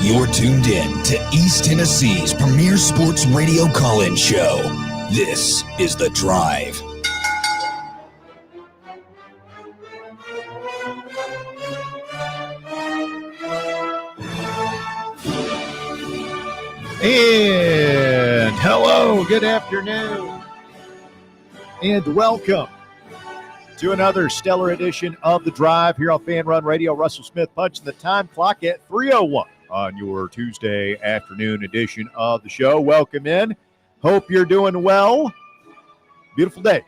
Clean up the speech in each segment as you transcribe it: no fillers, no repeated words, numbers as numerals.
You're tuned in to East Tennessee's premier sports radio call-in show. This is The Drive. And hello, good afternoon, and welcome to another stellar edition of The Drive here on Fan Run Radio. Russell Smith punching the time clock at 3:01 on your Tuesday afternoon edition of the show. Welcome in. Hope you're doing well. Beautiful day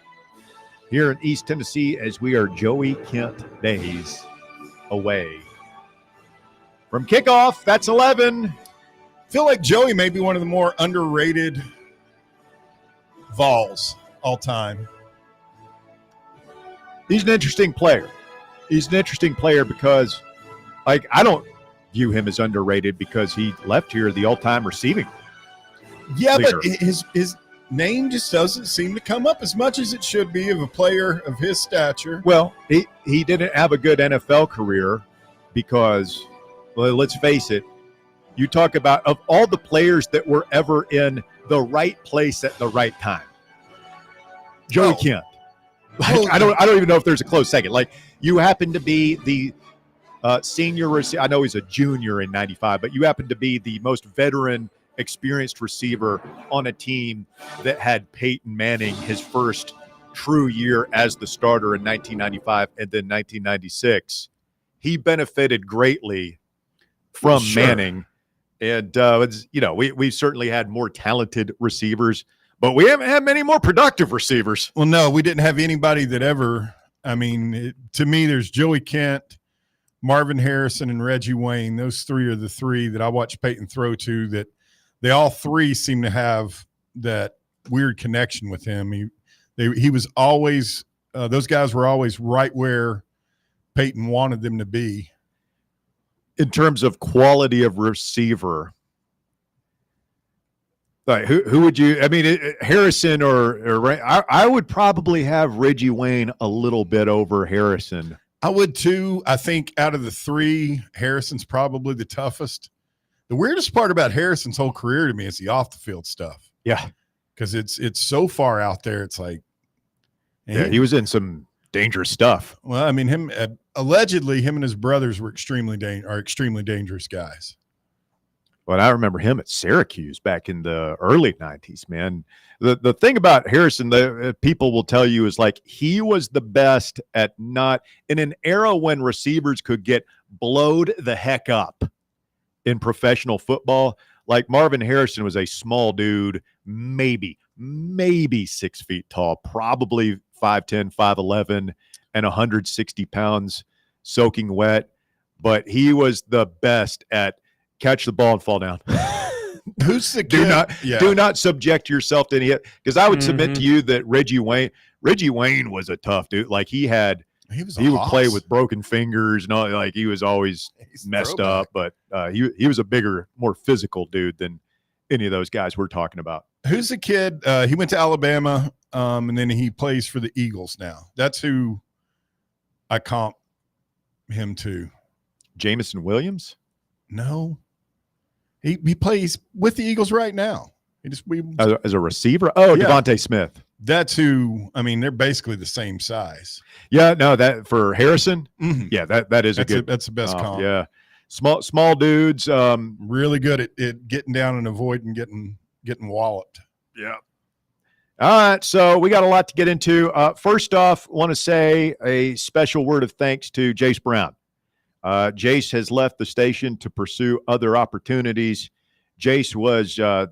here in East Tennessee as we are Joey Kent days away from kickoff. That's 11. Feel like Joey may be one of the more underrated Vols all time. He's an interesting player. He's an interesting player because, I don't view him as underrated because he left here the all-time receiving leader. But his name just doesn't seem to come up as much as it should be of a player of his stature. Well, he didn't have a good NFL career because, well, let's face it, you talk about of all the players that were ever in the right place at the right time, Joey Kent. I don't even know if there's a close second. Like, you happen to be the senior receiver. I know he's a junior in 95, but you happen to be the most veteran, experienced receiver on a team that had Peyton Manning his first true year as the starter in 1995 and then 1996. He benefited greatly from Manning. And, we certainly had more talented receivers, but we haven't had many more productive receivers. Well, no, we didn't have anybody that ever – to me, there's Joey Kent, Marvin Harrison, and Reggie Wayne. Those three are the three that I watched Peyton throw to, that they all three seem to have that weird connection with him. He was always those guys were always right where Peyton wanted them to be. In terms of quality of receiver, like who would you? Harrison or I would probably have Reggie Wayne a little bit over Harrison. I would too. I think out of the three, Harrison's probably the toughest. The weirdest part about Harrison's whole career to me is the off the field stuff. Yeah, because it's so far out there. It's like, he was in some dangerous stuff. Well, allegedly, him and his brothers were extremely dangerous guys. Well, I remember him at Syracuse back in the early 90s, man. The thing about Harrison, the people will tell you, is like he was the best at not – in an era when receivers could get blowed the heck up in professional football. Like Marvin Harrison was a small dude, maybe 6 feet tall, probably 5'10", 5'11", and 160 pounds soaking wet. But he was the best at catch the ball and fall down. Who's the kid? Do not subject yourself to any, because I would submit to you that Reggie Wayne was a tough dude. Like he would play with broken fingers and all, like he was always messed up, but he was a bigger, more physical dude than any of those guys we're talking about. Who's the kid? He went to Alabama, and then he plays for the Eagles now. That's who I comp him to. Jamison Williams? No. He plays with the Eagles right now. As a receiver? Oh, yeah. Devontae Smith. That's who. They're basically the same size. Yeah, no, that for Harrison. Mm-hmm. Yeah, that's the best comp. Yeah, small dudes. Really good at getting down and avoiding getting walloped. Yeah. All right, so we got a lot to get into. First off, want to say a special word of thanks to Jace Brown. Jace has left the station to pursue other opportunities. Jace was I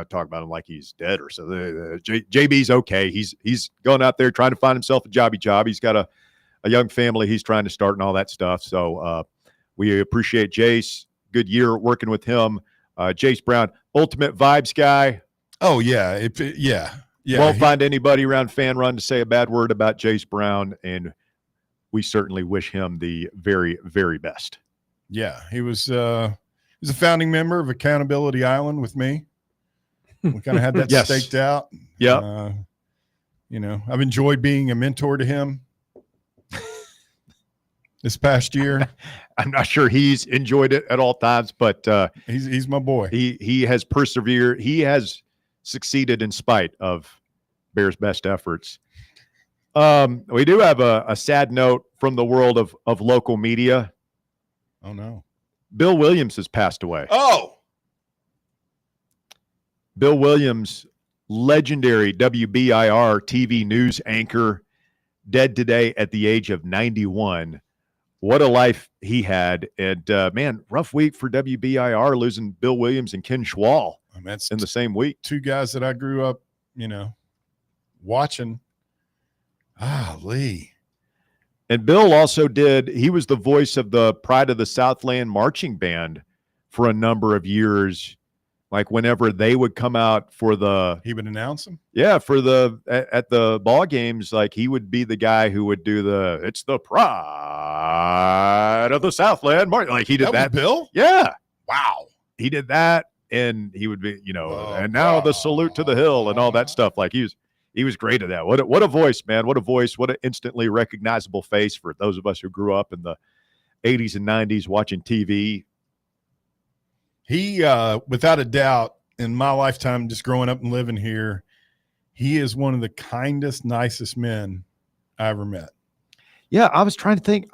talk about him like he's dead or so. JB's okay. He's going out there trying to find himself a job. He's got a young family he's trying to start and all that stuff. So we appreciate Jace. Good year working with him. Jace Brown, ultimate vibes guy. Oh, yeah. Yeah. Won't find anybody around Fan Run to say a bad word about Jace Brown, and we certainly wish him the very, very best. Yeah, he was a founding member of Accountability Island with me. We kind of had that staked out. Yeah. I've enjoyed being a mentor to him. this past year. I'm not sure he's enjoyed it at all times, but he's my boy. He has persevered. He has succeeded in spite of Bears' best efforts. We do have a sad note from the world of local media. Oh, no. Bill Williams has passed away. Oh! Bill Williams, legendary WBIR TV news anchor, dead today at the age of 91. What a life he had. And, man, rough week for WBIR, losing Bill Williams and Ken Schwal in the same week. Two guys that I grew up, watching. Lee. And Bill also he was the voice of the Pride of the Southland marching band for a number of years. Like whenever they would come out he would announce them. Yeah. at the ball games, like he would be the guy who would do it's the Pride of the Southland march. Like he did that. Was Bill? Yeah. Wow. He did that. And he would be, and now the salute to the hill and all that stuff. Like he was great at that. What a voice, man. What a voice. What an instantly recognizable face for those of us who grew up in the 80s and 90s watching TV. He, without a doubt, in my lifetime, just growing up and living here, he is one of the kindest, nicest men I ever met. Yeah, I was trying to think.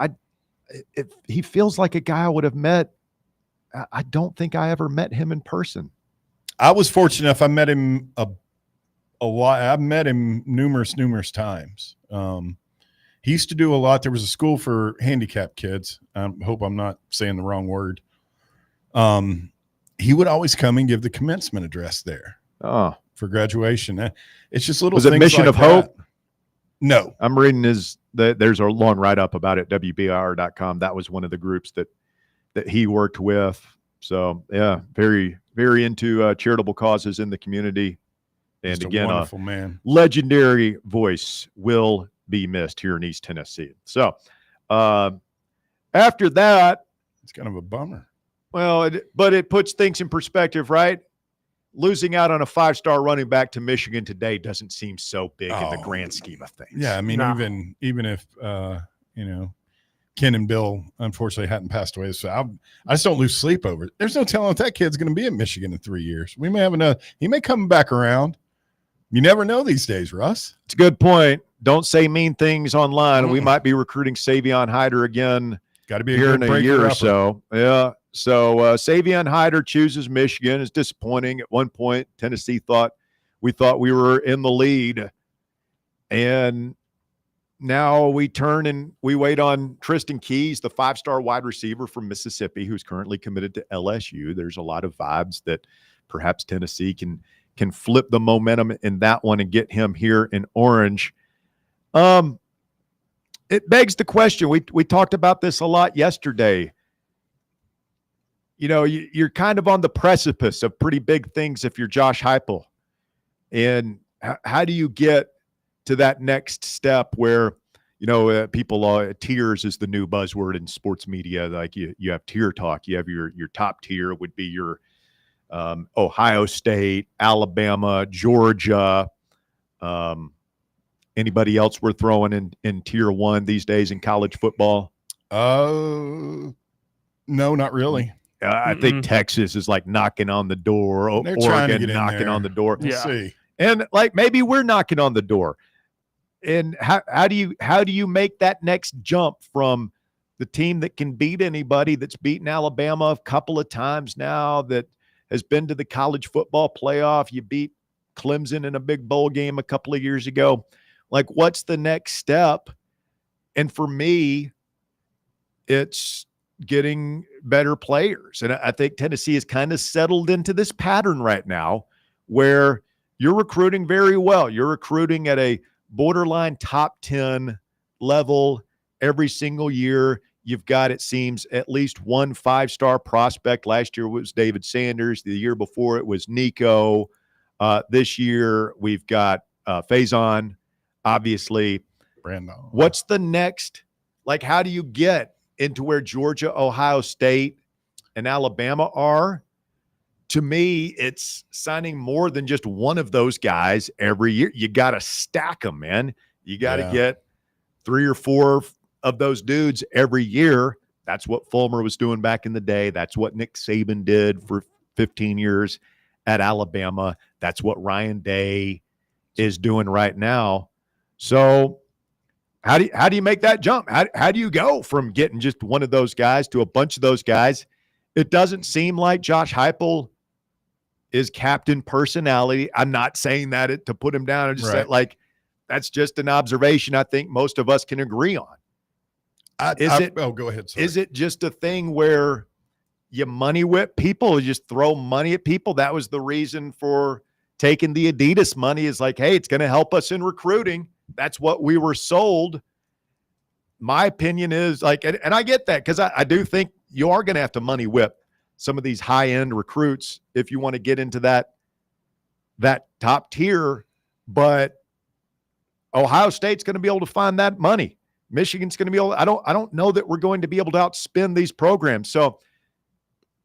He feels like a guy I would have met. I don't think I ever met him in person. I was fortunate enough. I met him a lot. I've met him numerous times. He used to do a lot. There was a school for handicapped kids. I hope I'm not saying the wrong word. He would always come and give the commencement address there for graduation. It's just little things. Was it Mission of Hope? No. I'm reading there's a long write-up about it, WBIR.com. That was one of the groups that he worked with. So, yeah, very, very into charitable causes in the community. And just again, a wonderful man. Legendary voice will be missed here in East Tennessee. So, after that, it's kind of a bummer. Well, but it puts things in perspective, right? Losing out on a 5-star running back to Michigan today doesn't seem so big in the grand scheme of things. Yeah, I mean, even if Ken and Bill unfortunately hadn't passed away, so I just don't lose sleep over it. There's no telling if that kid's going to be at Michigan in 3 years. We may have he may come back around. You never know these days, Russ. It's a good point. Don't say mean things online. We might be recruiting Savion Hyder again. Got to be here in a year or so. Yeah. So Savion Hyder chooses Michigan. It's disappointing. At one point, Tennessee thought we were in the lead. And now we turn and we wait on Tristan Keys, the 5-star wide receiver from Mississippi, who's currently committed to LSU. There's a lot of vibes that perhaps Tennessee can flip the momentum in that one and get him here in Orange. It begs the question. We talked about this a lot yesterday. You're kind of on the precipice of pretty big things if you're Josh Heupel. And how do you get to that next step where, people, tiers is the new buzzword in sports media. Like you have tier talk. You have your top tier would be your Ohio State, Alabama, Georgia. Anybody else we're throwing in tier 1 these days in college football? No, not really. I think Texas is like knocking on the door. Oregon knocking on the door. We'll see. And like maybe we're knocking on the door. And how do you make that next jump from the team that can beat anybody, that's beaten Alabama a couple of times now, that has been to the college football playoff? You beat Clemson in a big bowl game a couple of years ago. Like, what's the next step? And for me, it's getting better players. And I think Tennessee is kind of settled into this pattern right now where you're recruiting very well. You're recruiting at a borderline top 10 level every single year. You've got, it seems, at least one 5-star prospect. Last year was David Sanders. The year before it was Nico. This year we've got Faison, obviously. Brandon. What's the next? Like, how do you get into where Georgia, Ohio State, and Alabama are? To me, it's signing more than just one of those guys every year. You got to stack them, man. You got to get 3 or 4 of those dudes every year. That's what Fulmer was doing back in the day. That's what Nick Saban did for 15 years at Alabama. That's what Ryan Day is doing right now. So how do you make that jump? How do you go from getting just one of those guys to a bunch of those guys? It doesn't seem like Josh Heupel is captain personality. I'm not saying that to put him down. I just said, like, that's just an observation I think most of us can agree on. Go ahead. Sorry. Is it just a thing where you money whip people, you just throw money at people? That was the reason for taking the Adidas money, is like, hey, it's going to help us in recruiting. That's what we were sold. My opinion is like, and I get that, because I do think you are going to have to money whip some of these high-end recruits if you want to get into that top tier. But Ohio State's going to be able to find that money. Michigan's going to be able. I don't know that we're going to be able to outspend these programs. So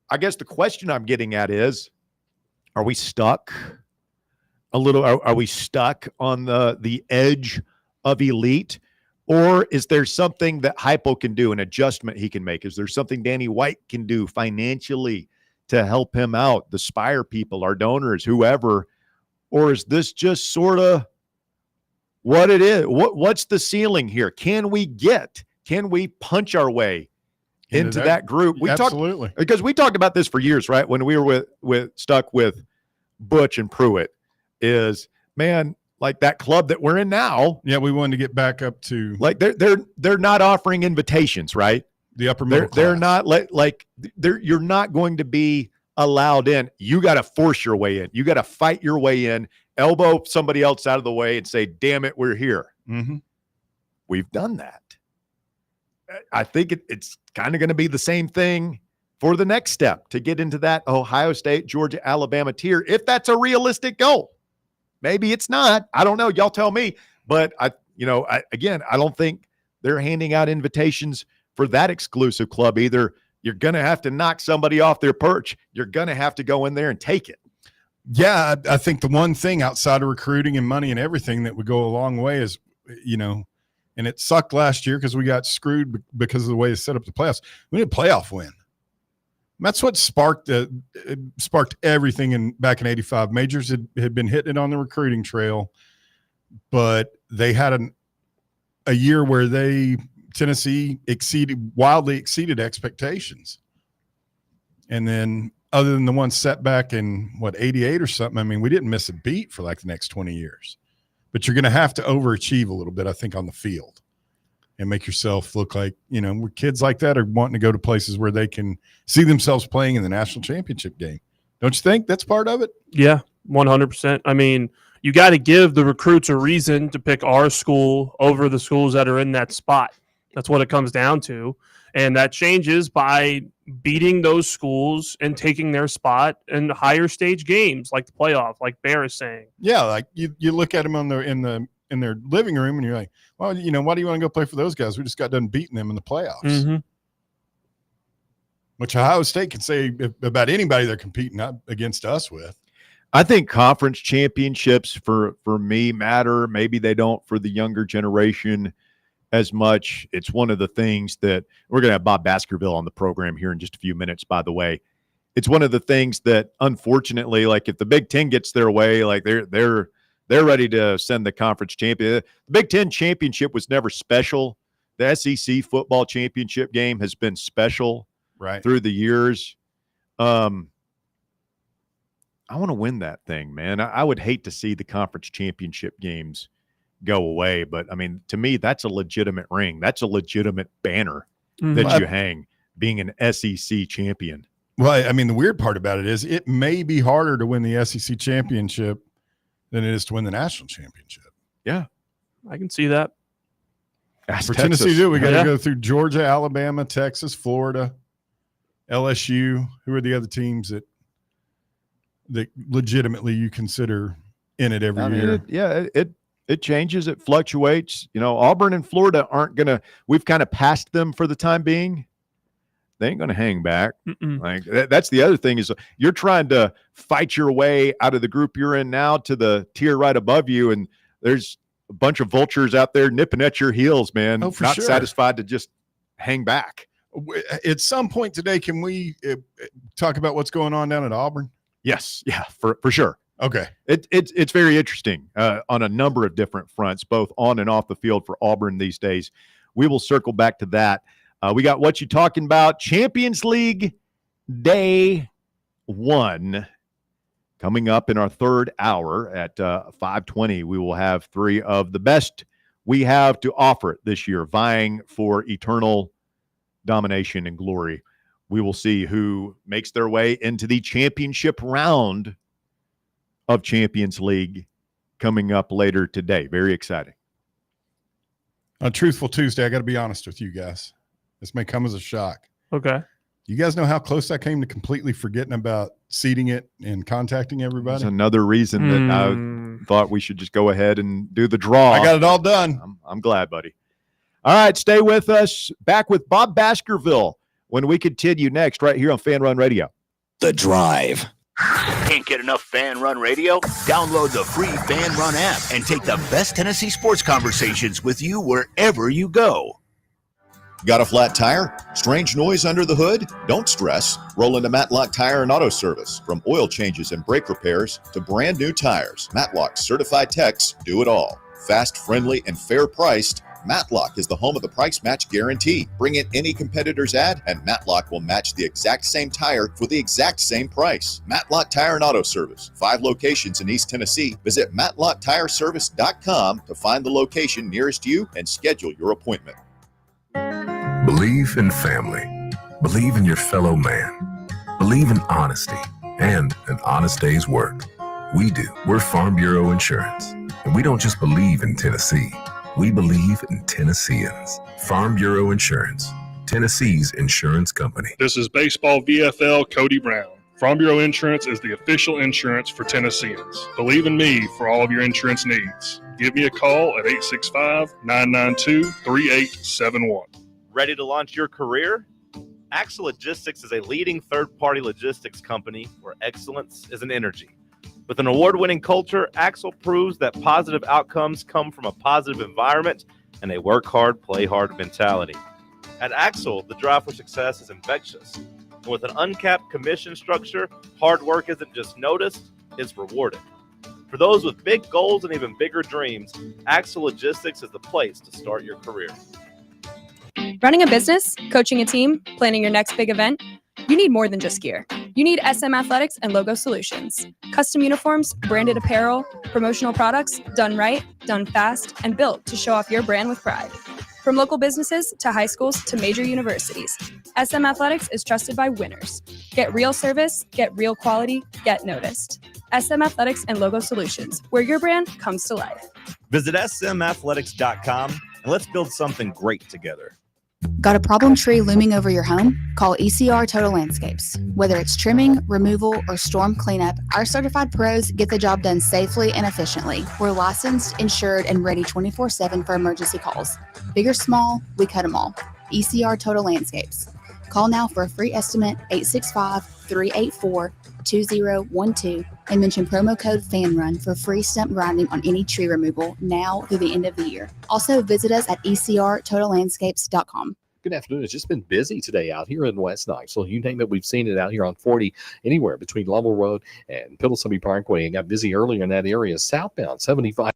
I guess the question I'm getting at is, are we stuck a little? Are we stuck on the edge of elite? Or is there something that Heupel can do, an adjustment he can make? Is there something Danny White can do financially to help him out, the Spire people, our donors, whoever? Or is this just sort of what it is? What's the ceiling here? Can we punch our way into that group? Absolutely. Because we talked about this for years, right? When we were stuck with Butch and Pruitt, is, man, like that club that we're in now. Yeah, we wanted to get back up to, like, they're not offering invitations, right? The upper middle class. They're not you're not going to be allowed in. You got to force your way in. You got to fight your way in, elbow somebody else out of the way and say, damn it, we're here. Mm-hmm. We've done that. I think it's kind of going to be the same thing for the next step to get into that Ohio State, Georgia, Alabama tier, if that's a realistic goal. Maybe it's not. I don't know. Y'all tell me. But I don't think they're handing out invitations for that exclusive club either. You're going to have to knock somebody off their perch. You're going to have to go in there and take it. Yeah, I think the one thing outside of recruiting and money and everything that would go a long way is, and it sucked last year because we got screwed because of the way they set up the playoffs. We need a playoff win. That's what sparked everything back in '85. Majors had been hitting it on the recruiting trail, but they had a year where Tennessee wildly exceeded expectations. And then other than the one setback in '88 or something, I mean, we didn't miss a beat for like the next 20 years. But you're going to have to overachieve a little bit, I think, on the field and make yourself look like, where kids like that are wanting to go to places where they can see themselves playing in the national championship game. Don't you think that's part of it? Yeah, 100%. I mean, you got to give the recruits a reason to pick our school over the schools that are in that spot. That's what it comes down to. And that changes by beating those schools and taking their spot in higher stage games like the playoff, like Bear is saying. Yeah, like you look at them in their living room and you're like, well, why do you want to go play for those guys? We just got done beating them in the playoffs. Mm-hmm. Which Ohio State can say about anybody they're competing against us with. I think conference championships for me matter. Maybe they don't for the younger generation as much. It's one of the things that we're going to have Bob Baskerville on the program here in just a few minutes, by the way. It's one of the things that, unfortunately, like if the Big Ten gets their way, like they're ready to send the conference champion. The Big Ten championship was never special. The SEC football championship game has been special through the years. I want to win that thing, man. I would hate to see the conference championship games go away, but I mean, to me, that's a legitimate ring. That's a legitimate banner that you hang, being an SEC champion. Well, I mean, the weird part about it is it may be harder to win the SEC championship than it is to win the national championship. Yeah. I can see that. For Tennessee, we got to go through Georgia, Alabama, Texas, Florida, LSU. Who are the other teams that legitimately you consider in it every year? It changes. It fluctuates. Auburn and Florida aren't going to – we've kind of passed them for the time being. They ain't going to hang back. Like that's the other thing is you're trying to fight your way out of the group you're in now to the tier right above you, and there's a bunch of vultures out there nipping at your heels, man. Oh, for Not sure. satisfied to just hang back. At some point today, can we talk about what's going on down at Auburn? Yes. Yeah, for sure. Okay. It's very interesting on a number of different fronts, both on and off the field for Auburn these days. We will circle back to that. We got what you talking about. Champions League Day 1 coming up in our third hour at 5:20. We will have 3 of the best we have to offer this year, vying for eternal domination and glory. We will see who makes their way into the championship round of Champions League coming up later today. Very exciting. On Truthful Tuesday, I got to be honest with you guys. This may come as a shock. Okay. You guys know how close I came to completely forgetting about seeding it and contacting everybody? That's another reason that I thought we should just go ahead and do the draw. I got it all done. I'm glad, buddy. All right, stay with us. Back with Bob Baskerville when we continue next right here on Fan Run Radio. The Drive. Can't get enough Fan Run Radio? Download the free Fan Run app and take the best Tennessee sports conversations with you wherever you go. Got a flat tire? Strange noise under the hood? Don't stress. Roll into Matlock Tire and Auto Service. From oil changes and brake repairs to brand new tires, Matlock's certified techs do it all. Fast, friendly, and fair priced, Matlock is the home of the price match guarantee. Bring in any competitor's ad and Matlock will match the exact same tire for the exact same price. Matlock Tire and Auto Service. 5 locations in East Tennessee. Visit matlocktireservice.com to find the location nearest you and schedule your appointment. Believe in family. Believe in your fellow man. Believe in honesty and an honest day's work. We do. We're Farm Bureau Insurance. And we don't just believe in Tennessee. We believe in Tennesseans. Farm Bureau Insurance. Tennessee's insurance company. This is Baseball VFL Cody Brown. Farm Bureau Insurance is the official insurance for Tennesseans. Believe in me for all of your insurance needs. Give me a call at 865-992-3871. Ready to launch your career? Axle Logistics is a leading third-party logistics company where excellence is an energy. With an award-winning culture, Axle proves that positive outcomes come from a positive environment and a work hard, play hard mentality. At Axle, the drive for success is infectious. And with an uncapped commission structure, hard work isn't just noticed, it's rewarded. For those with big goals and even bigger dreams, Axle Logistics is the place to start your career. Running a business, coaching a team, planning your next big event, you need more than just gear. You need SM Athletics and Logo Solutions. Custom uniforms, branded apparel, promotional products, done right, done fast, and built to show off your brand with pride. From local businesses to high schools to major universities, SM Athletics is trusted by winners. Get real service, get real quality, get noticed. SM Athletics and Logo Solutions, where your brand comes to life. Visit smathletics.com and let's build something great together. Got a problem tree looming over your home? Call ECR Total Landscapes. Whether it's trimming, removal, or storm cleanup, our certified pros get the job done safely and efficiently. We're licensed, insured, and ready 24/7 for emergency calls. Big or small, we cut them all. ECR Total Landscapes. Call now for a free estimate, 865-384-2012, and mention promo code FANRUN for free stump grinding on any tree removal now through the end of the year. Also, visit us at ecrtotallandscapes.com. Good afternoon. It's just been busy today out here in West Knoxville. You name it, we've seen it out here on 40, anywhere between Lovell Road and Piddlesby Parkway. It got busy earlier in that area, southbound 75.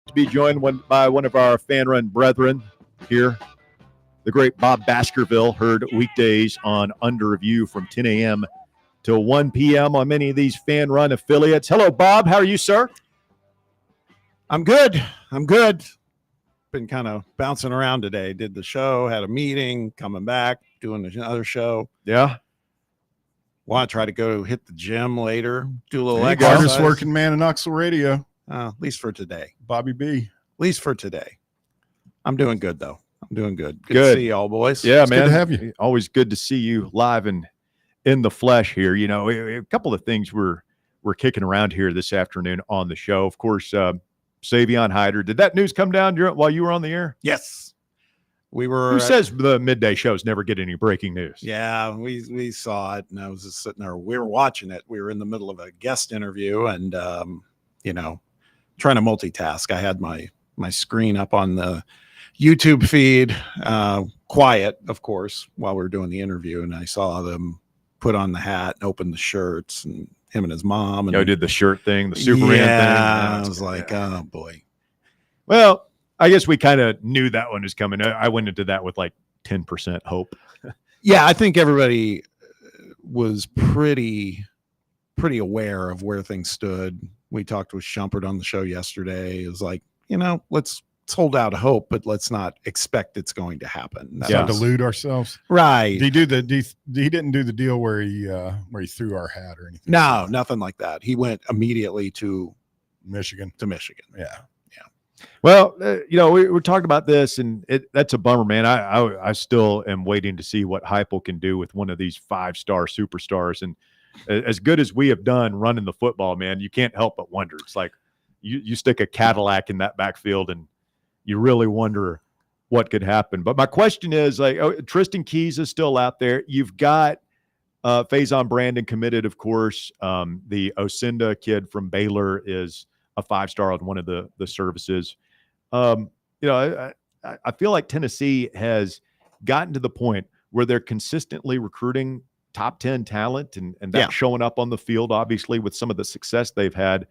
To be joined by one of our Fan Run brethren here, the great Bob Baskerville, heard weekdays on Under Review from 10 a.m. till 1 p.m. on many of these Fan Run affiliates. Hello, Bob. How are you, sir? I'm good. been kind of bouncing around today. Did the show, had a meeting, coming back, doing another show. Yeah. Want to try to go hit the gym later, do a little Hey, exercise. hardest working man in Knoxville radio. At least for today. Bobby B. At least for today. I'm doing good, though. I'm doing good. Good Good. to see y'all, boys. Yeah, It's man. good to have you. Always good to see you live and in the flesh here. You know, a couple of things we're kicking around here this afternoon on the show. Of course, Savion Hyder. Did that news come down while you were on the air? Yes. We were. Who says the midday shows never get any breaking news? Yeah, we saw it, and I was just sitting there. We were watching it. We were in the middle of a guest interview, and trying to multitask. I had my screen up on the YouTube feed, quiet, of course, while we were doing the interview, and I saw them put on the hat and open the shirts, and him and his mom. And did the shirt thing, the Superman thing. I was like, oh boy. Well, I guess we kind of knew that one was coming. I went into that with like 10% hope. Yeah, I think everybody was pretty aware of where things stood. We talked with Shumpert on the show yesterday. It was like, let's hold out hope, but let's not expect it's going to happen. Not delude ourselves. Right. He didn't do the deal where he threw our hat or anything. No, nothing like that. He went immediately to Michigan. Yeah. Well, we talked about this, and that's a bummer, man. I still am waiting to see what Heupel can do with one of these 5-star superstars. And as good as we have done running the football, man, you can't help but wonder. It's like you stick a Cadillac in that backfield, and you really wonder what could happen. But my question is, Tristan Keys is still out there. You've got Faison Brandon committed, of course. The Osinda kid from Baylor is a 5-star on one of the services. I feel like Tennessee has gotten to the point where they're consistently recruiting top 10 talent and that's showing up on the field, obviously, with some of the success they've had.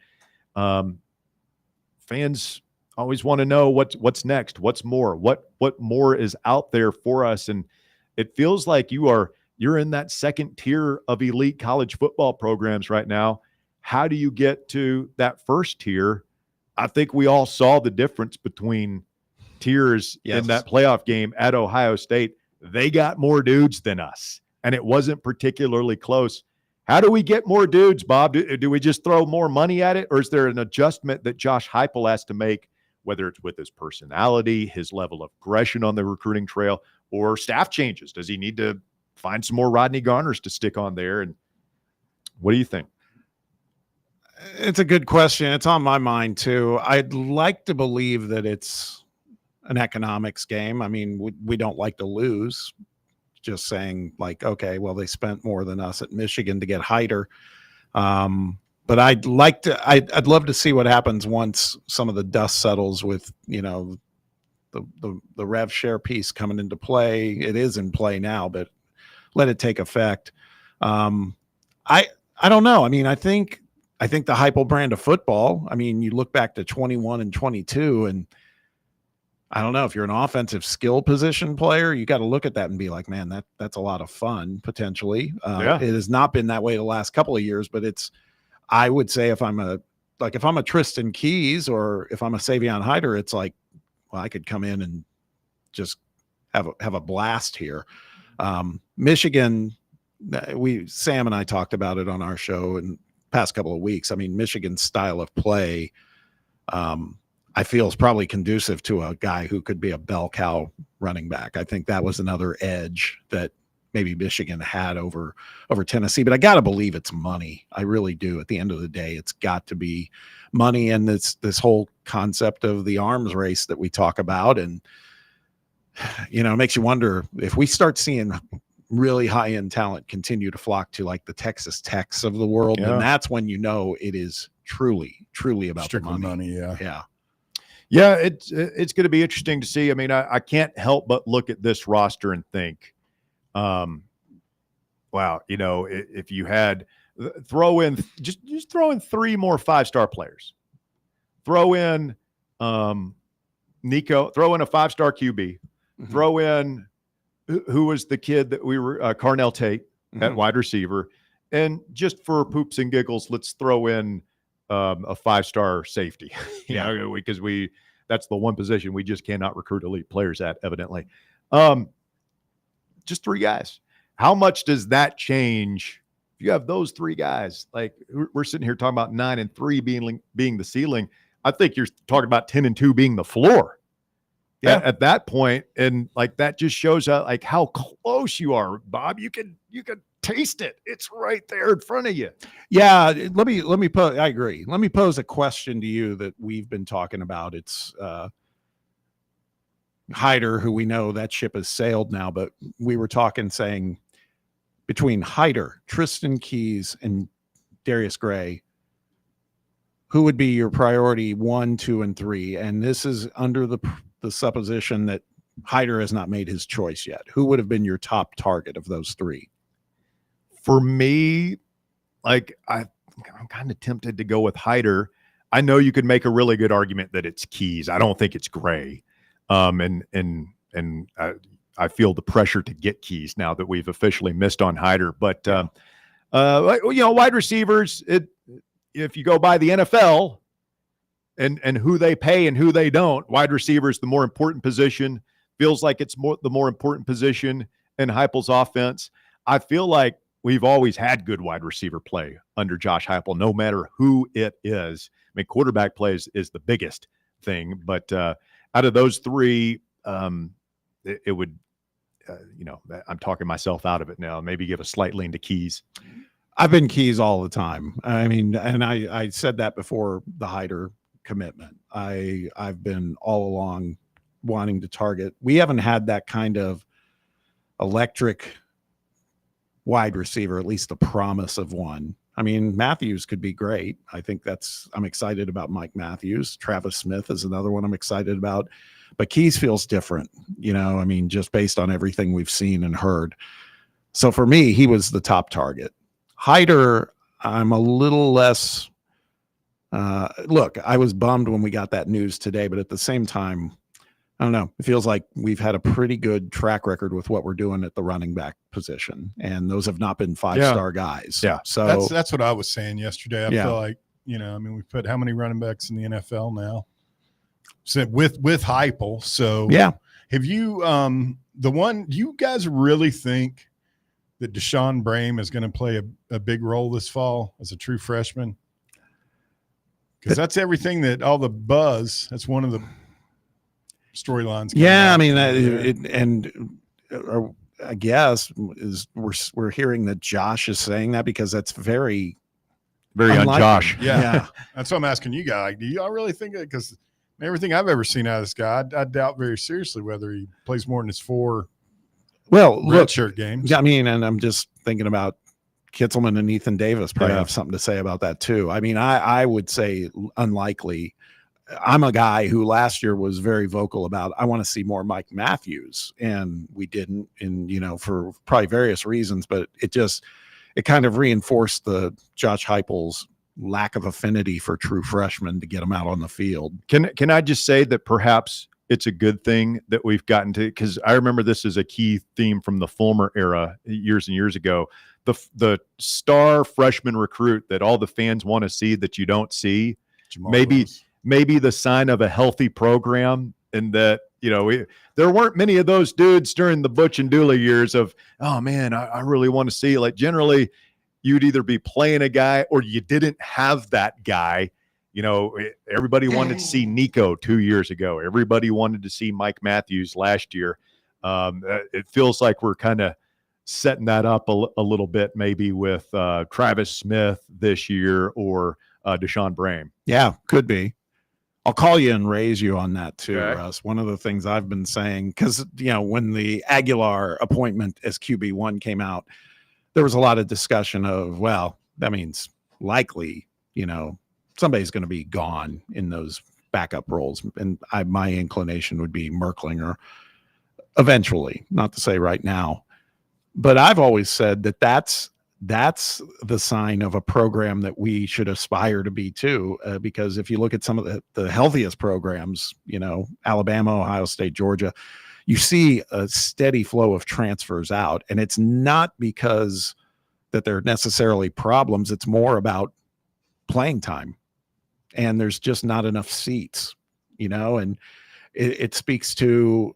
Fans always want to know what's next, what's more, what more is out there for us. And it feels like you're in that second tier of elite college football programs right now. How do you get to that first tier? I think we all saw the difference between tiers in that playoff game at Ohio State. They got more dudes than us, and it wasn't particularly close. How do we get more dudes, Bob? Do we just throw more money at it, or is there an adjustment that Josh Heupel has to make, whether it's with his personality, his level of aggression on the recruiting trail, or staff changes? Does he need to find some more Rodney Garners to stick on there? And what do you think? It's a good question. It's on my mind too. I'd like to believe that it's an economics game. I mean, we don't like to lose. Just saying, like, okay, well, they spent more than us at Michigan to get Hyder. But I'd love to see what happens once some of the dust settles with, the rev share piece coming into play. It is in play now, but let it take effect. I don't know. I mean, I think the Heupel brand of football, I mean, you look back to 21 and 22, and I don't know, if you're an offensive skill position player, you got to look at that and be like, man, that's a lot of fun potentially. It has not been that way the last couple of years, but I would say if I'm a Tristan Keys or if I'm a Savion Hyder, it's like, well, I could come in and just have a blast here. Michigan, Sam and I talked about it on our show and past couple of weeks. I mean, Michigan's style of play, I feel is probably conducive to a guy who could be a bell cow running back. I think that was another edge that maybe Michigan had over Tennessee, but I got to believe it's money. I really do. At the end of the day, it's got to be money. And this whole concept of the arms race that we talk about. And, it makes you wonder if we start seeing really high-end talent continue to flock to like the Texas Techs of the world, and that's when it is truly about strictly the money. Yeah, it's going to be interesting to see. I mean, I can't help but look at this roster and think, wow, if you had throw in 3 more 5-star players, throw in Nico, throw in a 5-star QB, throw in who was the kid that we were Carnell Tate at wide receiver, and just for poops and giggles, let's throw in a 5-star safety, because that's the one position we just cannot recruit elite players at, evidently. Just 3 guys. How much does that change if you have those 3 guys? Like, we're sitting here talking about 9 and 3 being the ceiling. I think you're talking about 10 and 2 being the floor. Yeah. At that point, and like that just shows like how close you are, Bob. You can taste it. It's right there in front of you. Yeah, let me pose. I agree. Let me pose a question to you that we've been talking about. It's Hyder, who we know that ship has sailed now, but we were talking, saying between Hyder, Tristan Keys, and Darius Gray, who would be your priority 1, 2, and 3? And this is under the supposition that Hyder has not made his choice yet. Who would have been your top target of those 3? For me, like I'm kind of tempted to go with Hyder. I know you could make a really good argument that it's Keys. I don't think it's Gray. And I feel the pressure to get Keys now that we've officially missed on Hyder. But wide receivers, if you go by the NFL and who they pay and who they don't, wide receivers, the more important position. Feels like it's the more important position in Heupel's offense. I feel like we've always had good wide receiver play under Josh Heupel, no matter who it is. I mean, quarterback play is the biggest thing, but out of those 3, it would, I'm talking myself out of it now. Maybe give a slight lean to Keys. I've been Keys all the time. I mean, and I said that before the Hyder commitment. I've been all along wanting to target. We haven't had that kind of electric wide receiver, at least the promise of one. I mean, Matthews could be great. I think I'm excited about Mike Matthews. Travis Smith is another one I'm excited about. But Keys feels different, I mean, just based on everything we've seen and heard. So for me, he was the top target. Hyder, I'm a little less. Look, I was bummed when we got that news today, but at the same time, I don't know. It feels like we've had a pretty good track record with what we're doing at the running back position, and those have not been 5-star guys. Yeah, so that's what I was saying yesterday. I feel like I mean, we've put how many running backs in the NFL now? So with Heupel. So yeah, have you do you guys really think that Deshaun Brame is going to play a big role this fall as a true freshman? Because that's everything that all the buzz. That's one of the storylines. Yeah, I mean, I guess we're hearing that Josh is saying that because that's very on Josh. Yeah. That's what I'm asking you guys. Like, do y'all really think that? Because everything I've ever seen out of this guy, I doubt very seriously whether he plays more than his 4 redshirt games. Yeah, I mean, and I'm just thinking about Kitzelman and Ethan Davis probably have something to say about that too. I mean, I would say unlikely. I'm a guy who last year was very vocal about, I want to see more Mike Matthews, and we didn't, and for probably various reasons, but it kind of reinforced the Josh Heupel's lack of affinity for true freshmen to get them out on the field. Can I just say that perhaps it's a good thing that we've gotten to, because I remember this is a key theme from the Fulmer era years and years ago. The star freshman recruit that all the fans want to see that you don't see, maybe the sign of a healthy program, and that there weren't many of those dudes during the Butch and Dooley years of, oh man, I really want to see. Like, generally you'd either be playing a guy or you didn't have that guy. Everybody wanted to see Nico 2 years ago. Everybody wanted to see Mike Matthews last year. It feels like we're kind of setting that up a little bit, maybe with Travis Smith this year or Deshaun Brame. Yeah, could be. I'll call you and raise you on that too, Russ. One of the things I've been saying, because when the Aguilar appointment as QB1 came out, there was a lot of discussion of, well, that means likely, somebody's going to be gone in those backup roles. And my inclination would be Merklinger eventually, not to say right now. But I've always said that that's the sign of a program that we should aspire to be too, because if you look at some of the healthiest programs, Alabama, Ohio State, Georgia, you see a steady flow of transfers out. And it's not because that they're necessarily problems. It's more about playing time. And there's just not enough seats. and it speaks to,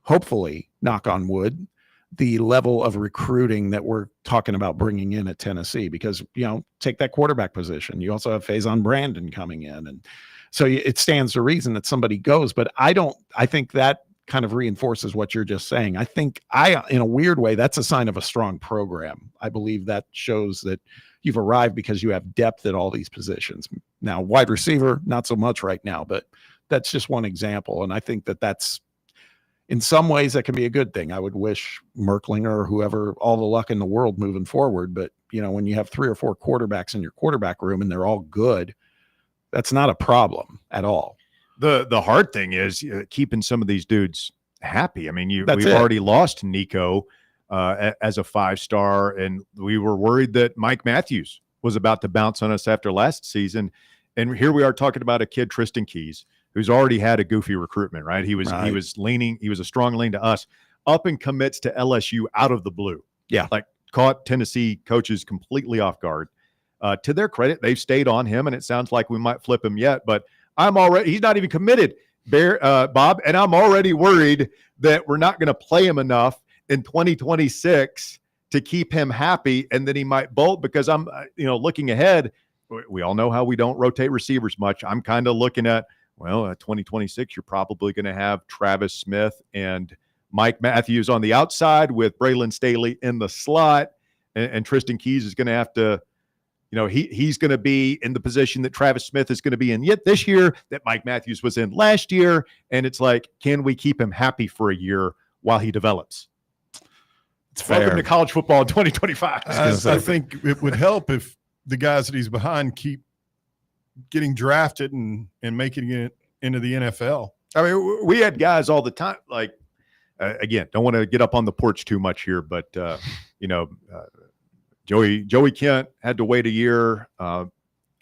hopefully, knock on wood, the level of recruiting that we're talking about bringing in at Tennessee, because, take that quarterback position. You also have Faison Brandon coming in. And so it stands to reason that somebody goes, but I think that kind of reinforces what you're just saying. I think in a weird way, that's a sign of a strong program. I believe that shows that you've arrived because you have depth at all these positions. Now, wide receiver, not so much right now, but that's just one example. And I think that's, in some ways, that can be a good thing. I would wish Merklinger or whoever all the luck in the world moving forward. But, when you have 3 or 4 quarterbacks in your quarterback room and they're all good, that's not a problem at all. The hard thing is keeping some of these dudes happy. I mean, we've it. already lost Nico as a 5-star, and we were worried that Mike Matthews was about to bounce on us after last season. And here we are talking about a kid, Tristan Keys, who's already had a goofy recruitment, right? He was a strong lean to us, up and commits to LSU out of the blue. Yeah. Like caught Tennessee coaches completely off guard. To their credit, they've stayed on him, and it sounds like we might flip him yet, but he's not even committed, Bob, and I'm already worried that we're not going to play him enough in 2026 to keep him happy, and then he might bolt, because I'm, looking ahead. We all know how we don't rotate receivers much. I'm kind of looking at, 2026, you're probably going to have Travis Smith and Mike Matthews on the outside with Braylon Staley in the slot, and Tristan Keys is going to have to, he's going to be in the position that Travis Smith is going to be in yet this year, that Mike Matthews was in last year. And it's like, can we keep him happy for a year while he develops? It's fair. Welcome to college football in 2025. I think it would help if the guys that he's behind keep getting drafted and making it into the NFL. I mean, we had guys all the time, like, again, don't want to get up on the porch too much here, but, Joey Kent had to wait a year.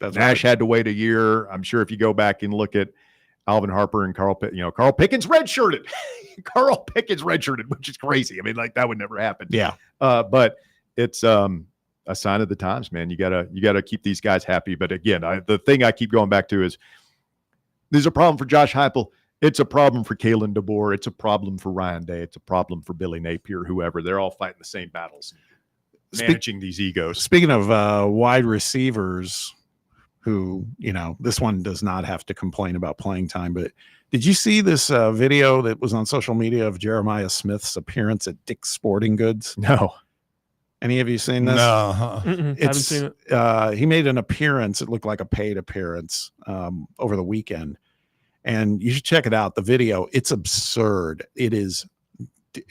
Nash had to wait a year. I'm sure if you go back and look at Alvin Harper and Carl Pickens redshirted. Carl Pickens redshirted, which is crazy. I mean, like, that would never happen. Yeah. But it's a sign of the times, man. You gotta keep these guys happy. But again, the thing I keep going back to is there's a problem for Josh Heupel. It's a problem for Kalen DeBoer. It's a problem for Ryan Day. It's a problem for Billy Napier, whoever. They're all fighting the same battles. Managing these egos. Speaking of wide receivers who, this one does not have to complain about playing time, but did you see this video that was on social media of Jeremiah Smith's appearance at Dick's Sporting Goods? No. Any of you seen this? No. Haven't seen it. He made an appearance. It looked like a paid appearance over the weekend. And you should check it out. The video, it's absurd. It is.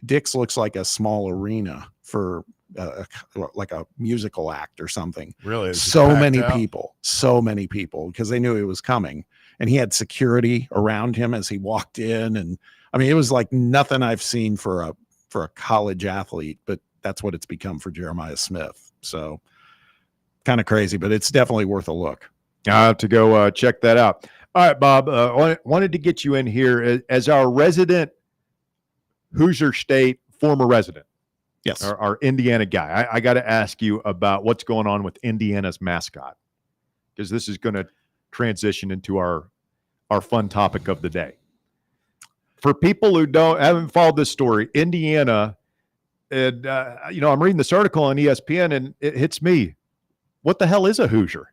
Dick's looks like a small arena for like a musical act or something. Really? So many people, because they knew he was coming, and he had security around him as he walked in. And I mean, it was like nothing I've seen for a college athlete, but that's what it's become for Jeremiah Smith. So kind of crazy, but it's definitely worth a look. I have to go check that out. All right, Bob, wanted to get you in here as our resident Hoosier State former resident. Yes. Our Indiana guy. I got to ask you about what's going on with Indiana's mascot, because this is going to transition into our fun topic of the day. For people who haven't followed this story, Indiana, and I'm reading this article on ESPN, and it hits me. What the hell is a Hoosier?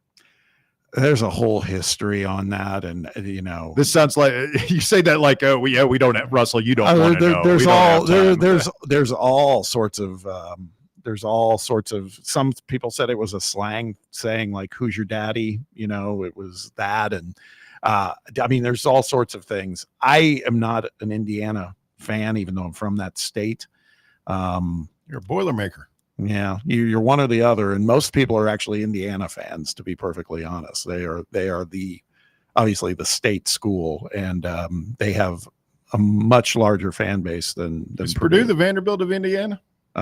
There's a whole history on that, and this sounds like you say that like, we don't have Russell. You don't want to know. There's all sorts of. Some people said it was a slang saying like, "Who's your daddy?" It was that, and I mean, there's all sorts of things. I am not an Indiana fan, even though I'm from that state. You're a Boilermaker. Yeah, you're one or the other, and most people are actually Indiana fans. To be perfectly honest, they are obviously the state school, and they have a much larger fan base than Is Purdue the Vanderbilt of Indiana?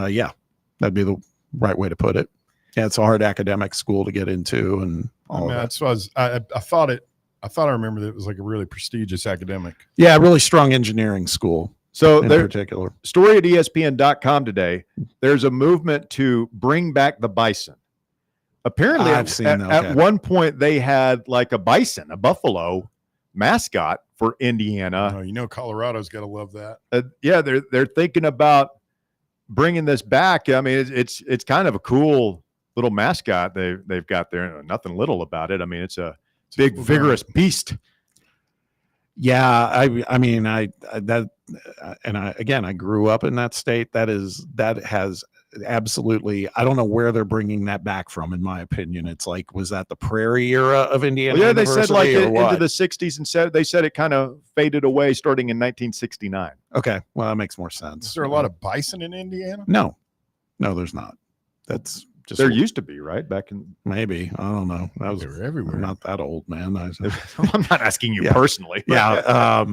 Yeah, that'd be the right way to put it. Yeah, it's a hard academic school to get into, and all of that. That's what I thought I remember that it was like a really prestigious academic. Yeah, really strong engineering school. So in there, particular, story at ESPN.com today. There's a movement to bring back the bison. Apparently, at one point they had like a bison, a buffalo, mascot for Indiana. Oh, you know, Colorado's got to love that. Yeah, they're thinking about bringing this back. I mean, it's kind of a cool little mascot they've got there. Nothing little about it. I mean, it's a big, vigorous beast. Yeah, I mean, I grew up in that state. That has absolutely, I don't know where they're bringing that back from. In my opinion, it's like, was that the Prairie era of Indiana? Well, yeah, they University said like or into what? the 60s, and they said it kind of faded away starting in 1969. Okay, well, that makes more sense. Is there a lot of bison in Indiana? No, there's not. That's just There used to be, right? Back in maybe, I don't know. That was They were everywhere. I'm not that old, man. I'm not asking you personally. Yeah.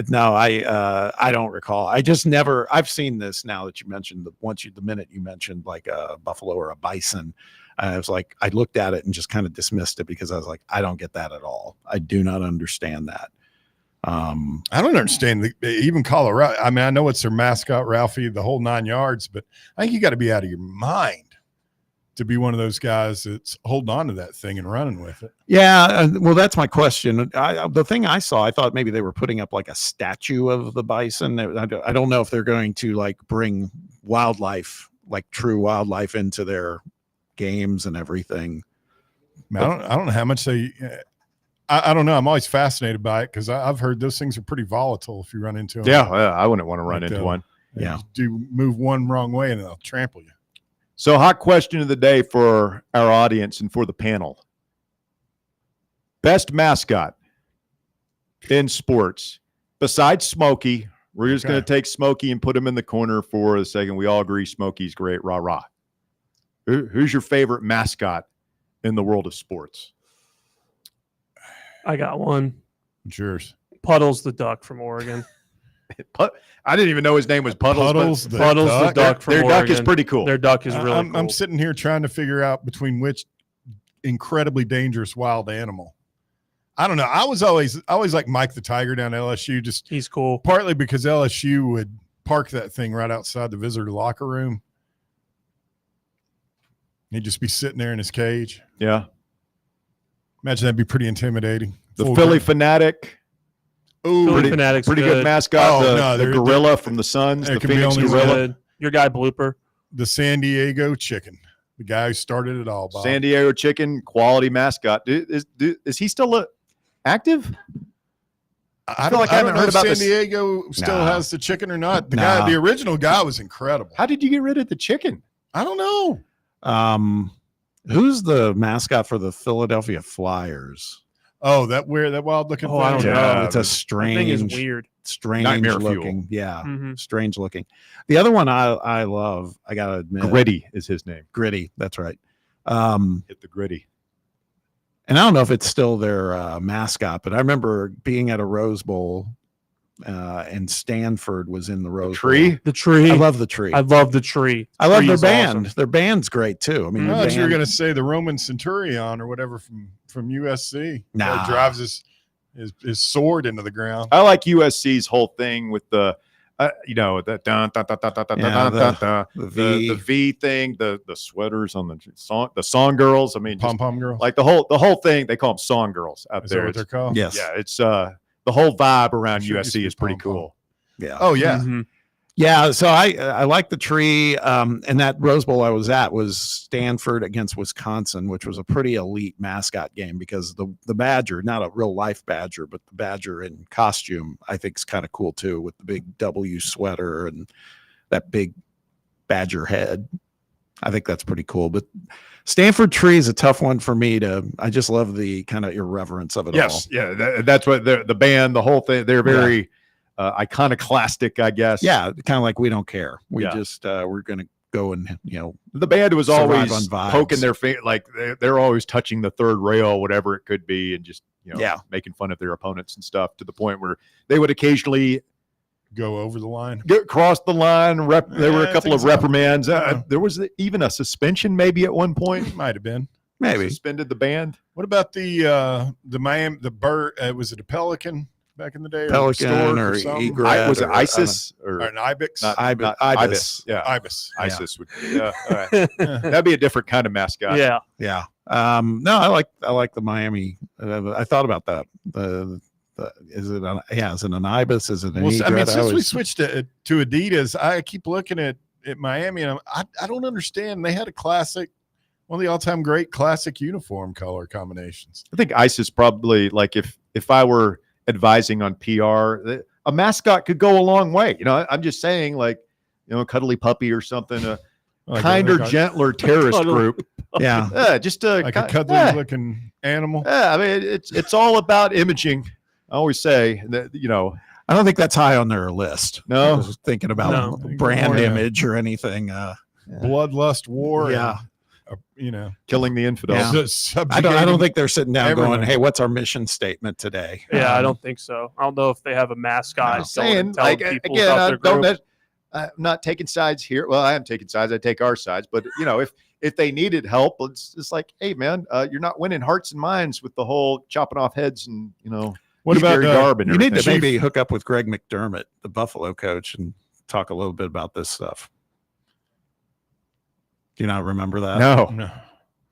No, I don't recall. I just never. I've seen this now that you mentioned the minute you mentioned like a buffalo or a bison. I was like, I looked at it and just kind of dismissed it because I was like, I don't get that at all. I do not understand that. I don't understand even Colorado. I mean, I know it's their mascot, Ralphie, the whole 9 yards, but I think you got to be out of your mind to be one of those guys that's holding on to that thing and running with it. Yeah, well, that's my question. The thing I saw, I thought maybe they were putting up like a statue of the bison. I don't know if they're going to like bring wildlife, like true wildlife, into their games and everything. I don't know how much they. I don't know. I'm always fascinated by it because I've heard those things are pretty volatile if you run into them. Yeah, I wouldn't want to run into one. Yeah, do move one wrong way and they'll trample you. So, hot question of the day for our audience and for the panel. Best mascot in sports besides Smokey. We're just going to take Smokey and put him in the corner for a second. We all agree Smokey's great. Rah, rah. Who's your favorite mascot in the world of sports? I got one. It's yours. Puddles the duck from Oregon. I didn't even know his name was Puddles. Puddles the duck from Their Oregon. duck is pretty cool. Their duck is really cool. I'm sitting here trying to figure out between which incredibly dangerous wild animal. I don't know. I always like Mike the Tiger down at LSU. He's cool. Partly because LSU would park that thing right outside the visitor locker room. He'd just be sitting there in his cage. Yeah. Imagine that'd be pretty intimidating. The Philly Fanatic. Ooh, Fanatic's pretty good mascot. The gorilla from the Suns. The Phoenix gorilla. Your guy Blooper. The San Diego Chicken. The guy who started it all, Bob. San Diego Chicken, quality mascot. Is he still active? I feel like I haven't heard about San Diego still has the chicken or not. The original guy was incredible. How did you get rid of the chicken? I don't know. Who's the mascot for the Philadelphia Flyers? Oh, that wild looking thing. I don't know. It's a strange thing is weird. Strange Nightmare looking. fuel. Yeah. Mm-hmm. Strange looking. The other one I love, I gotta admit. Gritty is his name. Gritty, that's right. Hit the Gritty. And I don't know if it's still their mascot, but I remember being at a Rose Bowl and Stanford was in the Rose Bowl. The tree. I love the tree. I love the tree. I love their Tree is band. awesome. Their band's great too. I mean, I thought you were going to say the Roman Centurion or whatever from USC. Nah. That drives his sword into the ground. I like USC's whole thing with the, the dun, dun, dun, dun, dun, dun, dun, dun, dun, the V thing, the sweaters on the song girls. I mean, Pom Pom girls. like the whole thing. They call them song girls out Is there. that what they're called? Yes. Yeah, it's the whole vibe around Sure used to USC be is pretty pom-pom. cool. Yeah. Oh yeah. Mm-hmm. Yeah, so I like the tree. And that Rose Bowl I was at was Stanford against Wisconsin, which was a pretty elite mascot game because the Badger, not a real life Badger, but the Badger in costume, I think is kind of cool too, with the big W sweater and that big Badger head. I think that's pretty cool. But Stanford tree is a tough one for me I just love the kind of irreverence of it all. Yes, yeah, that's what the band, the whole thing. They're very iconoclastic, I guess. Yeah, kind of like we don't care. We Yeah. just we're gonna go and The band was survive always on vibes. poking their feet, like they're always touching the third rail, whatever it could be, and just making fun of their opponents and stuff to the point where they would occasionally Go over the line. get across the line. There were a I couple think of so. reprimands. Yeah. There was even a suspension, maybe at one point. Might have been. maybe. Suspended the band. What about the Miami bird? Was it a pelican back in the day? Pelican stork or something? egret. Was it or- ISIS Or or an ibex? not, Ibis. not Ibis. Yeah, Ibis. ISIS would. Yeah, all right. That'd be a different kind of mascot. Yeah. Yeah. No, I like the Miami. I thought about that. The is it an Ibis? Is it an Well, I mean, egret? since we switched to Adidas, I keep looking at Miami, and I don't understand. They had one of the all-time great classic uniform color combinations. I think ISIS probably, like, if I were advising on PR, a mascot could go a long way. I'm just saying, like, a cuddly puppy or something, a kinder, gentler terrorist group. Yeah. Just like a cuddly looking animal. Yeah, I mean, it's all about imaging. I always say that, I don't think that's high on their list. No, I was thinking about brand image or anything. Bloodlust war. Yeah. Killing the infidels. Yeah. I don't think they're sitting down going, "Hey, what's our mission statement today?" Yeah, I don't think so. I don't know if they have a mascot. I'm saying, like, again, I'm not taking sides here. Well, I am taking sides. I take our sides. But, if they needed help, it's like, hey, man, you're not winning hearts and minds with the whole chopping off heads and, what about Garb and you need to everything. maybe hook up with Greg McDermott, the Buffalo coach, and talk a little bit about this stuff. Do you not remember that? No.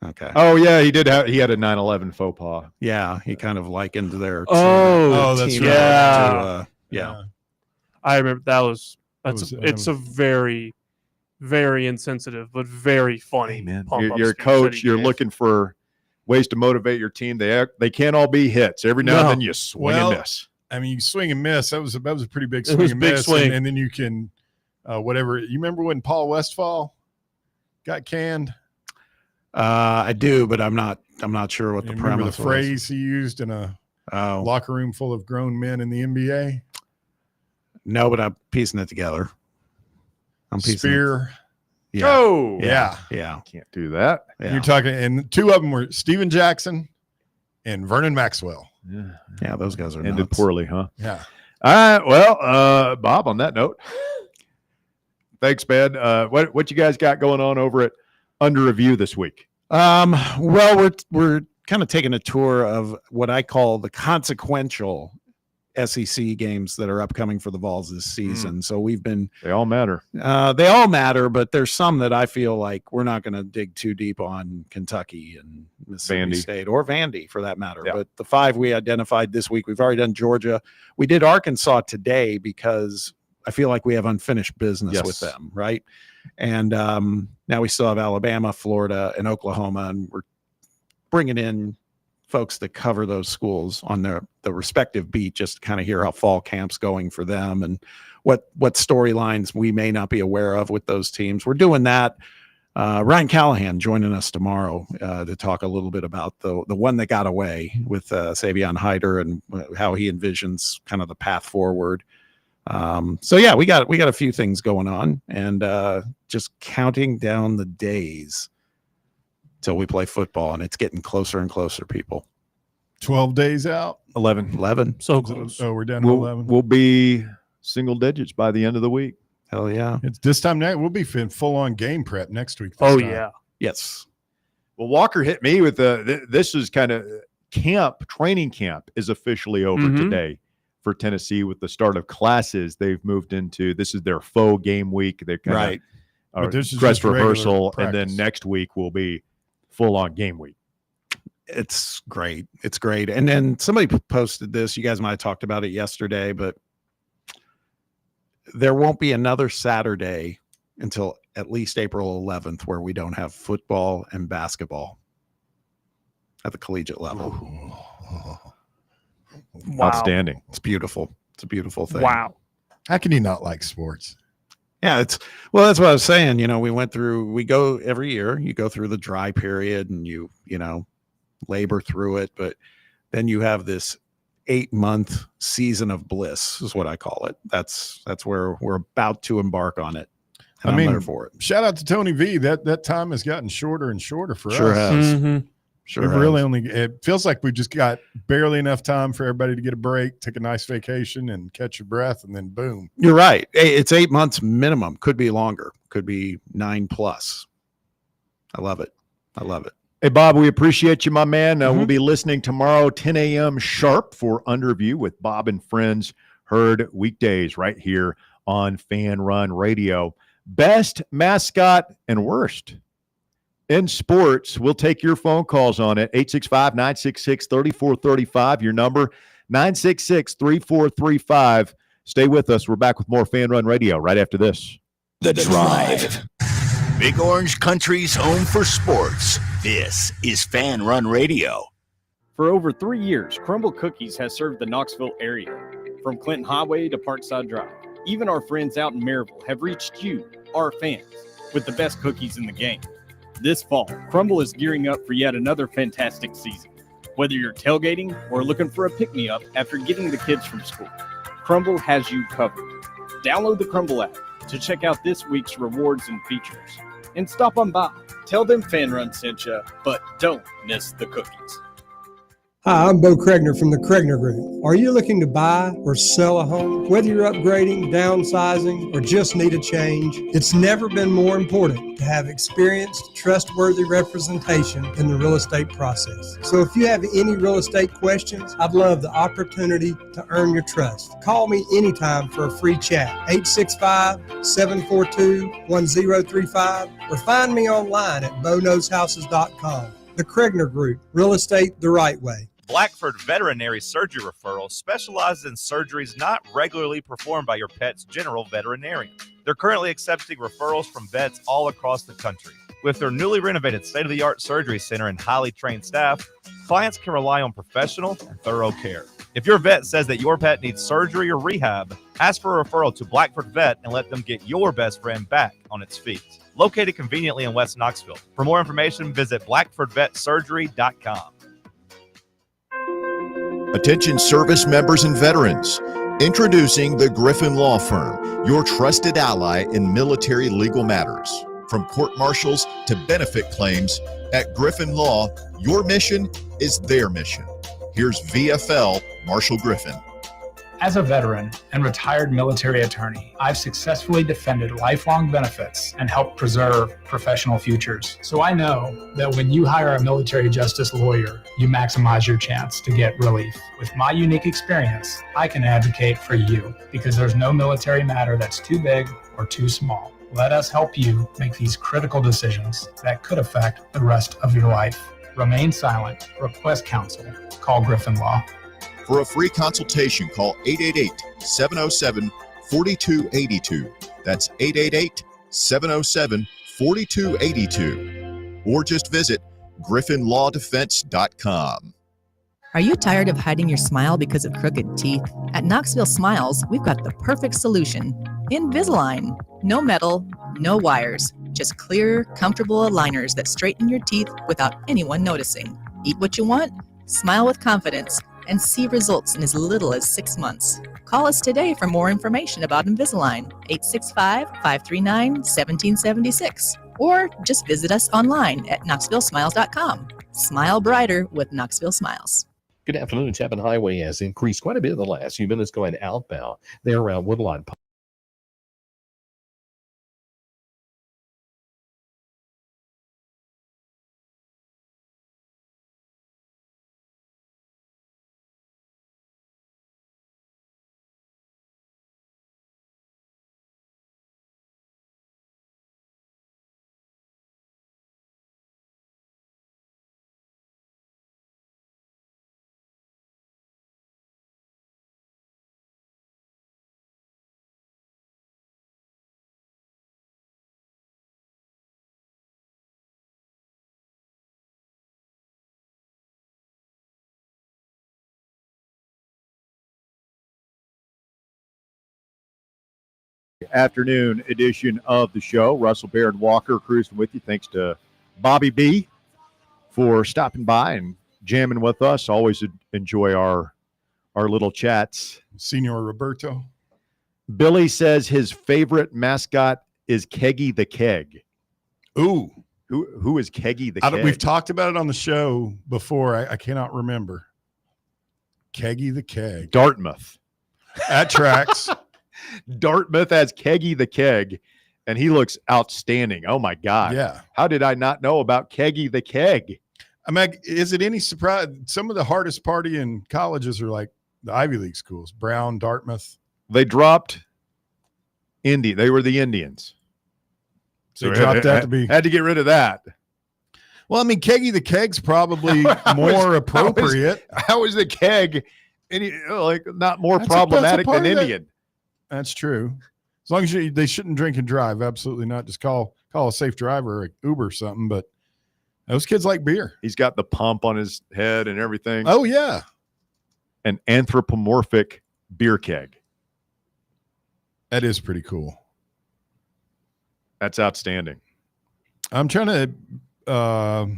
Okay. Oh, yeah, he had a 9/11 faux pas. Yeah, he kind of likened their that's team right. yeah. I remember it's a very, very insensitive but very funny. Hey, man, pump-up you're a speech coach. that he You're gave. looking for ways to motivate your team. They can't all be hits. Every now and then you swing and miss. I mean, you swing and miss. That was a pretty big It swing was and big miss. swing. And then you can whatever. You remember when Paul Westphal got canned? I do, but I'm not sure what the Remember premise the phrase he used in a locker room full of grown men in the NBA? No, but I'm piecing it together. I'm piecing Spear. Yeah. Go. Yeah. Can't do that. Yeah. You're talking, and two of them were Steven Jackson and Vernon Maxwell. Yeah, those guys are ended nuts. poorly, huh? Yeah. All right. Well, Bob, on that note, thanks, man. What you guys got going on over at Under Review this week? Well, we're kind of taking a tour of what I call the consequential SEC games that are upcoming for the Vols this season. So they all matter. They all matter, but there's some that I feel like we're not going to dig too deep on: Kentucky and Mississippi State, or Vandy for that matter. Yeah. But the 5 we identified this week, we've already done Georgia. We did Arkansas today because I feel like we have unfinished business with them, right? And now we still have Alabama, Florida, and Oklahoma, and we're bringing in folks that cover those schools on the respective beat, just to kind of hear how fall camp's going for them and what storylines we may not be aware of with those teams. We're doing that. Ryan Callahan joining us tomorrow to talk a little bit about the one that got away with Savion Hyder and how he envisions kind of the path forward. So yeah, we got a few things going on, and just counting down the days till we play football, and it's getting closer and closer, people. 12 days out. 11. So close. Oh, we're down to 11. We'll be single digits by the end of the week. Hell yeah. It's this time next. We'll be full on game prep next week. Oh time. yeah. Yes. Well, Walker hit me with this is kind of training camp is officially over today for Tennessee with the start of classes. They've moved into, this is their faux game week. They're kind of But this is dress just regular rehearsal, and then practice. next week will be full on game week. It's great. It's great. And then somebody posted this. You guys might have talked about it yesterday, but there won't be another Saturday until at least April 11th where we don't have football and basketball at the collegiate level. Wow. Outstanding. It's beautiful. It's a beautiful thing. Wow. How can you not like sports? Yeah, that's what I was saying. We go every year, you go through the dry period and you labor through it, but then you have this 8-month season of bliss is what I call it. That's where we're about to embark on it. And I'm there for it. Shout out to Tony V. That time has gotten shorter and shorter for Sure us. has. Mm-hmm. Sure We've has. really it feels like we just got barely enough time for everybody to get a break, take a nice vacation, and catch your breath, and then boom. You're right. Hey, it's 8 months minimum. Could be longer. Could be 9+. I love it. Hey, Bob, we appreciate you, my man. We'll be listening tomorrow, 10 a.m. sharp for Under Review with Bob and Friends, heard weekdays right here on Fan Run Radio. Best mascot and worst in sports. We'll take your phone calls on it. 865-966-3435, your number. 966-3435. Stay with us. We're back with more Fan Run Radio right after this. The Drive. Big Orange Country's home for sports. This is Fan Run Radio. For over 3 years, Crumble Cookies has served the Knoxville area. From Clinton Highway to Parkside Drive, even our friends out in Maryville have reached you, our fans, with the best cookies in the game. This fall, Crumble is gearing up for yet another fantastic season. Whether you're tailgating or looking for a pick-me-up after getting the kids from school, Crumble has you covered. Download the Crumble app to check out this week's rewards and features. And stop on by. Tell them Fan Run sent you, but don't miss the cookies. Hi, I'm Bo Kregner from the Kregner Group. Are you looking to buy or sell a home? Whether you're upgrading, downsizing, or just need a change, it's never been more important to have experienced, trustworthy representation in the real estate process. So if you have any real estate questions, I'd love the opportunity to earn your trust. Call me anytime for a free chat, 865-742-1035, or find me online at BoKnowsHouses.com. The Kregner Group, real estate the right way. Blackford Veterinary Surgery Referral specializes in surgeries not regularly performed by your pet's general veterinarian. They're currently accepting referrals from vets all across the country. With their newly renovated state-of-the-art surgery center and highly trained staff, clients can rely on professional and thorough care. If your vet says that your pet needs surgery or rehab, ask for a referral to Blackford Vet and let them get your best friend back on its feet. Located conveniently in West Knoxville. For more information, visit blackfordvetsurgery.com. Attention service members and veterans. Introducing the Griffin Law Firm, your trusted ally in military legal matters. From court-martials to benefit claims, at Griffin Law, your mission is their mission. Here's VFL Marshall Griffin. As a veteran and retired military attorney, I've successfully defended lifelong benefits and helped preserve professional futures. So I know that when you hire a military justice lawyer, you maximize your chance to get relief. With my unique experience, I can advocate for you because there's no military matter that's too big or too small. Let us help you make these critical decisions that could affect the rest of your life. Remain silent. Request counsel. Call Griffin Law. For a free consultation, call 888-707-4282. That's 888-707-4282. Or just visit griffinlawdefense.com. Are you tired of hiding your smile because of crooked teeth? At Knoxville Smiles, we've got the perfect solution. Invisalign. No metal, no wires. Just clear, comfortable aligners that straighten your teeth without anyone noticing. Eat what you want, smile with confidence, and see results in as little as 6 months. Call us today for more information about Invisalign, 865-539-1776, or just visit us online at knoxvillesmiles.com. Smile brighter with Knoxville Smiles. Good afternoon. Chapman Highway has increased quite a bit in the last few minutes going outbound. They're around Woodlawn. Afternoon edition of the show. Russell Baird Walker cruising with you. Thanks to Bobby B for stopping by and jamming with us. Always enjoy our little chats. Senor Roberto. Billy says his favorite mascot is Keggy the Keg. Ooh. Who is Keggy the Keg? We've talked about it on the show before. I cannot remember. Keggy the Keg. Dartmouth. That tracks. Dartmouth has Keggy the Keg, and he looks outstanding. Oh, my God. Yeah. How did I not know about Keggy the Keg? I mean, is it any surprise? Some of the hardest partying colleges are like the Ivy League schools, Brown, Dartmouth. They dropped Indy. They were the Indians. So they dropped out to be. Had to get rid of that. Well, I mean, Keggy the Keg's probably more appropriate. How is the Keg not more That's problematic part than of that. Indian. That's true. As long as they shouldn't drink and drive, absolutely not. Just call a safe driver or Uber or something. But those kids like beer. He's got the pump on his head and everything. Oh yeah, an anthropomorphic beer keg. That is pretty cool. That's outstanding. I'm trying to.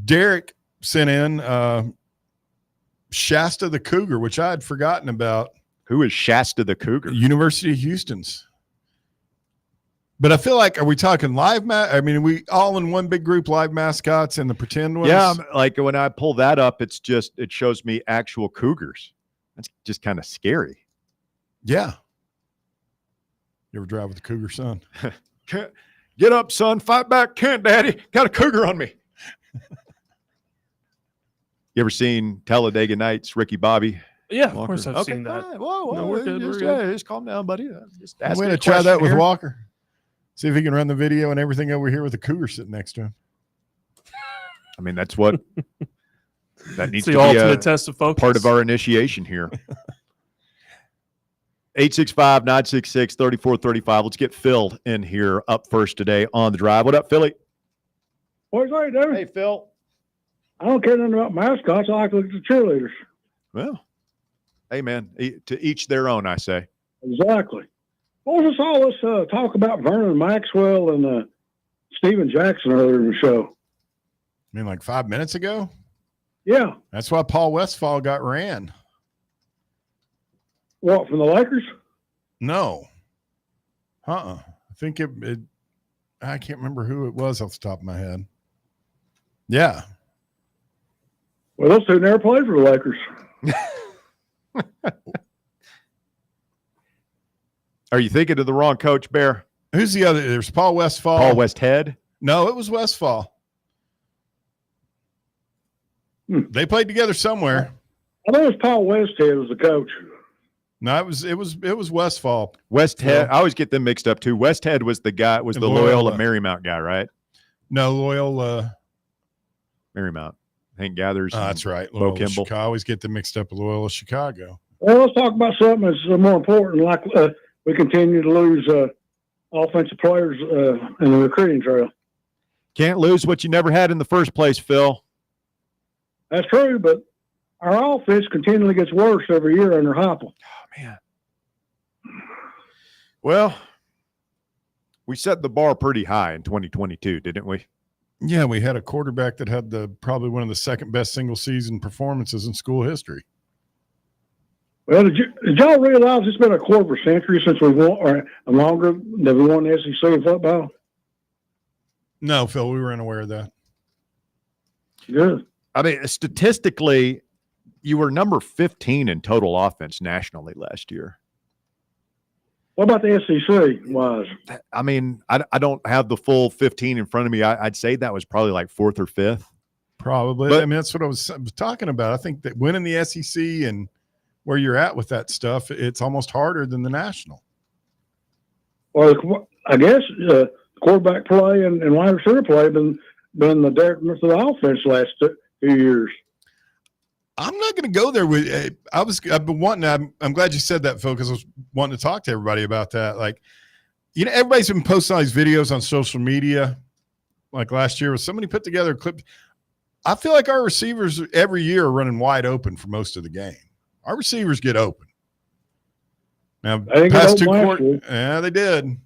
Derek sent in Shasta the Cougar, which I had forgotten about. Who is Shasta the Cougar? University of Houston's. But I feel like, are we talking live? I mean, are we all in one big group, live mascots and the pretend ones? Yeah, like when I pull that up, it shows me actual cougars. That's just kind of scary. Yeah. You ever drive with a cougar, son? Get up, son. Fight back. Can't, Daddy. Got a cougar on me. You ever seen Talladega Nights, Ricky Bobby? Yeah, Walker? of course I've seen that. Right. Whoa, No, we're good. Just calm down, buddy. I'm going to try that with Walker. See if he can run the video and everything over here with a cougar sitting next to him. I mean, that's what that needs the to be ultimate test of focus. Part of our initiation here. 865-966-3435. Let's get Phil in here up first today on the drive. What up, Philly? What's right, David? Hey, Phil. I don't care nothing about mascots. I like to look at the cheerleaders. Well, hey, man, to each their own, I say. Exactly. What was all this talk about Vernon Maxwell and Steven Jackson earlier in the show? I mean, like 5 minutes ago? Yeah. That's why Paul Westphal got ran. What, from the Lakers? No. I think it I can't remember who it was off the top of my head. Yeah. Well, those two never played for the Lakers. Are you thinking of the wrong coach, Bear? Who's the other? There's Paul Westphal. Paul Westhead? No, it was Westphal. They played together somewhere. I think it was Paul Westhead was the coach. No, it was Westphal. Westhead. I always get them mixed up too. Westhead was the guy. Was the Loyola Marymount guy, right? No, Loyola Marymount. Hank Gathers. That's right. Bo Loyola Kimball. Chicago. I always get them mixed up with Loyola Chicago. Well, let's talk about something that's more important. Like we continue to lose offensive players in the recruiting trail. Can't lose what you never had in the first place, Phil. That's true, but our offense continually gets worse every year under Heupel. Oh, man. Well, we set the bar pretty high in 2022, didn't we? Yeah, we had a quarterback that had probably one of the second best single season performances in school history. Well, did y'all realize it's been a quarter of a century since we won, or longer that we won the SEC in football? No, Phil, we were unaware of that. Good. I mean, statistically, you were number 15 in total offense nationally last year. What about the SEC wise? I mean, I don't have the full 15 in front of me. I'd say that was probably like fourth or fifth. Probably. But, I mean, that's what I was talking about. I think that winning the SEC and where you're at with that stuff, it's almost harder than the national. Well, I guess quarterback play and wide receiver play have been the detriment of the offense the last 2 years. I'm not going to go there with. I've been wanting. I'm glad you said that, Phil, because I was wanting to talk to everybody about that. Like, everybody's been posting all these videos on social media. Like last year, somebody put together a clip. I feel like our receivers every year are running wide open for most of the game. Our receivers get open. Now, past 2 quarters, yeah, they did.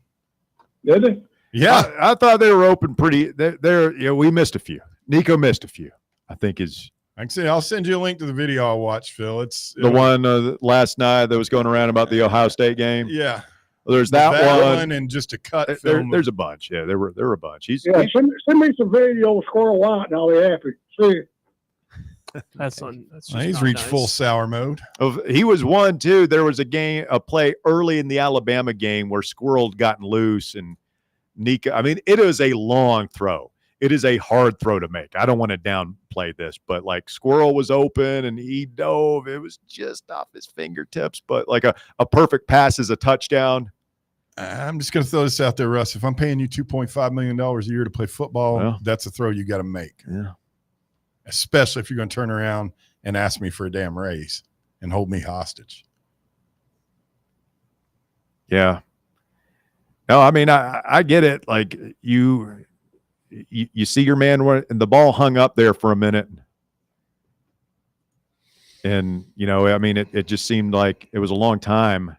Did they? Yeah, I thought they were open pretty. We missed a few. Nico missed a few. I think is. I can see. I'll send you a link to the video I watched, Phil. It's the one last night that was going around about the Ohio State game. Yeah, well, there's that one and just a cut. There's a bunch. Yeah, there were a bunch. Send me some video of Squirrel White, and I'll be happy. See. That's just he's reached full sour mode. He was one too. There was a play early in the Alabama game where Squirrel had gotten loose and Nico. I mean, it is a long throw. It is a hard throw to make. I don't want to downplay this, but like Squirrel was open and he dove. It was just off his fingertips, but like a perfect pass is a touchdown. I'm just going to throw this out there, Russ. If I'm paying you $2.5 million a year to play football, that's a throw you got to make. Yeah. Especially if you're going to turn around and ask me for a damn raise. and hold me hostage. Yeah. No, I mean, I get it. Like you see your man and the ball hung up there for a minute. And, I mean, it just seemed like it was a long time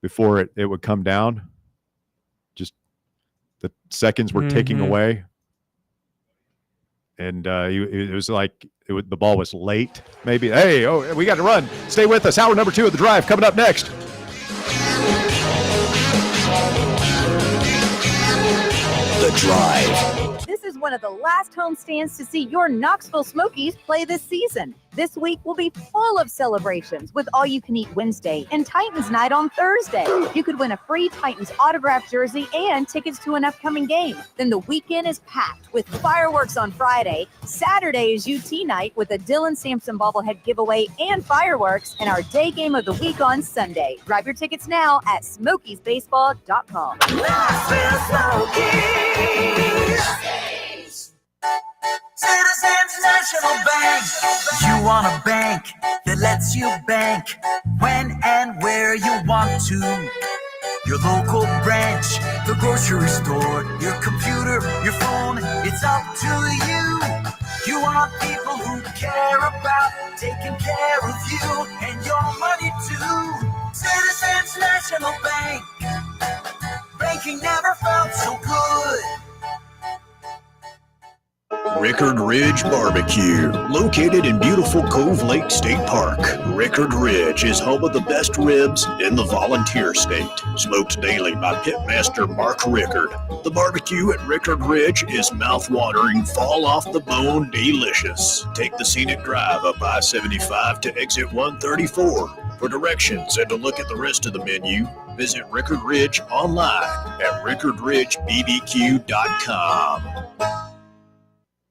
before it would come down. Just the seconds were ticking away. And it was like the ball was late, maybe. Hey, we got to run. Stay with us. Hour number 2 of The Drive coming up next. The Drive. This is one of the last homestands to see your Knoxville Smokies play this season. This week will be full of celebrations with All-You-Can-Eat Wednesday and Titans Night on Thursday. You could win a free Titans autographed jersey and tickets to an upcoming game. Then the weekend is packed with fireworks on Friday. Saturday is UT Night with a Dylan Sampson bobblehead giveaway and fireworks, and our day game of the week on Sunday. Grab your tickets now at SmokiesBaseball.com. Citizens National Bank. You want a bank that lets you bank when and where you want to. Your local branch, the grocery store, your computer, your phone, it's up to you. You want people who care about taking care of you and your money too. Citizens National Bank. Banking never felt so good. Rickard Ridge Barbecue, located in beautiful Cove Lake State Park. Rickard Ridge is home of the best ribs in the Volunteer State. Smoked daily by pitmaster Mark Rickard. The barbecue at Rickard Ridge is mouth-watering, fall-off-the-bone delicious. Take the scenic drive up I-75 to exit 134. For directions and to look at the rest of the menu, visit Rickard Ridge online at rickardridgebbq.com.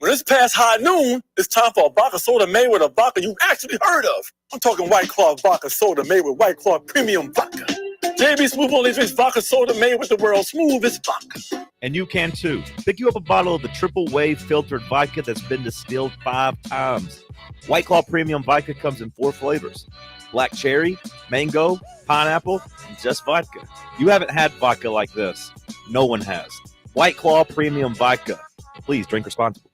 When it's past high noon, it's time for a vodka soda made with a vodka you've actually heard of. I'm talking White Claw vodka soda made with White Claw premium vodka. JB Smooth only drinks vodka soda made with the world's smoothest vodka. And you can too. Pick you up a bottle of the triple wave filtered vodka that's been distilled 5 times. White Claw premium vodka comes in 4 flavors: black cherry, mango, pineapple, and just vodka. You haven't had vodka like this. No one has. White Claw premium vodka. Please drink responsibly.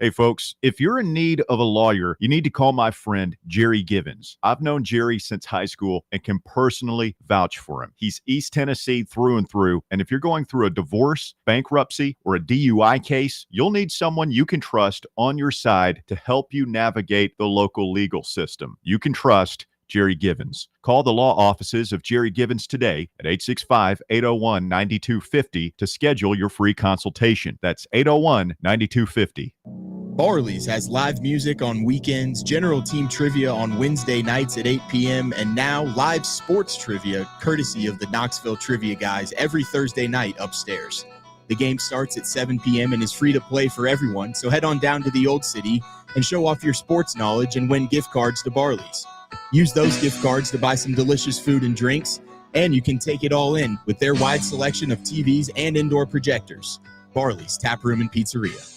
Hey, folks, if you're in need of a lawyer, you need to call my friend Jerry Givens. I've known Jerry since high school and can personally vouch for him. He's East Tennessee through and through. And if you're going through a divorce, bankruptcy, or a DUI case, you'll need someone you can trust on your side to help you navigate the local legal system. You can trust Jerry Givens. Call the law offices of Jerry Givens today at 865-801-9250 to schedule your free consultation. That's 801-9250. Barley's has live music on weekends, general team trivia on Wednesday nights at 8 p.m., and now live sports trivia courtesy of the Knoxville Trivia Guys every Thursday night upstairs. The game starts at 7 p.m. and is free to play for everyone, so head on down to the Old City and show off your sports knowledge and win gift cards to Barley's. Use those gift cards to buy some delicious food and drinks, and you can take it all in with their wide selection of TVs and indoor projectors. Barley's Tap Room and Pizzeria.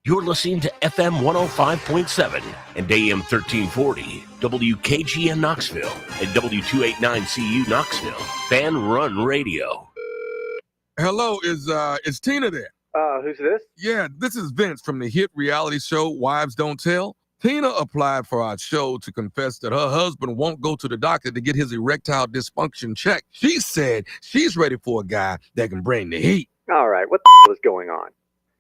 You're listening to FM 105.7 and AM 1340, WKGN Knoxville, and W289CU Knoxville, Fan Run Radio. Hello, is Tina there? Who's this? Yeah, this is Vince from the hit reality show Wives Don't Tell. Tina applied for our show to confess that her husband won't go to the doctor to get his erectile dysfunction checked. She said she's ready for a guy that can bring the heat. All right, what the is going on?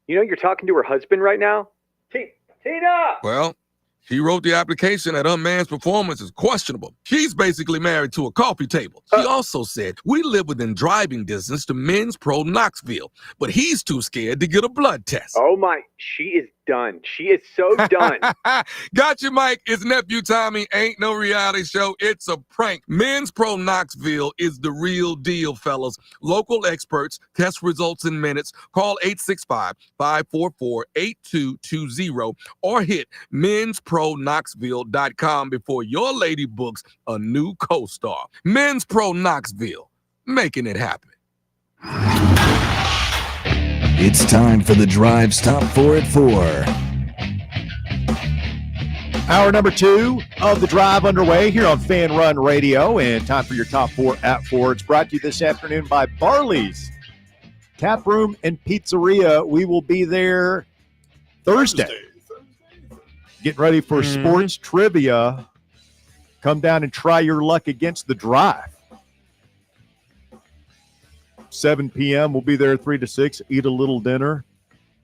You know you're talking to her husband right now? Tina! Well, she wrote the application that her man's performance is questionable. She's basically married to a coffee table. She also said, we live within driving distance to Men's Pro Knoxville, but he's too scared to get a blood test. Oh my, she is done. She is so done. Got you, Mike. It's Nephew Tommy. Ain't no reality show. It's a prank. Men's Pro Knoxville is the real deal, fellas. Local experts, test results in minutes. Call 865-544-8220 or hit menspronknoxville.com before your lady books a new co-star. Men's Pro Knoxville, making it happen. It's time for the Drive's Top 4 at 4. Hour number 2 of the drive underway here on Fan Run Radio, and time for your top 4 at 4. It's brought to you this afternoon by Barley's Tap Room and Pizzeria. We will be there Thursday. Getting ready for sports trivia. Come down and try your luck against the drive. 7 p.m. We'll be there 3 to 6, eat a little dinner,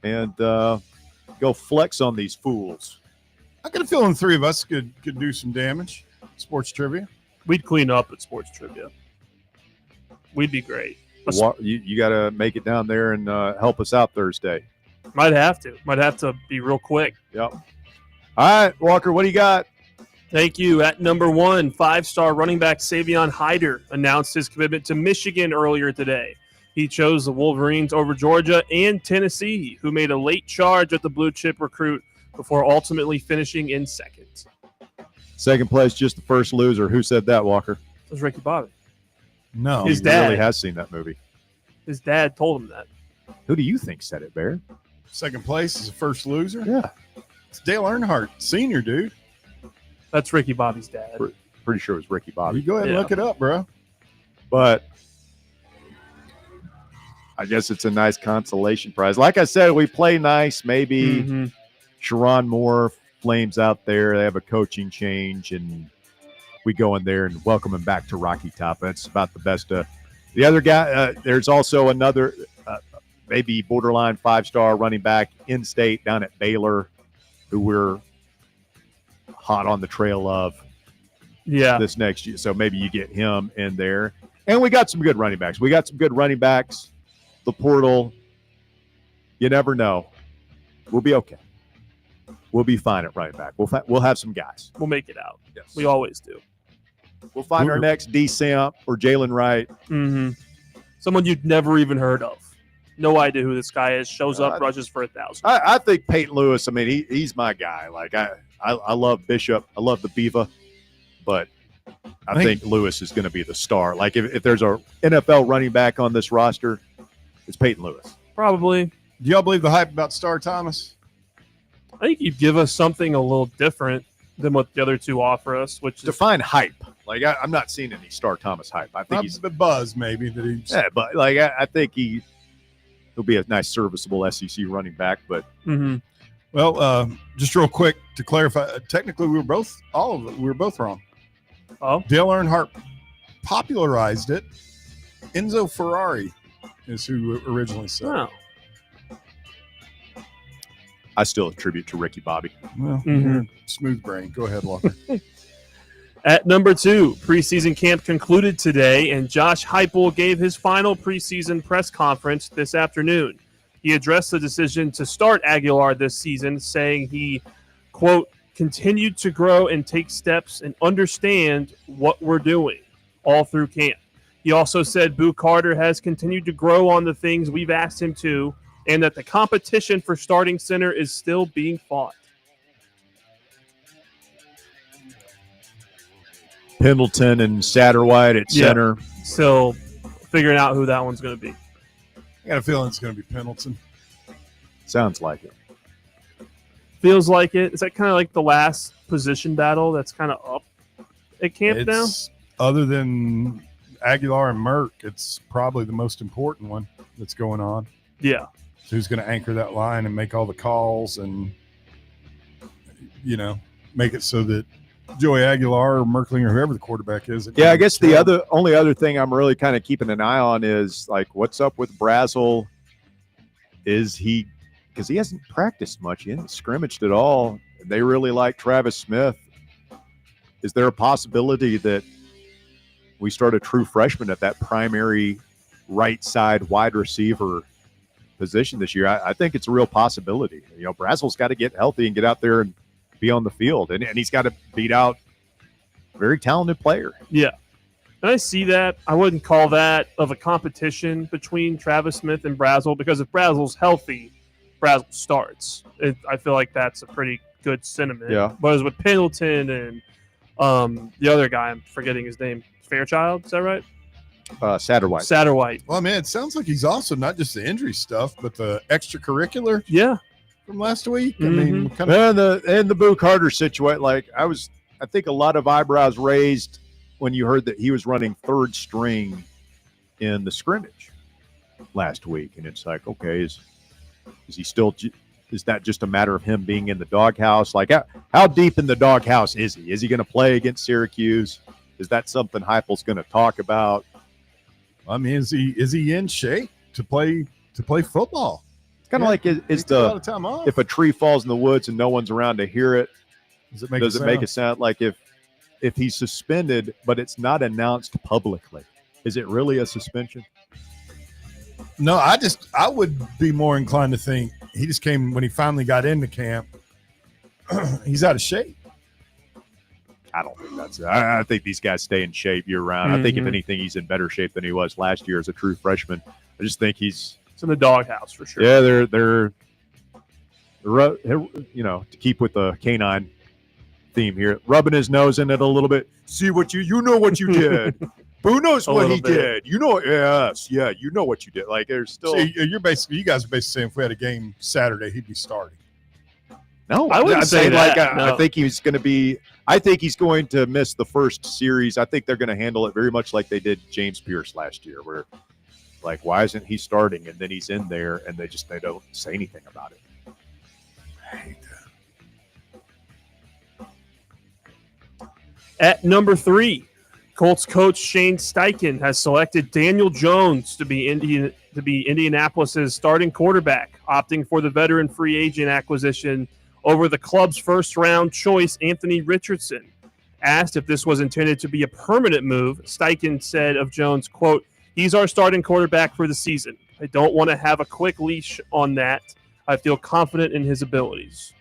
and go flex on these fools. I got a feeling 3 of us could do some damage. Sports trivia. We'd clean up at sports trivia. We'd be great. You got to make it down there and help us out Thursday. Might have to. Might have to be real quick. Yep. All right, Walker, what do you got? Thank you. At number 1, 5-star running back Savion Hyder announced his commitment to Michigan earlier today. He chose the Wolverines over Georgia and Tennessee, who made a late charge at the blue chip recruit before ultimately finishing in second. Second place, just the first loser. Who said that, Walker? It was Ricky Bobby. No. His He dad really has seen that movie. His dad told him that. Who do you think said it, Bear? Second place is the first loser? Yeah. It's Dale Earnhardt, senior, dude. That's Ricky Bobby's dad. Pretty sure it was Ricky Bobby. You go ahead and look it up, bro. But I guess it's a nice consolation prize. Like I said, we play nice. Maybe Sharon Moore Flames out there. They have a coaching change, and we go in there and welcome him back to Rocky Top. That's about the best. The other guy, there's also another maybe borderline 5-star running back in-state down at Baylor who we're hot on the trail of this next year. So maybe you get him in there. And we got some good running backs. The portal, you never know. We'll be okay. We'll be fine at running back. We'll have some guys. We'll make it out. Yes. We always do. We'll find our next D. Samp or Jalen Wright. Someone you'd never even heard of. No idea who this guy is. Shows up, rushes for 1,000. I think Peyton Lewis, I mean, he's my guy. Like, I love Bishop. I love the Beaver. But I think Lewis is going to be the star. Like, if there's a NFL running back on this roster, it's Peyton Lewis. Probably. Do y'all believe the hype about Star Thomas? I think you'd give us something a little different than what the other two offer us, which is define hype. Like, I'm not seeing any Star Thomas hype. I think he's the buzz, maybe that he's. Yeah, but like I think he'll be a nice, serviceable SEC running back. But well, just real quick to clarify, technically we were both wrong. Oh, Dale Earnhardt popularized it. Enzo Ferrari is who originally said. Oh. I still attribute to Ricky Bobby. Well, smooth brain. Go ahead, Walker. At number 2, preseason camp concluded today, and Josh Heupel gave his final preseason press conference this afternoon. He addressed the decision to start Aguilar this season, saying he, quote, continued to grow and take steps and understand what we're doing all through camp. He also said Boo Carter has continued to grow on the things we've asked him to, and that the competition for starting center is still being fought. Pendleton and Satterwhite at center. Still figuring out who that one's going to be. I got a feeling it's going to be Pendleton. Sounds like it. Feels like it. Is that kind of like the last position battle that's kind of up at camp now? Other than Aguilar and Merck, it's probably the most important one that's going on. Yeah. So who's going to anchor that line and make all the calls and, make it so that Joey Aguilar or Merkling or whoever the quarterback is. Yeah, I guess the only other thing I'm really kind of keeping an eye on is, like, what's up with Brazel? Is he – because he hasn't practiced much. He hasn't scrimmaged at all. They really like Travis Smith. Is there a possibility that we start a true freshman at that primary right side wide receiver position this year? I think it's a real possibility. Brazel's got to get healthy and get out there and be on the field, and he's got to beat out a very talented player. Yeah. And I see that. I wouldn't call that of a competition between Travis Smith and Brazel, because if Brazel's healthy, Brazel starts. I feel like that's a pretty good sentiment. Yeah. But as with Pendleton and the other guy, I'm forgetting his name, Fairchild, is that right? Satterwhite. Well, man, it sounds like he's also not just the injury stuff, but the extracurricular. Yeah. from last week? I Mm-hmm. mean, kind And the Boo Carter situation, I think a lot of eyebrows raised when you heard that he was running third string in the scrimmage last week, and it's like, okay, is he still? Is that just a matter of him being in the doghouse? Like, how deep in the doghouse is he? Is he going to play against Syracuse? Is that something Heupel's going to talk about? I mean, is he in shape to play football? It's kind of like a lot of time off. if a tree falls in the woods and no one's around to hear it, Does it make a sound? Like if he's suspended but it's not announced publicly, is it really a suspension? No, I would be more inclined to think he just came when he finally got into camp. He's out of shape. I don't think that's it. I think these guys stay in shape year round. I think if anything, he's in better shape than he was last year as a true freshman. I just think it's in the doghouse for sure. Yeah, they're to keep with the canine theme here, rubbing his nose in it a little bit. See what you know what you did. Who knows what he did? You know, you know what you did. Like there's still. So you guys are basically saying if we had a game Saturday, he'd be starting. No, I wouldn't say that. I think he's going to be. I think he's going to miss the first series. I think they're going to handle it very much like they did James Pierce last year, where like, why isn't he starting? And then he's in there, and they don't say anything about it. I hate that. At number 3, Colts coach Shane Steichen has selected Daniel Jones to be Indianapolis's starting quarterback, opting for the veteran free agent acquisition over the club's first-round choice, Anthony Richardson. Asked if this was intended to be a permanent move, Steichen said of Jones, quote, "He's our starting quarterback for the season. I don't want to have a quick leash on that. I feel confident in his abilities."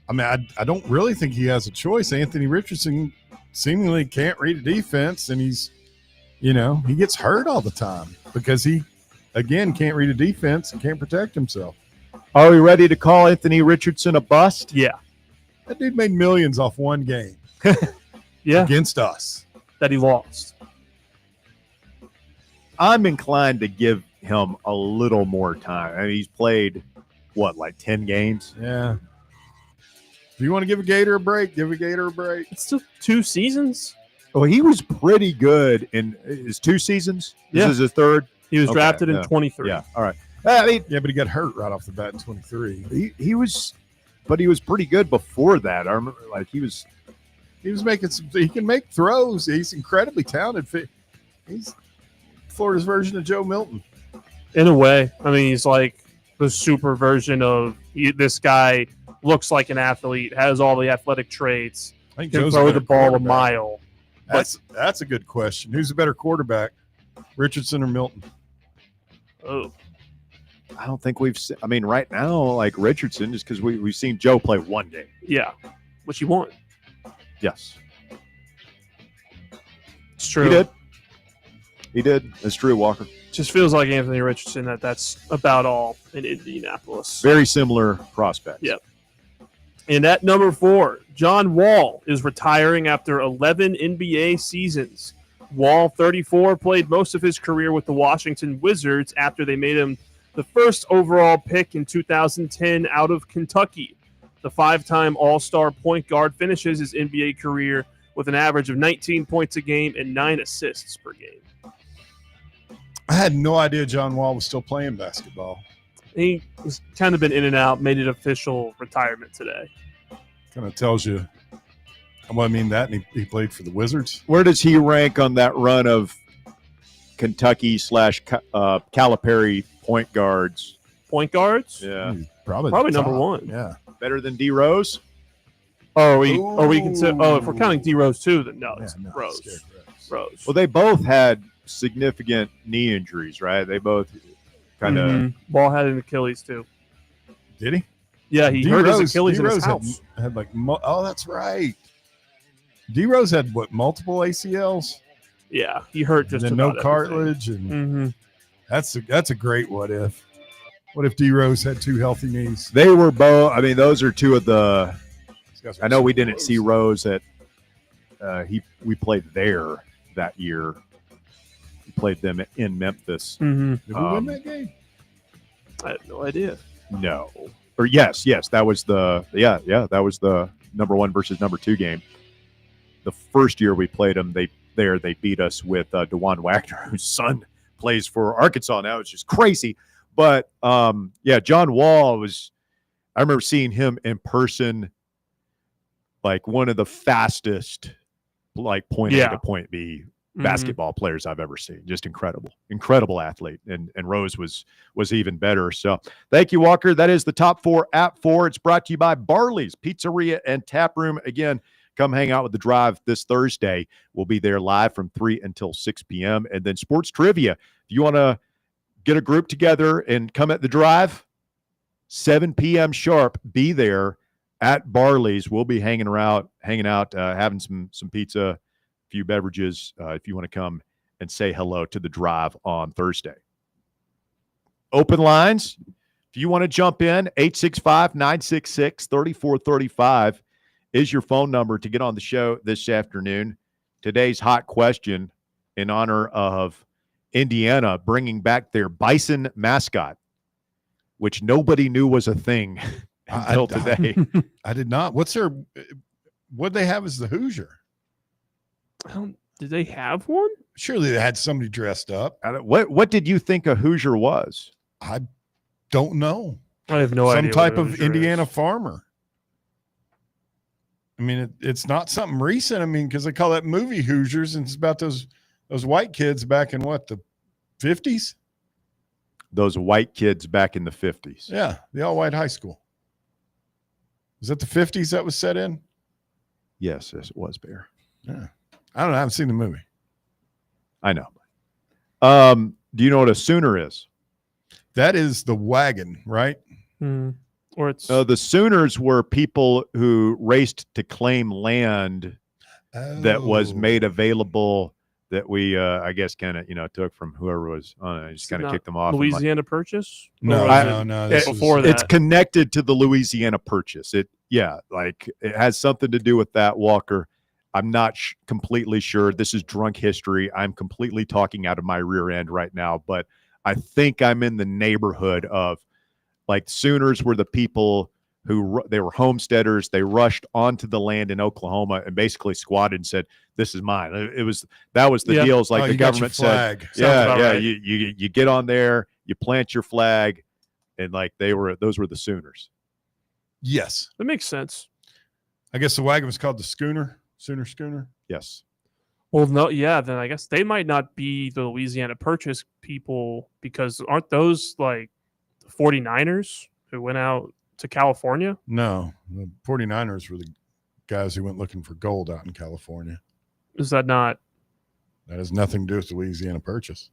I mean, I don't really think he has a choice. Anthony Richardson seemingly can't read a defense, and he gets hurt all the time because he, again, can't read a defense and can't protect himself. Are we ready to call Anthony Richardson a bust? Yeah. That dude made millions off one game. Yeah. Against us. That he lost. I'm inclined to give him a little more time. I mean, he's played, 10 games? Yeah. If you want to give a Gator a break, give a Gator a break. It's still 2 seasons. Well, he was pretty good in his 2 seasons. This is his third. He was drafted in 23. Yeah. All right. But he got hurt right off the bat in 23. He was pretty good before that. I remember, he was making some. He can make throws. He's incredibly talented. He's Florida's version of Joe Milton. In a way, I mean, he's like the super version of this guy. Looks like an athlete, has all the athletic traits. I think can Joe's throw a the better ball a quarterback. mile. That's a good question. Who's a better quarterback, Richardson or Milton? Oh, I don't think we've seen. I mean, right now, like Richardson, just because we've seen Joe play one game. yeah, what you want? Yes, It's true. He did. It's true, Walker. Just feels like Anthony Richardson. That's about all in Indianapolis. Very similar prospects. Yep. And at number 4, John Wall is retiring after 11 NBA seasons. Wall, 34, played most of his career with the Washington Wizards after they made him the first overall pick in 2010 out of Kentucky. The 5-time All-Star point guard finishes his NBA career with an average of 19 points a game and 9 assists per game. I had no idea John Wall was still playing basketball. He was kind of been in and out, made it official retirement today. Kind of tells you. Well, I mean that, and he played for the Wizards. Where does he rank on that run of Kentucky / Calipari point guards? Point guards? Yeah, Probably number 1. Yeah, better than D Rose. Are we consider? Oh, if we're counting D Rose too, then no, it's Rose. Rose. Well, they both had significant knee injuries, right? They both kind of. Ball had an Achilles too. Did he? Yeah, he hurt his Achilles in his D-Rose house. had that's right. D Rose had multiple ACLs. Yeah, he hurt just and about no cartilage, and that's a great what if. What if D Rose had 2 healthy knees? They were both. I mean, those are 2 of the. I know we didn't see Rose at. We played there that year. We played them in Memphis. Did we win that game? I have no idea. No. Or yes, that was the that was the number 1 versus number 2 game. The first year we played them, they beat us with DeJuan Wagner, whose son plays for Arkansas now. It's just crazy. But John Wall I remember seeing him in person, like one of the fastest, like point A to point B basketball players I've ever seen. Just incredible athlete. And Rose was even better. So thank you, Walker. That is the Top 4 at 4. It's brought to you by Barley's Pizzeria and Tap Room. Again, come hang out with the Drive this Thursday. We'll be there live from 3 until 6 p.m. And then sports trivia. If you want to get a group together and come at the Drive, 7 p.m. sharp, be there at Barley's. We'll be hanging out, having some pizza, a few beverages, if you want to come and say hello to the Drive on Thursday. Open lines. If you want to jump in, 865-966-3435 is your phone number to get on the show this afternoon. Today's hot question in honor of Indiana bringing back their Bison mascot, which nobody knew was a thing until today. I did not. What they have as the Hoosier? Did they have one? Surely they had somebody dressed up. What did you think a Hoosier was? I don't know. I have no idea. Some type of Indiana farmer. I mean, it's not something recent. I mean, because they call that movie Hoosiers, and it's about those white kids back in what, the 50s? Those white kids back in the 50s. Yeah, the all-white high school. Was that the 50s that was set in? Yes, it was, Bear. Yeah. I don't know. I haven't seen the movie. I know. Do you know what a Sooner is? That is the wagon, right? Or it's the Sooners were people who raced to claim land that was made available that we, I guess, kind of, took from whoever was on it. Just kind of kicked them off. Louisiana Purchase? No. Before that. It's connected to the Louisiana Purchase. It has something to do with that, Walker. I'm not completely sure. This is drunk history. I'm completely talking out of my rear end right now, but I think I'm in the neighborhood of, like, Sooners were the people who they were homesteaders. They rushed onto the land in Oklahoma and basically squatted and said, "This is mine." That was the deal. It's like the government said, right. You get on there, you plant your flag, and like those were the Sooners. Yes, that makes sense. I guess the wagon was called the Schooner. Sooner Schooner. Yes. Well, no, yeah. Then I guess they might not be the Louisiana Purchase people, because aren't those like the 49ers who went out to California? No, the 49ers were the guys who went looking for gold out in California. Is that not? That has nothing to do with the Louisiana Purchase.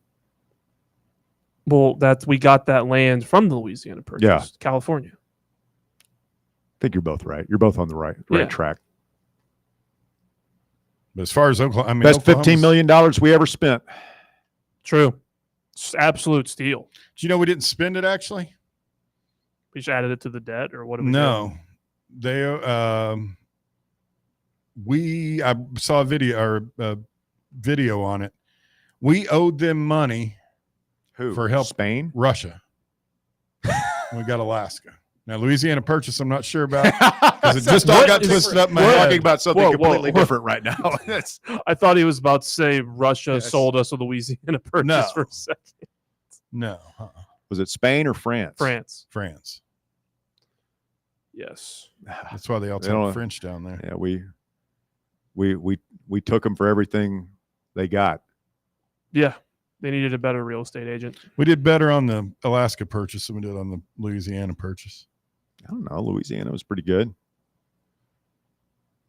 Well, we got that land from the Louisiana Purchase, California. I think you're both right. You're both on the right track. But as far as Oklahoma, I mean, best $15 million we ever spent. True. It's absolute steal. Do you know we didn't spend it, actually? We just added it to the debt, or what? No, they. I saw a video on it. We owed them money. Who? For help? Spain? Russia. We got Alaska. Now, Louisiana Purchase, I'm not sure about, because it just all got twisted up in my head. We're talking about something completely different right now. I thought he was about to say Russia sold us a Louisiana Purchase for a second. No. Was it Spain or France? France. Yes. That's why they all talk French down there. Yeah, we took them for everything they got. Yeah. They needed a better real estate agent. We did better on the Alaska Purchase than we did on the Louisiana Purchase. I don't know. Louisiana was pretty good.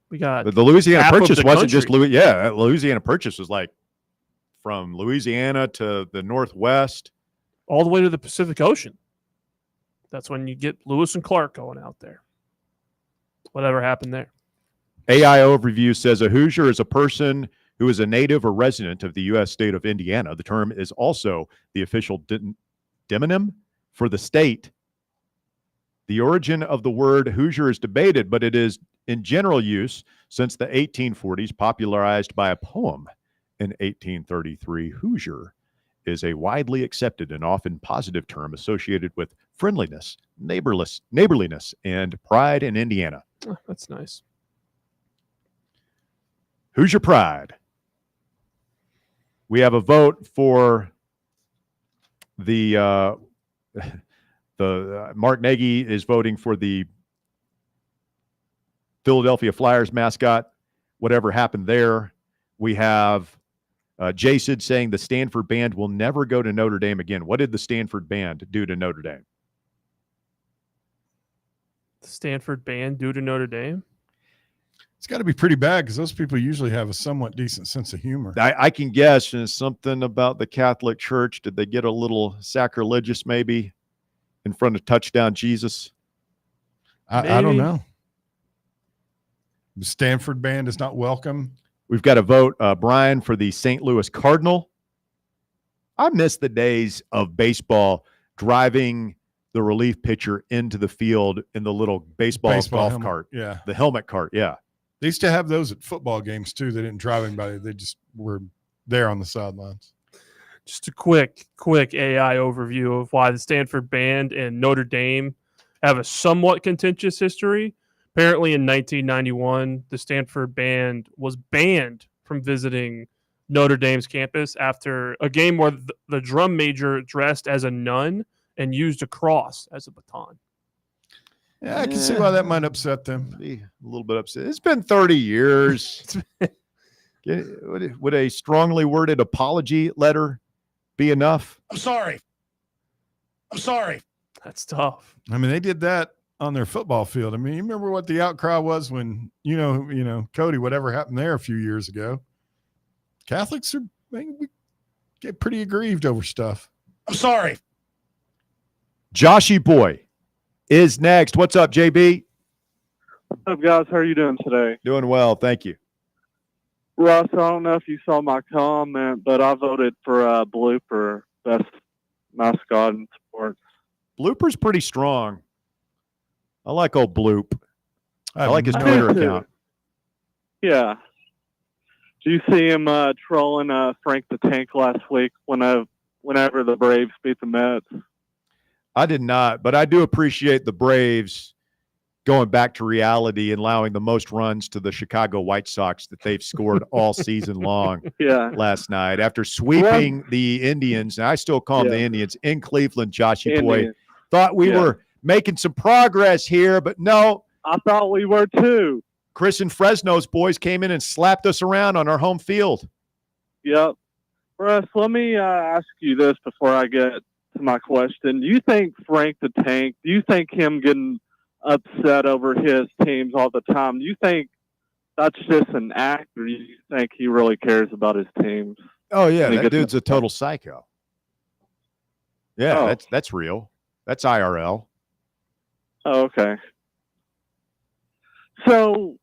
We got the Louisiana Purchase wasn't just Louisiana Purchase was like from Louisiana to the Northwest, all the way to the Pacific Ocean. That's when you get Lewis and Clark going out there. Whatever happened there. AI Overview says a Hoosier is a person who is a native or resident of the U.S. state of Indiana. The term is also the official demonym for the state. The origin of the word Hoosier is debated, but it is in general use since the 1840s, popularized by a poem in 1833. Hoosier is a widely accepted and often positive term associated with friendliness, neighborliness, and pride in Indiana. Oh, that's nice. Who's your pride? We have a vote for the Mark Nagy is voting for the Philadelphia Flyers mascot. Whatever happened there. We have Jason saying the Stanford band will never go to Notre Dame again. What did the Stanford band do to Notre Dame? The Stanford band do to Notre Dame? It's got to be pretty bad because those people usually have a somewhat decent sense of humor. I can guess something about the Catholic Church. Did they get a little sacrilegious maybe in front of Touchdown Jesus? I don't know. The Stanford band is not welcome. We've got a vote, Brian, for the St. Louis Cardinal. I miss the days of baseball driving the relief pitcher into the field in the little baseball golf helmet. cart. Yeah. The helmet cart, yeah. They used to have those at football games, too. They didn't drive anybody. They just were there on the sidelines. Just a quick AI overview of why the Stanford band and Notre Dame have a somewhat contentious history. Apparently in 1991, the Stanford band was banned from visiting Notre Dame's campus after a game where the drum major dressed as a nun and used a cross as a baton. Yeah, I can see why that might upset them. Be a little bit upset. It's been 30 years. Would a strongly worded apology letter be enough? I'm sorry. That's tough. I mean, they did that on their football field. I mean, you remember what the outcry was when, you know, Cody, whatever happened there a few years ago. Catholics get pretty aggrieved over stuff. I'm sorry. Joshy Boy is next. What's up, JB? What's up, guys? How are you doing today? Doing well, thank you. Russ, I don't know if you saw my comment, but I voted for Blooper, best mascot in sports. Blooper's pretty strong. I like old Bloop. I like his Twitter account. Yeah. Did you see him trolling Frank the Tank last week whenever the Braves beat the Mets? I did not, but I do appreciate the Braves going back to reality and allowing the most runs to the Chicago White Sox that they've scored all season long last night. After sweeping the Indians, and I still call them the Indians, in Cleveland, Joshy Boy. Thought we were making some progress here, but no. I thought we were too. Chris and Fresno's boys came in and slapped us around on our home field. Yep. Russ, let me ask you this before I get to my question. Do you think Frank the Tank, do you think him getting upset over his teams all the time, do you think that's just an act, or do you think he really cares about his teams? Oh, yeah, that dude's a total psycho. Yeah, Oh. that's real. That's IRL. Oh, okay. So,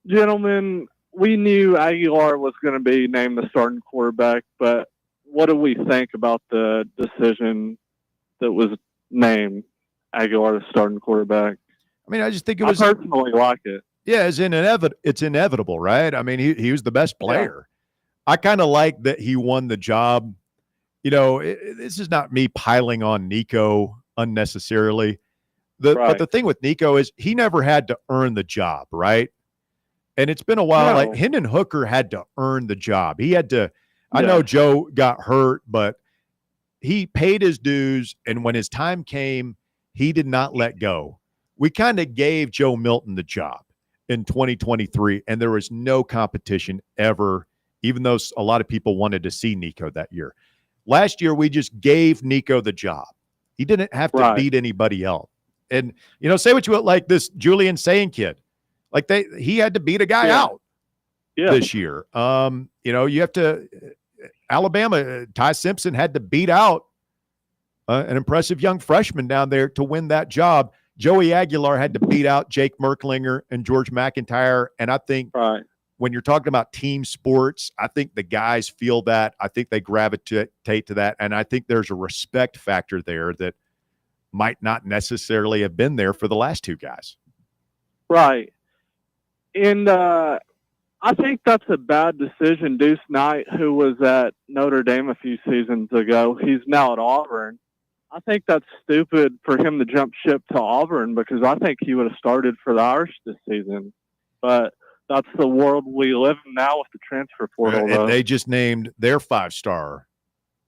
gentlemen, we knew Aguilar was going to be named the starting quarterback, but what do we think about the decision that was named Aguilar the starting quarterback? I mean, I just think it was. I personally like it. Yeah, it's inevitable, right? I mean, he was the best player. I kind of like that he won the job. You know, this is not me piling on Nico unnecessarily. But the thing with Nico is he never had to earn the job, right? And it's been a while. No. Like Hendon Hooker had to earn the job. He had to. I know Joe got hurt, but he paid his dues. And when his time came, he did not let go. We kind of gave Joe Milton the job in 2023, and there was no competition ever, even though a lot of people wanted to see Nico that year. Last year, we just gave Nico the job. He didn't have to beat anybody else. And, you know, say what you want, like this Julian Saying kid. Like he had to beat a guy out this year. You know, you have to Alabama, Ty Simpson had to beat out an impressive young freshman down there to win that job. Joey Aguilar had to beat out Jake Merklinger and George McIntyre. And I think when you're talking about team sports, I think the guys feel that. I think they gravitate to that. And I think there's a respect factor there that might not necessarily have been there for the last two guys. Right. And I think that's a bad decision. Deuce Knight, who was at Notre Dame a few seasons ago, he's now at Auburn. I think that's stupid for him to jump ship to Auburn because I think he would have started for the Irish this season. But that's the world we live in now with the transfer portal. And they just named their 5-star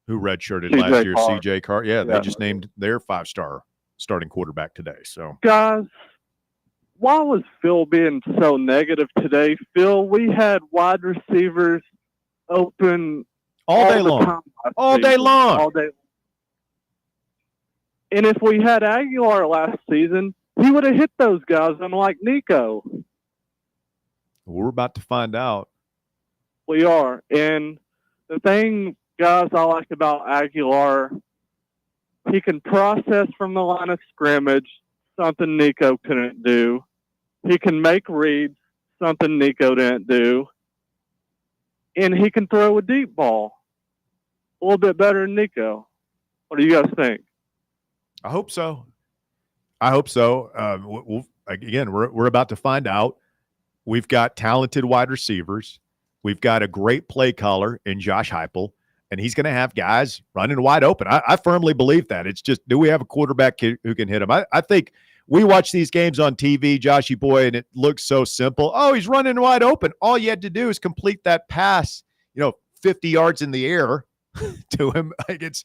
who redshirted last year, C.J. Carr. Yeah, they just named their 5-star starting quarterback today. So, guys, why was Phil being so negative today? Phil, we had wide receivers open all day long. All day long. And if we had Aguilar last season, he would have hit those guys, unlike Nico. We're about to find out. We are. And the thing, guys, I like about Aguilar, he can process from the line of scrimmage, something Nico couldn't do. He can make reads, something Nico didn't do. And he can throw a deep ball. A little bit better than Nico. What do you guys think? I hope so. We're about to find out. We've got talented wide receivers. We've got a great play caller in Josh Heupel, and he's going to have guys running wide open. I firmly believe that. It's just, do we have a quarterback who can hit him? I think we watch these games on TV, Joshy boy, and it looks so simple. Oh, he's running wide open. All you had to do is complete that pass, 50 yards in the air to him. It's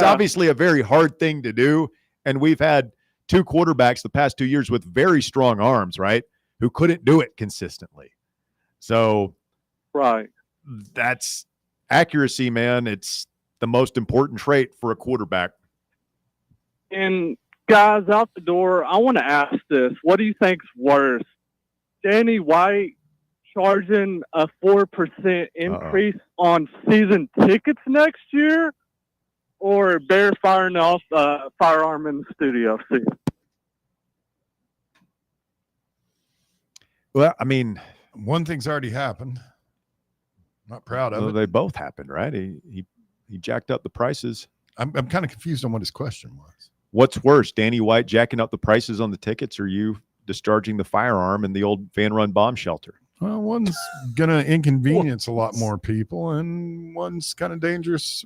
obviously a very hard thing to do, and we've had two quarterbacks the past 2 years with very strong arms, right, who couldn't do it consistently. So right, that's accuracy, man. It's the most important trait for a quarterback. And guys, out the door, I want to ask this. What do you think's worse? Danny White charging a 4% increase on season tickets next year, or Bear firing off a firearm in the studio? Well, I mean, one thing's already happened. I'm not proud of it. They both happened, right? He jacked up the prices. I'm kind of confused on what his question was. What's worse, Danny White jacking up the prices on the tickets, or you discharging the firearm in the old fan-run bomb shelter? Well, one's going to inconvenience a lot more people, and one's kind of dangerous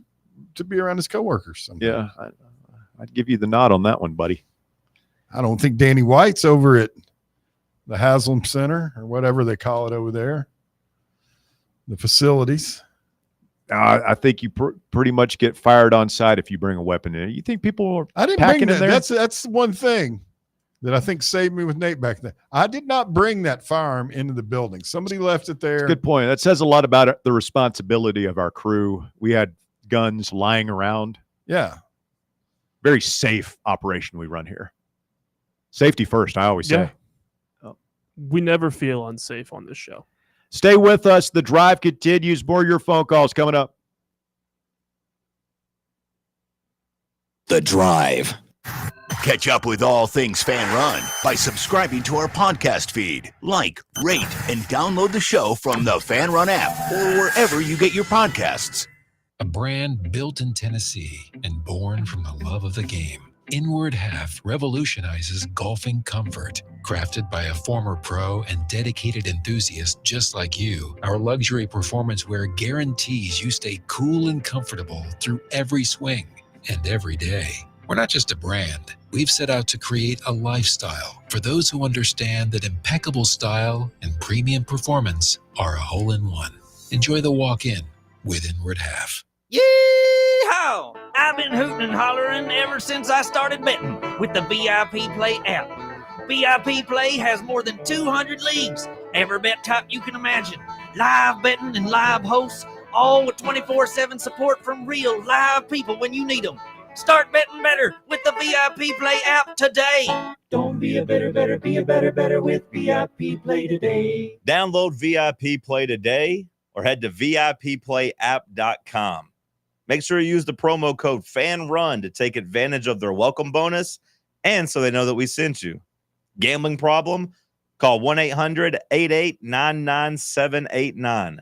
to be around his coworkers sometimes. Yeah, I'd give you the nod on that one, buddy. I don't think Danny White's over at the Haslam Center or whatever they call it over there, the facilities. I think you pretty much get fired on site if you bring a weapon in. You think people are packing in there? That's one thing that I think saved me with Nate back then. I did not bring that firearm into the building. Somebody left it there. Good point. That says a lot about the responsibility of our crew. We had guns lying around. Yeah. Very safe operation we run here. Safety first, I always say. We never feel unsafe on this show. Stay with us. The drive continues. More of your phone calls coming up. The Drive. Catch up with all things Fan Run by subscribing to our podcast feed. Like, rate, and download the show from the Fan Run app or wherever you get your podcasts. A brand built in Tennessee and born from the love of the game. Inward Half revolutionizes golfing comfort. Crafted by a former pro and dedicated enthusiast just like you, our luxury performance wear guarantees you stay cool and comfortable through every swing and every day. We're not just a brand. We've set out to create a lifestyle for those who understand that impeccable style and premium performance are a hole-in-one. Enjoy the walk-in with Inward Half. Yeehaw! I've been hooting and hollering ever since I started betting with the VIP Play app. VIP Play has more than 200 leagues, every bet type you can imagine, live betting and live hosts, all with 24/7 support from real live people when you need them. Start betting better with the VIP Play app today. Don't be a better, be a better with VIP Play today. Download VIP Play today or head to VIPPlayApp.com. Make sure you use the promo code FANRUN to take advantage of their welcome bonus and so they know that we sent you. Gambling problem? Call 1-800-8899-789.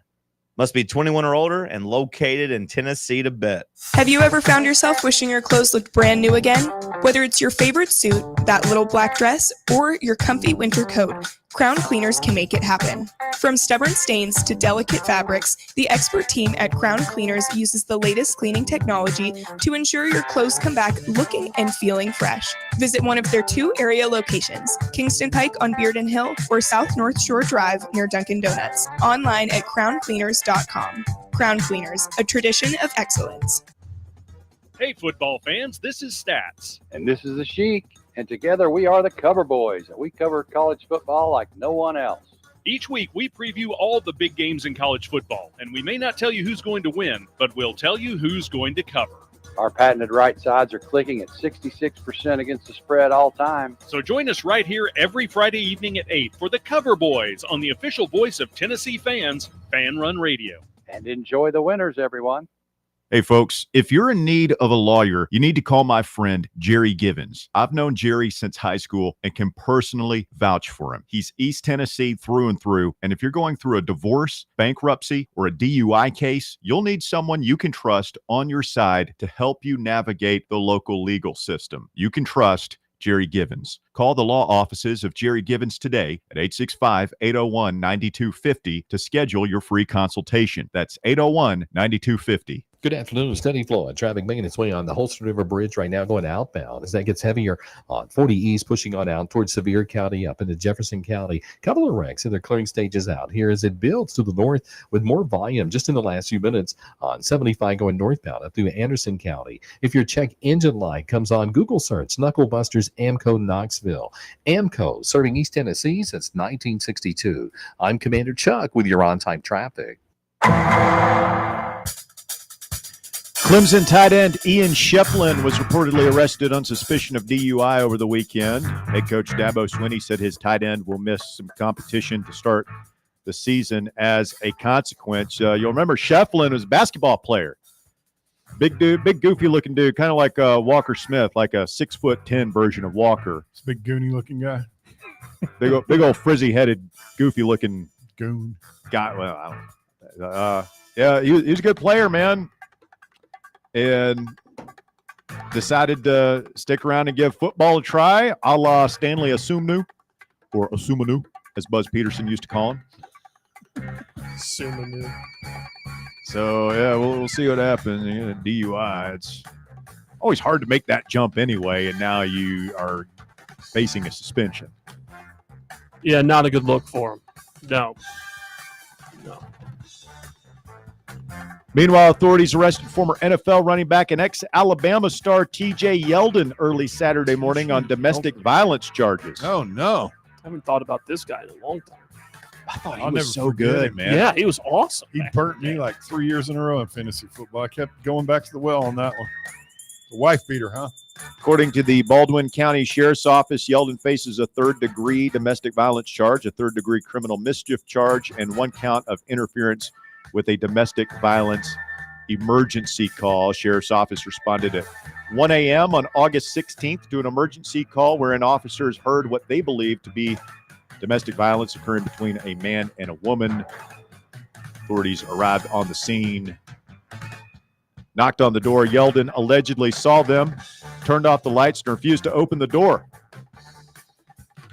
Must be 21 or older and located in Tennessee to bet. Have you ever found yourself wishing your clothes looked brand new again? Whether it's your favorite suit, that little black dress, or your comfy winter coat, Crown Cleaners can make it happen. From stubborn stains to delicate fabrics, the expert team at Crown Cleaners uses the latest cleaning technology to ensure your clothes come back looking and feeling fresh. Visit one of their 2 area locations, Kingston Pike on Bearden Hill or South North Shore Drive near Dunkin' Donuts. Online at crowncleaners.com. Crown Cleaners, a tradition of excellence. Hey, football fans, this is Stats. And this is the Sheik. And together we are the Cover Boys. We cover college football like no one else. Each week, we preview all the big games in college football, and we may not tell you who's going to win, but we'll tell you who's going to cover. Our patented right sides are clicking at 66% against the spread all time. So join us right here every Friday evening at 8 for the Cover Boys on the official voice of Tennessee fans, Fan Run Radio. And enjoy the winners, everyone. Hey, folks, if you're in need of a lawyer, you need to call my friend Jerry Givens. I've known Jerry since high school and can personally vouch for him. He's East Tennessee through and through. And if you're going through a divorce, bankruptcy, or a DUI case, you'll need someone you can trust on your side to help you navigate the local legal system. You can trust Jerry Givens. Call the law offices of Jerry Givens today at 865-801-9250 to schedule your free consultation. That's 801-9250. Good afternoon. Steady flow of traffic making its way on the Holston River Bridge right now going outbound as that gets heavier on 40 East, pushing on out towards Sevier County up into Jefferson County. Couple of wrecks and they're clearing stages out here as it builds to the north with more volume just in the last few minutes on 75 going northbound up through Anderson County. If your check engine light comes on, Google search Knucklebusters Amco Knoxville. Amco serving East Tennessee since 1962. I'm Commander Chuck with your on-time traffic. Clemson tight end Ian Shefflin was reportedly arrested on suspicion of DUI over the weekend. Head coach Dabo Swinney said his tight end will miss some competition to start the season as a consequence. You'll remember Shefflin was a basketball player. Big dude, big goofy looking dude, kind of like Walker Smith, like a 6'10" version of Walker. It's a big goony looking guy. Big old frizzy headed, goofy looking goon guy. Well, yeah, he was a good player, man. And decided to stick around and give football a try, a la Stanley Asumnu, or Asumanu, as Buzz Peterson used to call him. Asumanu. So, yeah, we'll see what happens. DUI, it's always hard to make that jump anyway, and now you are facing a suspension. Yeah, not a good look for him. No. Meanwhile, authorities arrested former NFL running back and ex-Alabama star T.J. Yeldon early Saturday morning on domestic violence charges. Oh, no. I haven't thought about this guy in a long time. I thought I'll he was never so forget good, it. man. Yeah, he was awesome. He burnt me like 3 years in a row in fantasy football. I kept going back to the well on that one. The wife beater, huh? According to the Baldwin County Sheriff's Office, Yeldon faces a third-degree domestic violence charge, a third-degree criminal mischief charge, and 1 count of interference with a domestic violence emergency call. Sheriff's Office responded at 1 a.m. on August 16th to an emergency call wherein officers heard what they believed to be domestic violence occurring between a man and a woman. Authorities arrived on the scene, knocked on the door. Yeldon allegedly saw them, turned off the lights, and refused to open the door.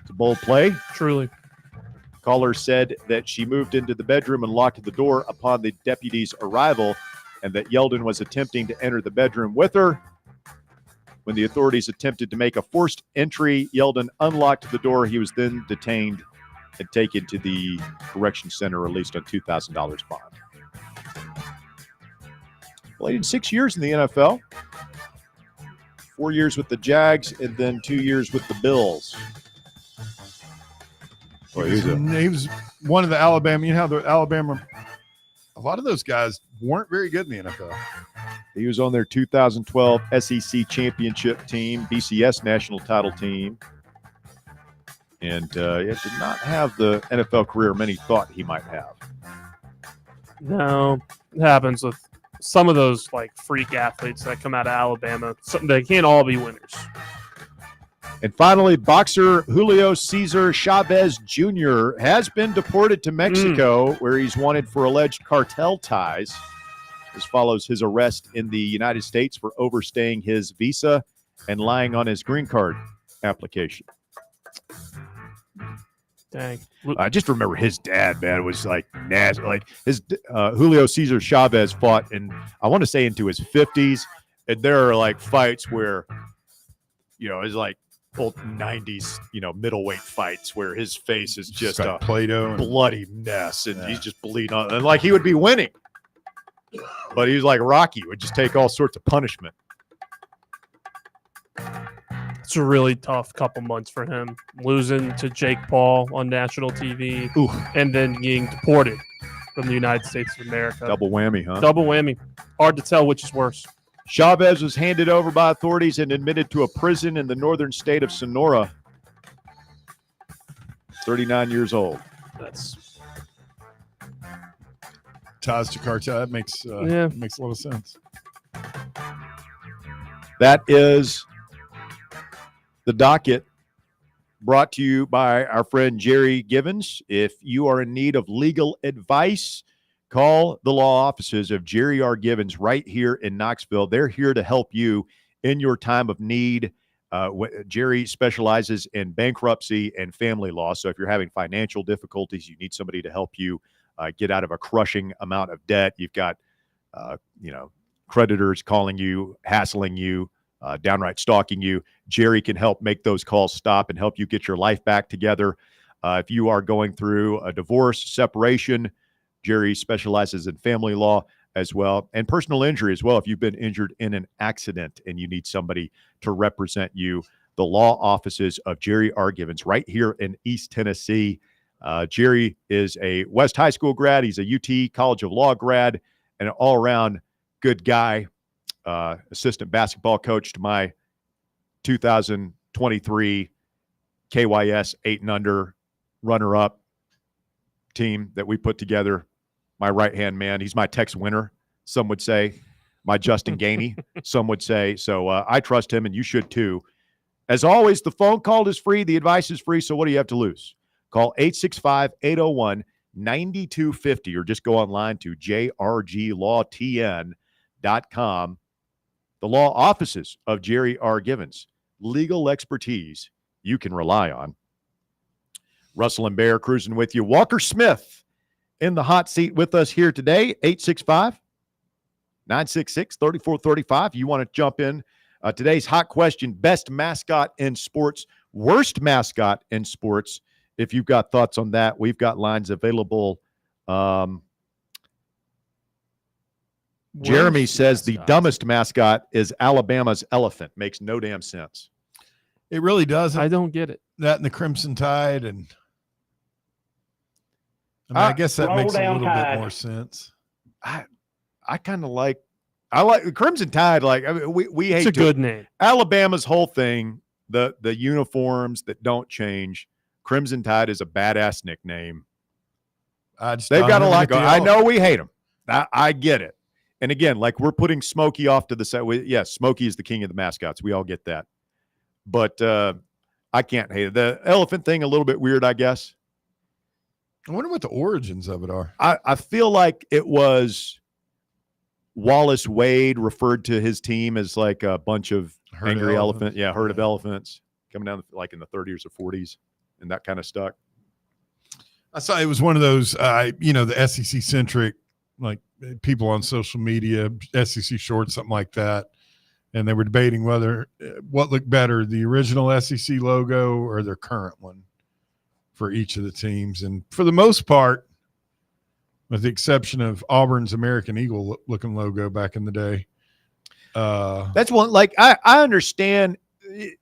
It's a bold play. Truly. Caller said that she moved into the bedroom and locked the door upon the deputy's arrival, and that Yeldon was attempting to enter the bedroom with her. When the authorities attempted to make a forced entry, Yeldon unlocked the door. He was then detained and taken to the correction center, released on $2,000 bond. Played in 6 years in the NFL. 4 years with the Jags, and then 2 years with the Bills. Boy, He was one of the Alabama. You know how the Alabama, a lot of those guys weren't very good in the NFL. He was on their 2012 SEC championship team, BCS national title team, and did not have the NFL career many thought he might have. No, it happens with some of those like freak athletes that come out of Alabama. They can't all be winners. And finally, boxer Julio Cesar Chavez Jr. has been deported to Mexico, where he's wanted for alleged cartel ties. This follows his arrest in the United States for overstaying his visa and lying on his green card application. Dang. I just remember his dad, man, it was like nasty. Like his Julio Cesar Chavez fought I want to say into his 50s. And there are like fights where, it's like old 90s, middleweight fights where his face is just a Play-Doh bloody mess. And he's just bleeding on. And like he would be winning. But he was like Rocky, would just take all sorts of punishment. It's a really tough couple months for him, losing to Jake Paul on national TV, and then getting deported from the United States of America. Double whammy, huh? Double whammy. Hard to tell which is worse. Chavez was handed over by authorities and admitted to a prison in the northern state of Sonora. 39 years old. That's ties to cartel. That makes a lot of sense. That is the docket, brought to you by our friend Jerry Givens. If you are in need of legal advice, call the law offices of Jerry R. Givens right here in Knoxville. They're here to help you in your time of need. Jerry specializes in bankruptcy and family law. So if you're having financial difficulties, you need somebody to help you get out of a crushing amount of debt. You've got, creditors calling you, hassling you, downright stalking you. Jerry can help make those calls stop and help you get your life back together. If you are going through a divorce, separation, Jerry specializes in family law as well, and personal injury as well. If you've been injured in an accident and you need somebody to represent you, the law offices of Jerry R. Givens right here in East Tennessee. Jerry is a West High School grad. He's a UT College of Law grad and an all-around good guy. Assistant basketball coach to my 2023 KYS 8 and under runner-up team that we put together. My right-hand man. He's my Tex winner, some would say. My Justin Gainey, some would say. So I trust him, and you should too. As always, the phone call is free. The advice is free. So what do you have to lose? Call 865-801-9250 or just go online to jrglawtn.com. The law offices of Jerry R. Givens. Legal expertise you can rely on. Russell and Bear cruising with you. Walker Smith in the hot seat with us here today. 865-966-3435. You want to jump in. Today's hot question, best mascot in sports, worst mascot in sports. If you've got thoughts on that, we've got lines available. Jeremy says the dumbest mascot is Alabama's elephant. Makes no damn sense. It really doesn't. I don't get it. That and the Crimson Tide, and I guess that makes a little bit more sense. I kind of like the Crimson Tide. Like, I mean, we hate it's a good name. Alabama's whole thing, the uniforms that don't change. Crimson Tide is a badass nickname. They've got a lot going. I know we hate them. I get it. And again, like we're putting Smokey off to the side. Yes, Smokey is the king of the mascots. We all get that. But I can't hate it. The elephant thing, a little bit weird, I guess. I wonder what the origins of it are. I feel like it was Wallace Wade referred to his team as like a bunch of angry elephants. Yeah, herd of elephants coming down like in the 30s or 40s, and that kind of stuck. I saw it was one of those, the SEC centric, like people on social media, SEC shorts, something like that. And they were debating what looked better, the original SEC logo or their current one for each of the teams. And for the most part, with the exception of Auburn's American Eagle looking logo back in the day. That's one, like, I understand,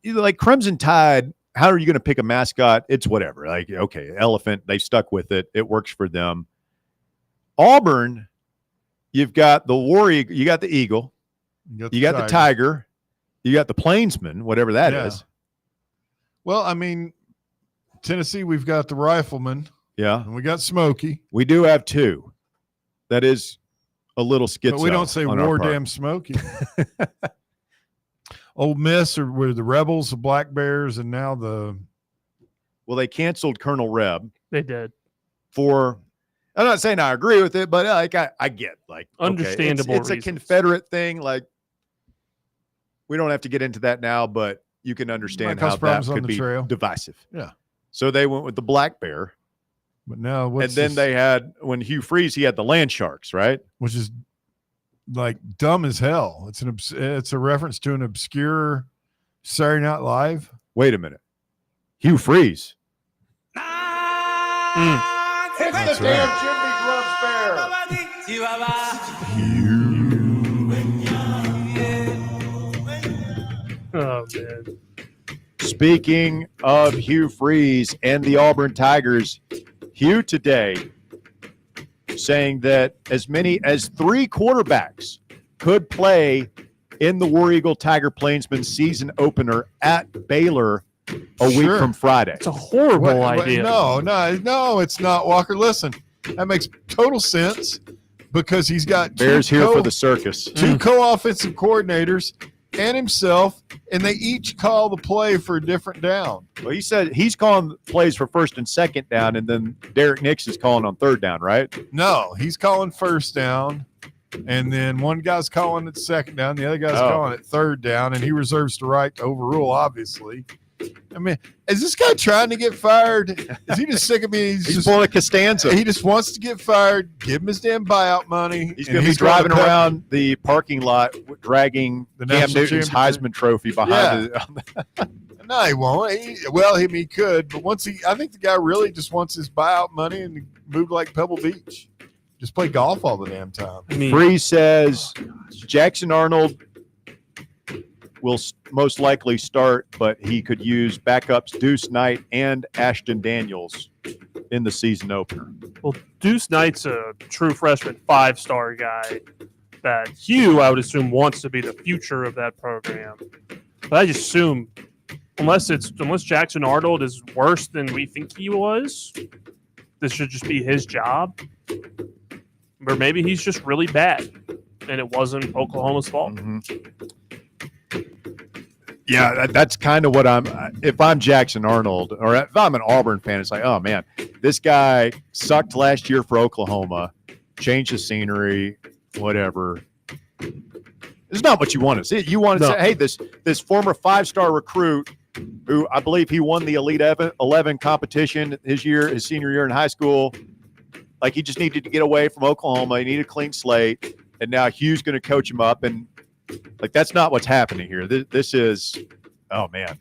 like Crimson Tide, how are you going to pick a mascot? It's whatever. Like, okay, elephant, they stuck with it. It works for them. Auburn, you've got the war eagle, you got the eagle, you got the tiger, you got the plainsman, whatever that is. Well, I mean, Tennessee, we've got the rifleman. Yeah. And we got Smokey. We do have two. That is a little schizo. But we don't say war damn Smokey. Ole Miss were the Rebels, the Black Bears, and now well, they canceled Colonel Reb. They did. I'm not saying I agree with it, but like I get, like, understandable. Okay, it's a Confederate thing. Like, we don't have to get into that now, but you can understand how that could be divisive. Yeah. So they went with the Black Bear. But now, and then they had, when Hugh Freeze, he had the Land Sharks, right? Which is like dumb as hell. It's a reference to an obscure Saturday Night Live. Wait a minute. Hugh Freeze. It's the damn Jimmy Grumps Bear. Oh, man. Speaking of Hugh Freeze and the Auburn Tigers, Hugh today saying that as many as 3 quarterbacks could play in the War Eagle Tiger Plainsman season opener at Baylor a week from Friday. It's a horrible idea. No, it's not, Walker. Listen, that makes total sense because he's got Bears here for the circus. 2 co-offensive coordinators and himself, and they each call the play for a different down. Well, he said he's calling plays for first and second down, and then Derek Nix is calling on third down, right? No, he's calling first down, and then one guy's calling it second down, the other guy's calling it third down, and he reserves the right to overrule, obviously. I mean, is this guy trying to get fired? Is he just sick of me? He's pulling a Costanza. He just wants to get fired. Give him his damn buyout money. He's going to be driving around the parking lot dragging The Cam national Newton's championship. Heisman Trophy behind No, he won't. He could, but I think the guy really just wants his buyout money and move to like Pebble Beach. Just play golf all the damn time. Freeze says Jackson Arnold will most likely start, but he could use backups Deuce Knight and Ashton Daniels in the season opener. Well, Deuce Knight's a true freshman 5-star guy that Hugh, I would assume, wants to be the future of that program. But I just assume, unless Jackson Arnold is worse than we think he was, this should just be his job. Or maybe he's just really bad, and it wasn't Oklahoma's fault. Yeah, that's kind of what if I'm Jackson Arnold, or if I'm an Auburn fan, it's like, oh, man, this guy sucked last year for Oklahoma, changed the scenery, whatever. It's not what you want to see. You want to say, hey, this former 5-star recruit who I believe he won the Elite 11 competition his senior year in high school, like he just needed to get away from Oklahoma. He needed a clean slate, and now Hugh's going to coach him up, and like, that's not what's happening here. This is, oh, man,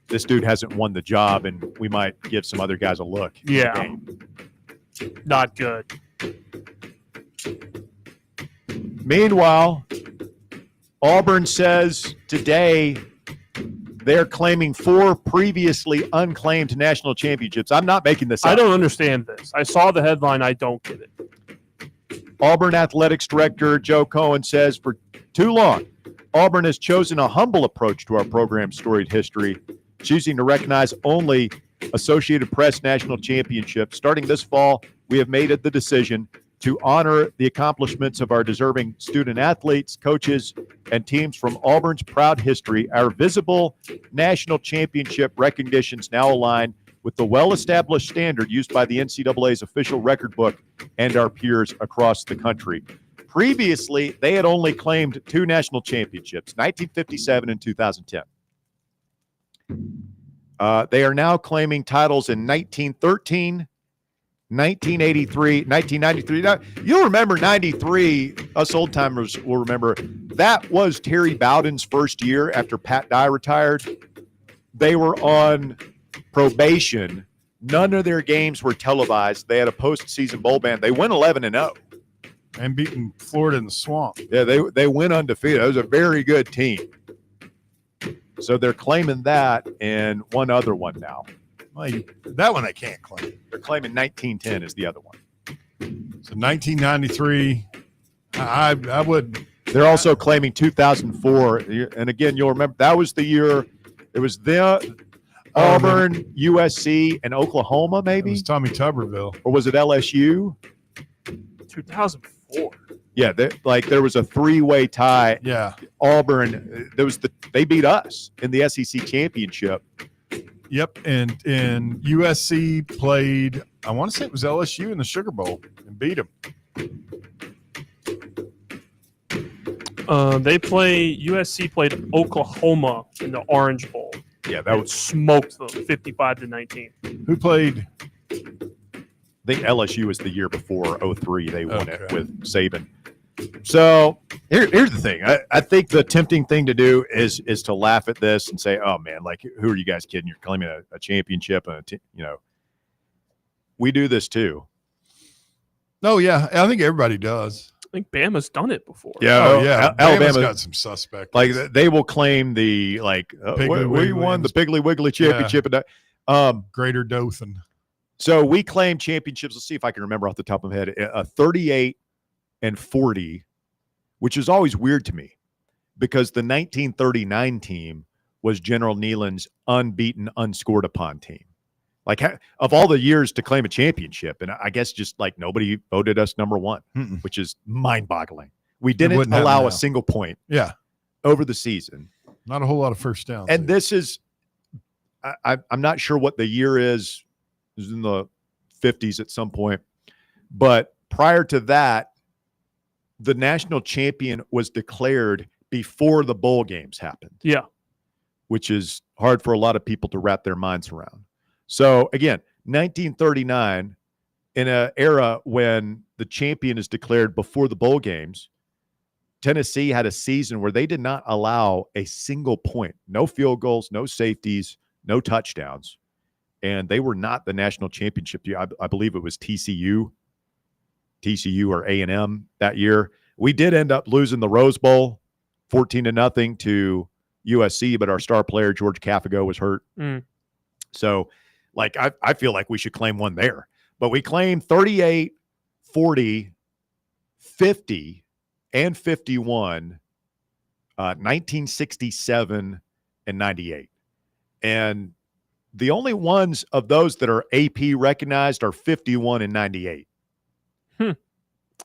this dude hasn't won the job, and we might give some other guys a look. Yeah. Not good. Meanwhile, Auburn says today they're claiming 4 previously unclaimed national championships. I'm not making this up. I don't understand this. I saw the headline. I don't get it. Auburn Athletics Director Joe Cohen says for too long, Auburn has chosen a humble approach to our program's storied history, choosing to recognize only Associated Press national championships. Starting this fall, we have made it the decision to honor the accomplishments of our deserving student athletes, coaches, and teams from Auburn's proud history. Our visible national championship recognitions now align with the well-established standard used by the NCAA's official record book and our peers across the country. Previously, they had only claimed 2 national championships, 1957 and 2010. They are now claiming titles in 1913, 1983, 1993. Now, you'll remember 93, us old-timers will remember, that was Terry Bowden's first year after Pat Dye retired. They were on probation. None of their games were televised. They had a postseason bowl ban. They went 11-0. And beating Florida in the swamp. Yeah, they went undefeated. It was a very good team. So they're claiming that and one other one now. Well, that one they can't claim. They're claiming 1910 is the other one. So 1993, I would. They're also claiming 2004. And again, you'll remember that was the year. It was Auburn, USC, and Oklahoma, maybe? It was Tommy Tuberville. Or was it LSU? 2004. Yeah, there was a 3-way tie. Yeah. Auburn, they beat us in the SEC championship. Yep, and USC played, I want to say it was LSU in the Sugar Bowl and beat them. USC played Oklahoma in the Orange Bowl. Yeah, that was smoked them 55-19. Who played? I think LSU was the year before 03. They won it with Saban. So here's the thing. I think the tempting thing to do is to laugh at this and say, "Oh man, like who are you guys kidding? You're claiming a championship and we do this too." Oh yeah, I think everybody does. I think Bama's done it before. Yeah, Alabama's Alabama got some suspects. Like they will claim the we won the Piggly Wiggly championship and Greater Dothan. So we claim championships. Let's see if I can remember off the top of my head. 38 and 40, which is always weird to me because the 1939 team was General Neyland's unbeaten, unscored upon team. Like of all the years to claim a championship, and I guess just like nobody voted us number one, which is mind-boggling. We didn't allow a single point over the season. Not a whole lot of first downs. And this is, I'm not sure what the year is. It was in the 50s at some point. But prior to that, the national champion was declared before the bowl games happened. Yeah. Which is hard for a lot of people to wrap their minds around. So, again, 1939, in an era when the champion is declared before the bowl games, Tennessee had a season where they did not allow a single point, no field goals, no safeties, no touchdowns, and they were not the national championship year. I believe it was TCU or A&M that year. We did end up losing the Rose Bowl 14-0 to USC, but our star player, George Cafago, was hurt. So, like, I feel like we should claim one there. But we claim 38, 40, 50, and 51, 1967, and 98. And the only ones of those that are AP recognized are 51 and 98.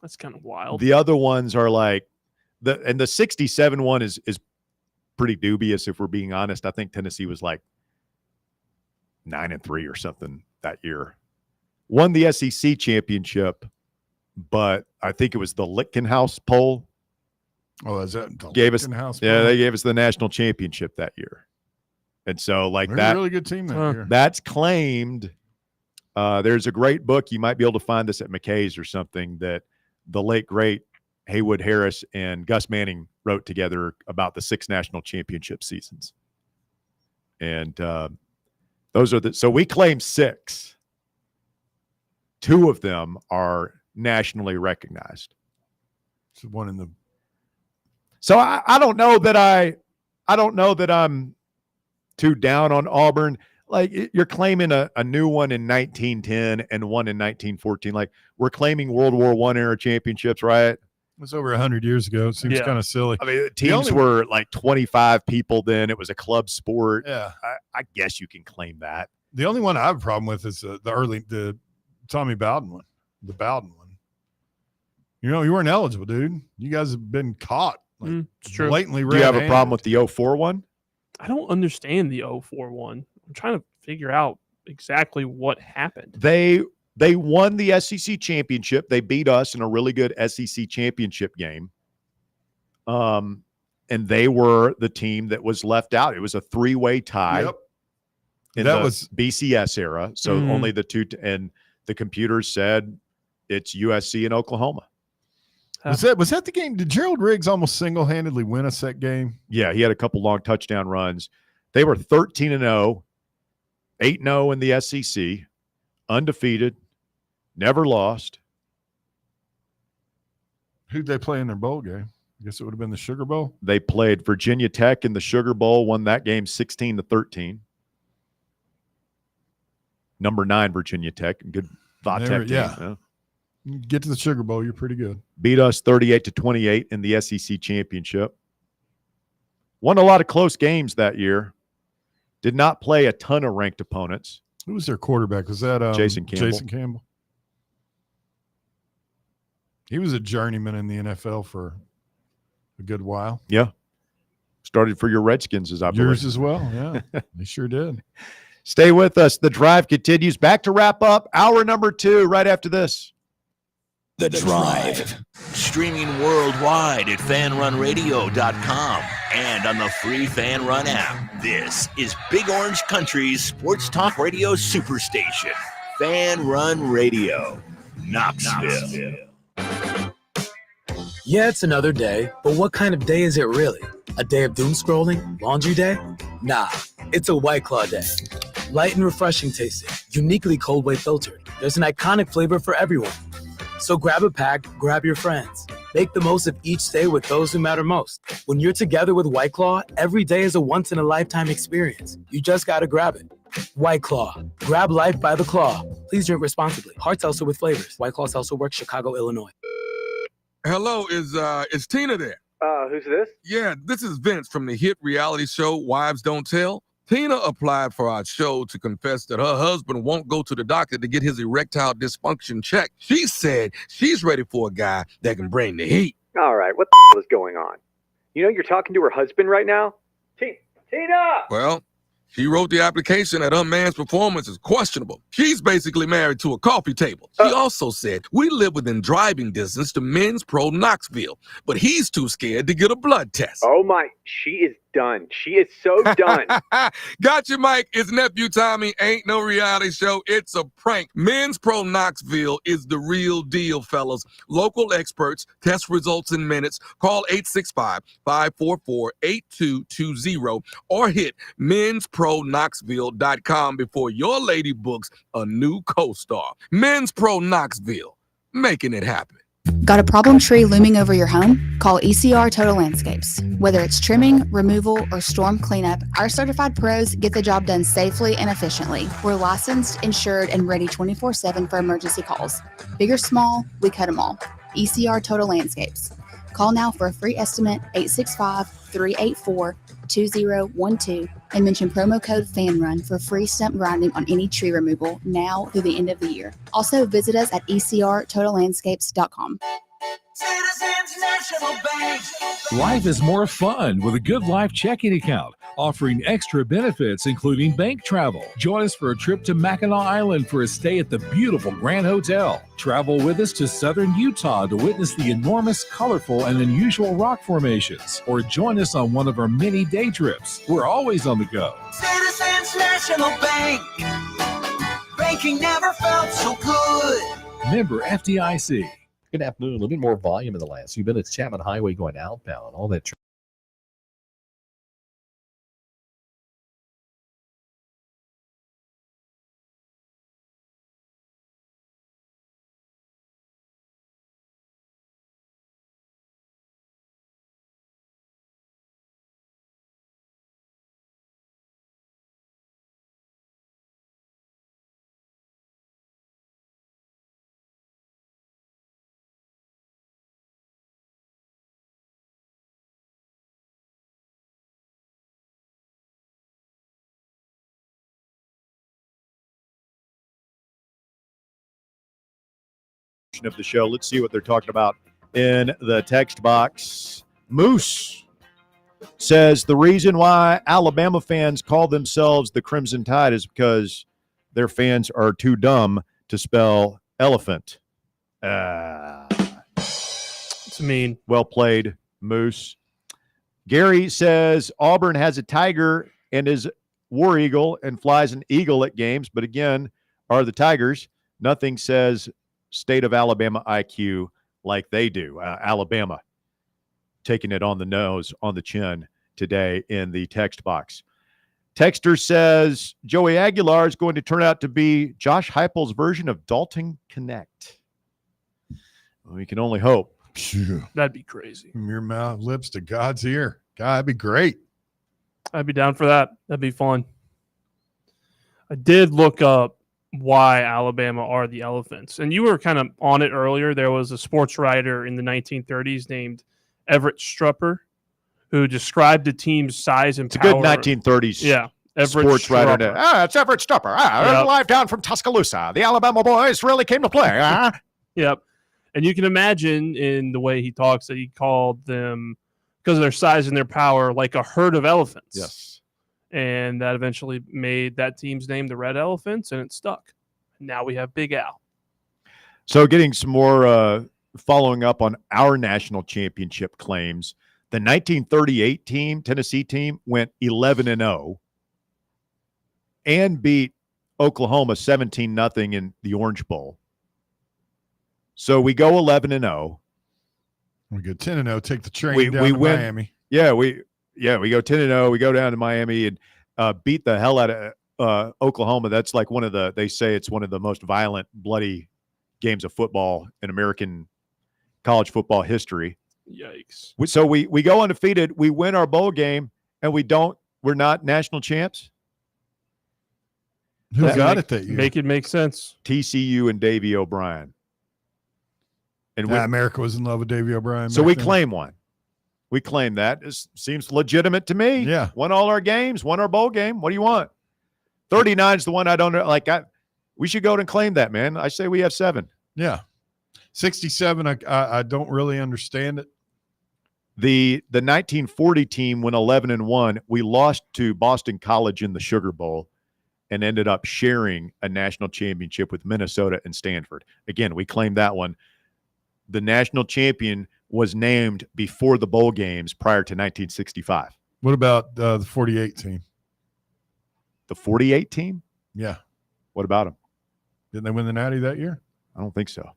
That's kind of wild. The other ones are like the 67 one is pretty dubious if we're being honest. I think Tennessee was like 9-3 or something that year. Won the SEC championship, but I think it was the Lichtenhouse poll. Oh, is that gave us? Lichtenhouse Yeah, poll? they gave us the national championship that year. And so, like They're that, a really good team that year. That's claimed. There's a great book. You might be able to find this at McKay's or something that the late, great Haywood Harris and Gus Manning wrote together about the 6 national championship seasons. And those are so we claim 6. 2 of them are nationally recognized. So one in the. So I don't know that I'm too down on Auburn. Like you're claiming a new one in 1910 and one in 1914. Like we're claiming World War I era championships, right? It was over 100 years ago. It seems kind of silly. I mean, teams were like 25 people then. It was a club sport. Yeah. I guess you can claim that. The only one I have a problem with is the Tommy Bowden one, the Bowden one. You know, you weren't eligible, dude. You guys have been caught. Like, it's true. Blatantly Do you have a problem with the 04 one? I don't understand the 04 one. I'm trying to figure out exactly what happened. They won the SEC championship. They beat us in a really good SEC championship game. And they were the team that was left out. It was a 3-way tie. Yep. In That the was BCS era. So only the 2 and the computers said it's USC and Oklahoma. Was that the game? Did Gerald Riggs almost single-handedly win us that game? Yeah, he had a couple long touchdown runs. They were 13-0, 8-0 in the SEC, undefeated, never lost. Who'd they play in their bowl game? I guess it would have been the Sugar Bowl. They played Virginia Tech in the Sugar Bowl, won that game 16-13. Number 9 Virginia Tech, good Tech team. Yeah. Get to the Sugar Bowl, you're pretty good. Beat us 38-28 in the SEC championship. Won a lot of close games that year. Did not play a ton of ranked opponents. Who was their quarterback? Was that Jason Campbell? Jason Campbell. He was a journeyman in the NFL for a good while. Yeah. Started for your Redskins, as I believe. Yours as well, yeah. They sure did. Stay with us. The drive continues. Back to wrap up hour number 2 right after this. The Drive. streaming worldwide at fanrunradio.com and on the free Fan Run app. This is Big Orange Country's sports talk radio superstation, Fan Run Radio, Knoxville. Yeah, it's another day, but what kind of day is it really? A day of doom scrolling? Laundry day? Nah, it's a White Claw day. Light and refreshing tasting, uniquely cold way filtered. There's an iconic flavor for everyone. So grab a pack, grab your friends. Make the most of each day with those who matter most. When you're together with White Claw, every day is a once-in-a-lifetime experience. You just gotta grab it. White Claw. Grab life by the claw. Please drink responsibly. Hard seltzer with flavors. White Claw Seltzer Works, Chicago, Illinois. Hello, is Tina there? Who's this? Yeah, this is Vince from the hit reality show Wives Don't Tell. Tina applied for our show to confess that her husband won't go to the doctor to get his erectile dysfunction checked. She said she's ready for a guy that can bring the heat. All right, what the is going on? You know you're talking to her husband right now? Tina! Well, she wrote the application that her man's performance is questionable. She's basically married to a coffee table. She also said, we live within driving distance to Men's Pro Knoxville, but he's too scared to get a blood test. Oh my, she is done. She is so done. Gotcha, Mike. It's nephew Tommy. Ain't no reality show. It's a prank. Men's Pro Knoxville is the real deal, fellas. Local experts, test results in minutes. Call 865-544-8220 or hit menspronknoxville.com before your lady books a new co-star. Men's Pro Knoxville, making it happen. Got a problem tree looming over your home? Call ECR Total Landscapes. Whether it's trimming, removal, or storm cleanup, our certified pros get the job done safely and efficiently. We're licensed, insured, and ready 24/7 for emergency calls. Big or small, we cut them all. ECR Total Landscapes. Call now for a free estimate, 865-384-2012, and mention promo code FANRUN for free stump grinding on any tree removal now through the end of the year. Also, visit us at ecrtotallandscapes.com. Citizens National Bank. Life is more fun with a Good Life checking account, offering extra benefits including bank travel. Join us for a trip to Mackinac Island for a stay at the beautiful Grand Hotel. Travel with us to southern Utah to witness the enormous, colorful, and unusual rock formations. Or join us on one of our many day trips. We're always on the go. Citizens National Bank. Banking never felt so good. Member FDIC. Good afternoon. A little bit more volume in the last few minutes. Chapman Highway going outbound. All that. Of the show. Let's see what they're talking about in the text box. Moose says the reason why Alabama fans call themselves the Crimson Tide is because their fans are too dumb to spell elephant. It's mean. Well played, Moose. Gary says Auburn has a tiger and is war eagle and flies an eagle at games, but again, are the Tigers. Nothing says state of Alabama IQ like they do. Alabama taking it on the nose, on the chin today in the text box. Texter says Joey Aguilar is going to turn out to be Josh Heupel's version of Dalton Connect. We can only hope. That'd be crazy. From your mouth, lips to God's ear. God, that'd be great. I'd be down for that. That'd be fun. I did look up why Alabama are the Elephants. And you were kind of on it earlier. There was a sports writer in the 1930s named Everett Strupper who described the team's size and power. It's a good 1930s Everett sports Strupper. writer. It's Everett Strupper. Yep. Live down from Tuscaloosa. The Alabama boys really came to play. Yep. And you can imagine in the way he talks that he called them, because of their size and their power, like a herd of elephants. Yes. And that eventually made that team's name the Red Elephants, and it stuck. Now we have Big Al. So getting some more following up on our national championship claims, the 1938 team, Tennessee team, went 11-0 and beat Oklahoma 17-0 in the Orange Bowl. So we go 11-0. We go 10-0. Take the train down to Miami. Yeah, we go 10-0. We go down to Miami and beat the hell out of Oklahoma. That's like they say it's one of the most violent, bloody games of football in American college football history. Yikes. So we go undefeated. We win our bowl game, and we're not national champs. Who got it that year? Make it make sense. TCU and Davey O'Brien. And America was in love with Davey O'Brien. So we claim one. We claim that. It seems legitimate to me. Yeah. Won all our games, won our bowl game. What do you want? 39 is the one I don't know. We should go and claim that, man. I say we have 7. Yeah. 67, I don't really understand it. The 1940 team went 11-1. We lost to Boston College in the Sugar Bowl and ended up sharing a national championship with Minnesota and Stanford. Again, we claimed that one. The national champion was named before the bowl games prior to 1965. What about the 48 team? The 48 team? Yeah. What about them? Didn't they win the Natty that year? I don't think so.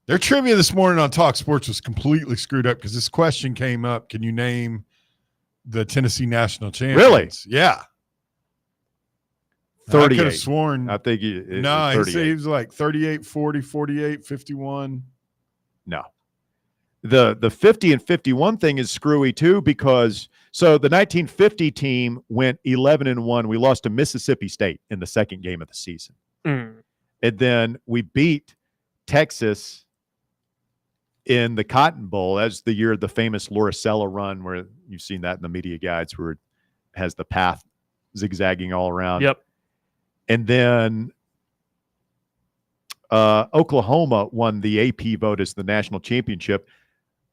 Their trivia this morning on Talk Sports was completely screwed up because this question came up. Can you name the Tennessee national champions? Really? Yeah. 38. I could have sworn. I think he was like 38, 40, 48, 51. No. The 50 and 51 thing is screwy too because the 1950 team went 11-1. We lost to Mississippi State in the second game of the season. Mm. And then we beat Texas in the Cotton Bowl. That's the year of the famous Lauricella run where you've seen that in the media guides where it has the path zigzagging all around. Yep. And then Oklahoma won the AP vote as the national championship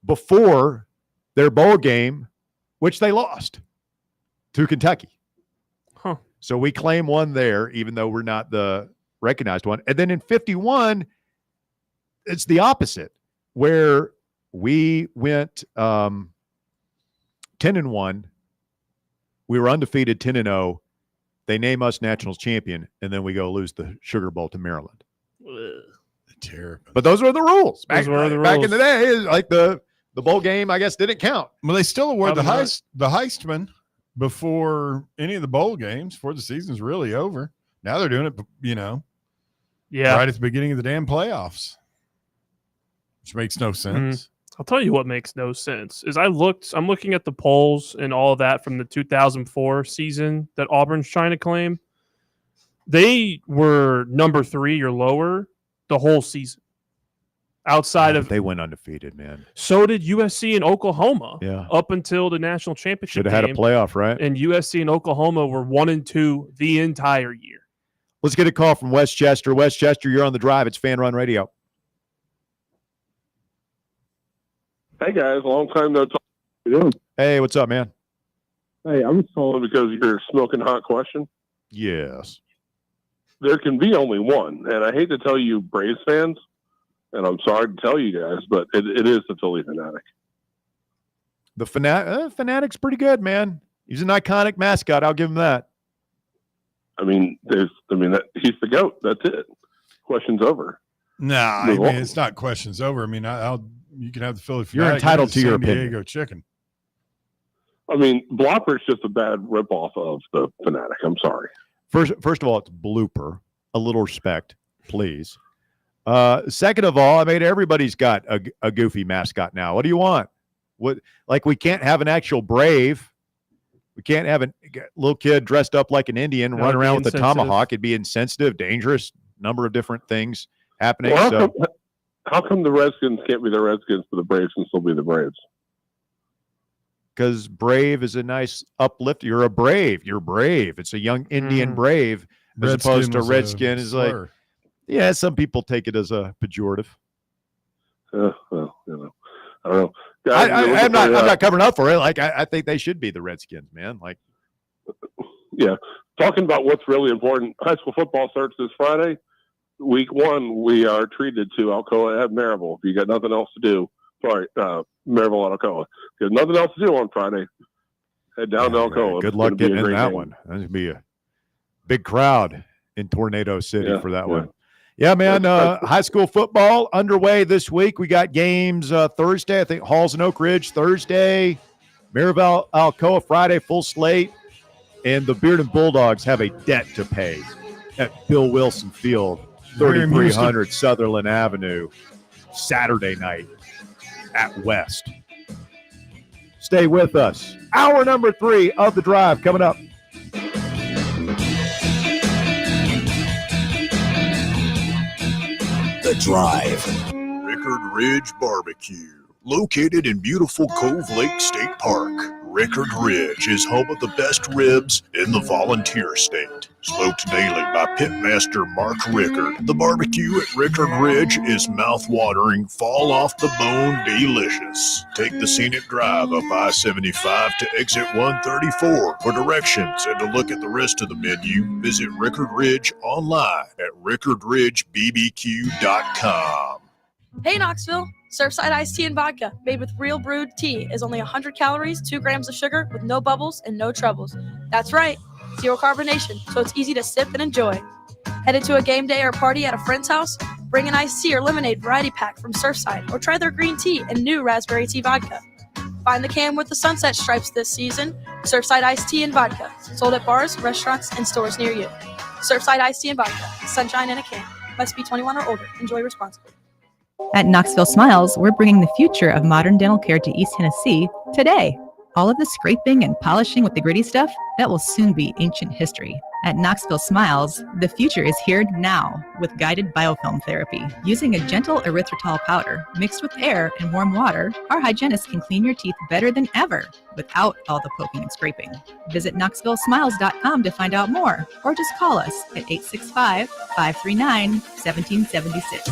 before their bowl game, which they lost to Kentucky. Huh. So we claim one there, even though we're not the recognized one. And then in 51, it's the opposite, where we went 10-1. We were undefeated 10-0. They name us national champion, and then we go lose the Sugar Bowl to Maryland. Terrible. But those were the rules. Those were the Back rules. in the day, like the bowl game, I guess, didn't count. Well, they still award the Probably not. Heisman before any of the bowl games, before the season's really over. Now they're doing it, Yeah. right at the beginning of the damn playoffs, which makes no sense. I'll tell you what makes no sense is I'm looking at the polls and all of that from the 2004 season that Auburn's trying to claim. They were number 3 or lower the whole season. Outside of they went undefeated, man. So did USC and Oklahoma. Yeah. Up until the national championship. Should have had a game. playoff, right? And USC and Oklahoma were 1-2 the entire year. Let's get a call from Westchester. Westchester, you're on the drive. It's Fan Run Radio. Hey guys, long time no talk. How you doing? Hey, what's up, man? Hey, I'm just calling because of your smoking hot question. Yes. There can be only one, and I hate to tell you Braves fans, and I'm sorry to tell you guys, but it is the Philly Fanatic. The Fanatic's pretty good, man. He's an iconic mascot. I'll give him that. I mean, he's the GOAT. That's it. Question's over. Nah, Move on. it's not questions over. I mean, you can have the Philly You're Fanatic, entitled the to your San opinion. Diego Chicken. I mean, Blopper's just a bad ripoff of the Fanatic. I'm sorry. First of all, it's blooper. A little respect, please. Second of all, I mean, everybody's got a goofy mascot now. What do you want? We can't have an actual Brave. We can't have a little kid dressed up like an Indian run around with a tomahawk. It'd be insensitive, dangerous, number of different things happening. Well, how come the Redskins can't be the Redskins, but the Braves can still be the Braves? Because Brave is a nice uplift. You're a Brave. You're brave. It's a young Indian Brave, as Redskin opposed to was a Redskin is like, slur. yeah, some people take it as a pejorative. Well, I don't know. Guys, I'm not covering up for it. Like, I think they should be the Redskins, man. Like, yeah. Talking about what's really important, high school football starts this Friday. week 1, we are treated to Alcoa at Maryville. If you got nothing else to do, Maryville at Alcoa. If you got nothing else to do on Friday, head down to Alcoa. Good luck getting in that one. That's going to be a big crowd in Tornado City for that one. Yeah, man. High school football underway this week. We got games Thursday. I think Halls and Oak Ridge Thursday. Maryville, Alcoa Friday, full slate. And the Bearden Bulldogs have a debt to pay at Bill Wilson Field, 3300 Sutherland Avenue, Saturday night at West. Stay with us. Hour number 3 of the drive coming up. The Drive. Rickard Ridge Barbecue. Located in beautiful Cove Lake State Park, Rickard Ridge is home of the best ribs in the Volunteer State. Smoked daily by pitmaster Mark Rickard, the barbecue at Rickard Ridge is mouth-watering, fall-off-the-bone delicious. Take the scenic drive up I-75 to exit 134 for directions and to look at the rest of the menu. Visit Rickard Ridge online at rickardridgebbq.com. Hey Knoxville, Surfside iced tea and vodka made with real brewed tea is only 100 calories, 2 grams of sugar with no bubbles and no troubles. That's right, zero carbonation, so it's easy to sip and enjoy. Headed to a game day or party at a friend's house? Bring an iced tea or lemonade variety pack from Surfside or try their green tea and new raspberry tea vodka. Find the can with the sunset stripes this season. Surfside iced tea and vodka, sold at bars, restaurants, and stores near you. Surfside iced tea and vodka, sunshine in a can. Must be 21 or older. Enjoy responsibly. At Knoxville Smiles, we're bringing the future of modern dental care to East Tennessee today. All of the scraping and polishing with the gritty stuff, that will soon be ancient history. At Knoxville Smiles, the future is here now with guided biofilm therapy. Using a gentle erythritol powder mixed with air and warm water, our hygienists can clean your teeth better than ever without all the poking and scraping. Visit KnoxvilleSmiles.com to find out more, or just call us at 865-539-1776.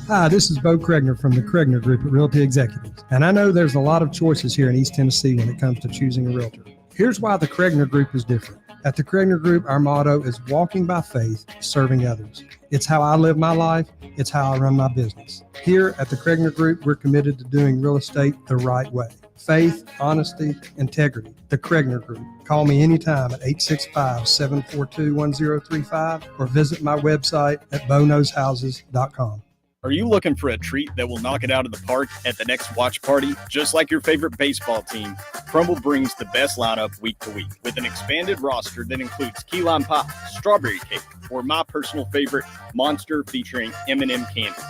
Hi, this is Bo Kregner from the Kregner Group at Realty Executives, and I know there's a lot of choices here in East Tennessee when it comes to choosing a realtor. Here's why the Kregner Group is different. At the Kregner Group, our motto is walking by faith, serving others. It's how I live my life. It's how I run my business. Here at the Kregner Group, we're committed to doing real estate the right way. Faith, honesty, integrity. The Kregner Group. Call me anytime at 865-742-1035 or visit my website at bonowshouses.com. Are you looking for a treat that will knock it out of the park at the next watch party? Just like your favorite baseball team, Crumble brings the best lineup week to week with an expanded roster that includes key lime pie, strawberry cake, or my personal favorite, Monster featuring M&M candies.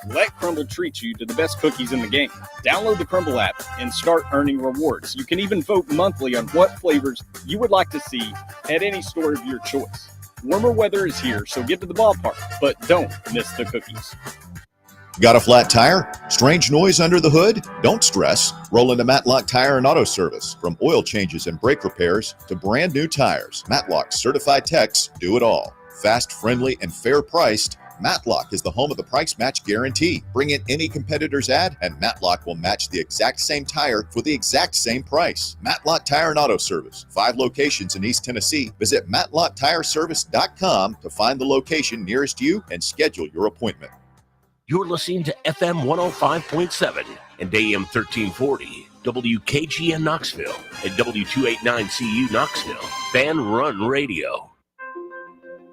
Let Crumble treat you to the best cookies in the game. Download the Crumble app and start earning rewards. You can even vote monthly on what flavors you would like to see at any store of your choice. Warmer weather is here, so get to the ballpark, but don't miss the cookies. Got a flat tire? Strange noise under the hood? Don't stress. Roll into Matlock Tire and Auto Service. From oil changes and brake repairs to brand new tires, Matlock's certified techs do it all. Fast, friendly, and fair priced, Matlock is the home of the price match guarantee. Bring in any competitor's ad and Matlock will match the exact same tire for the exact same price. Matlock Tire and Auto Service. 5 locations in East Tennessee. Visit MatlockTireService.com to find the location nearest you and schedule your appointment. You're listening to FM 105.7 and AM 1340, WKGN Knoxville and W289CU Knoxville, Fan Run Radio.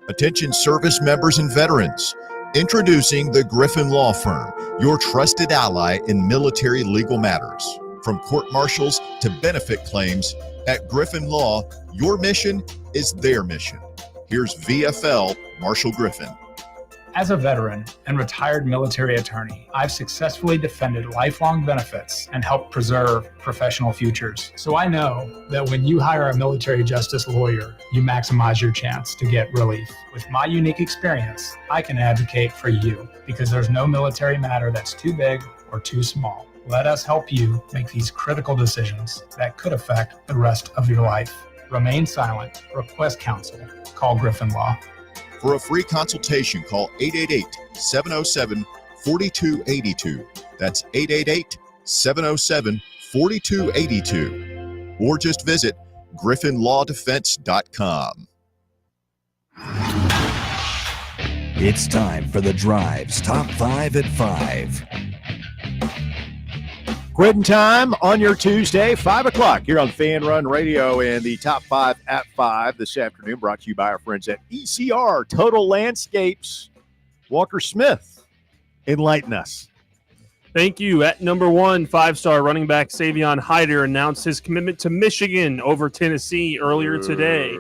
Attention service members and veterans. Introducing the Griffin Law Firm, your trusted ally in military legal matters. From court martials to benefit claims, at Griffin Law, your mission is their mission. Here's VFL Marshall Griffin. As a veteran and retired military attorney, I've successfully defended lifelong benefits and helped preserve professional futures. So I know that when you hire a military justice lawyer, you maximize your chance to get relief. With my unique experience, I can advocate for you because there's no military matter that's too big or too small. Let us help you make these critical decisions that could affect the rest of your life. Remain silent. Request counsel. Call Griffin Law. For a free consultation, call 888-707-4282. That's 888-707-4282. Or just visit griffinlawdefense.com. It's time for The Drive's Top 5 at 5. Quitting time on your Tuesday, 5 o'clock here on Fan Run Radio, and the Top 5 at 5 this afternoon brought to you by our friends at ECR Total Landscapes. Walker Smith, enlighten us. Thank you. At number 1, 5-star running back Savion Hyder announced his commitment to Michigan over Tennessee earlier today.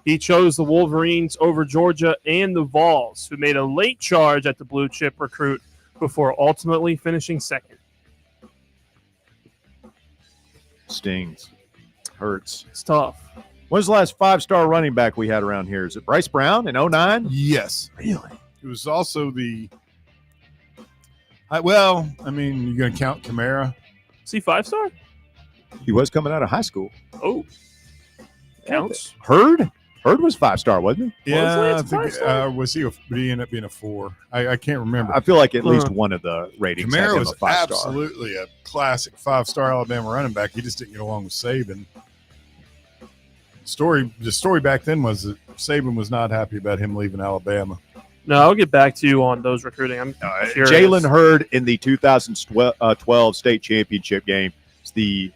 He chose the Wolverines over Georgia and the Vols, who made a late charge at the blue chip recruit before ultimately finishing second. Stings. Hurts. It's tough. When's the last 5-star running back we had around here? Is it Bryce Brown in 09? Yes. Really? It was also the you're going to count Kamara. Is he 5-star? He was coming out of high school. Oh. Counts. Hurd was 5-star, wasn't he? Yeah, I think, but he ended up being a 4. I can't remember. I feel like at least one of the ratings had Kamara him was a 5-star. absolutely a classic 5-star Alabama running back. He just didn't get along with Saban. The story back then was that Saban was not happy about him leaving Alabama. No, I'll get back to you on those recruiting. I'm curious. Jalen Hurd in the 2012 state championship game is the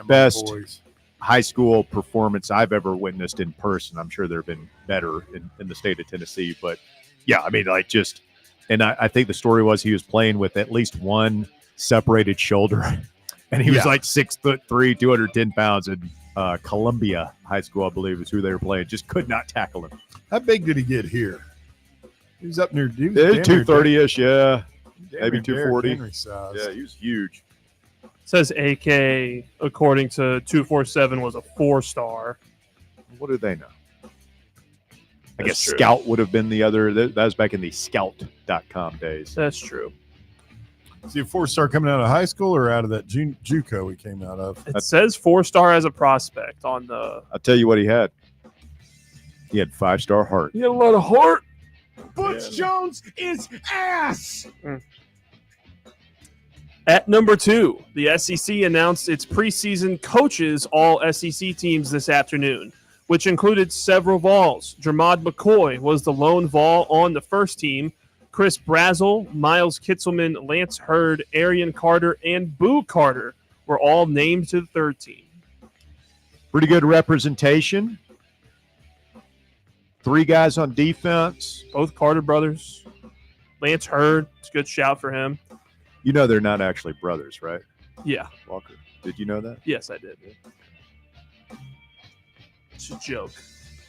best high school performance I've ever witnessed in person. I'm sure there have been better in the state of Tennessee, but yeah, I mean, I think the story was he was playing with at least one separated shoulder, and he was like 6'3", 210 pounds, and Columbia High School, I believe, is who they were playing. Just could not tackle him. How big did he get here? He was up near 230-ish, yeah. Maybe 240. Yeah, he was huge. Says AK, according to 247, was a 4-star. What do they know? I guess true. Scout would have been the other. That was back in the Scout.com days. That's true. Is he a 4-star coming out of high school or out of that JUCO he came out of? It says 4-star as a prospect on the. I'll tell you what he had. He had 5-star heart. He had a lot of heart. Butch Jones is ass. At number 2, the SEC announced its preseason coaches all SEC teams this afternoon, which included several Vols. Jermod McCoy was the lone Vol on the first team. Chris Brazel, Miles Kitzelman, Lance Hurd, Arian Carter, and Boo Carter were all named to the third team. Pretty good representation. 3 guys on defense. Both Carter brothers. Lance Hurd, it's a good shout for him. You know they're not actually brothers, right? Yeah. Walker, did you know that? Yes, I did. It's a joke.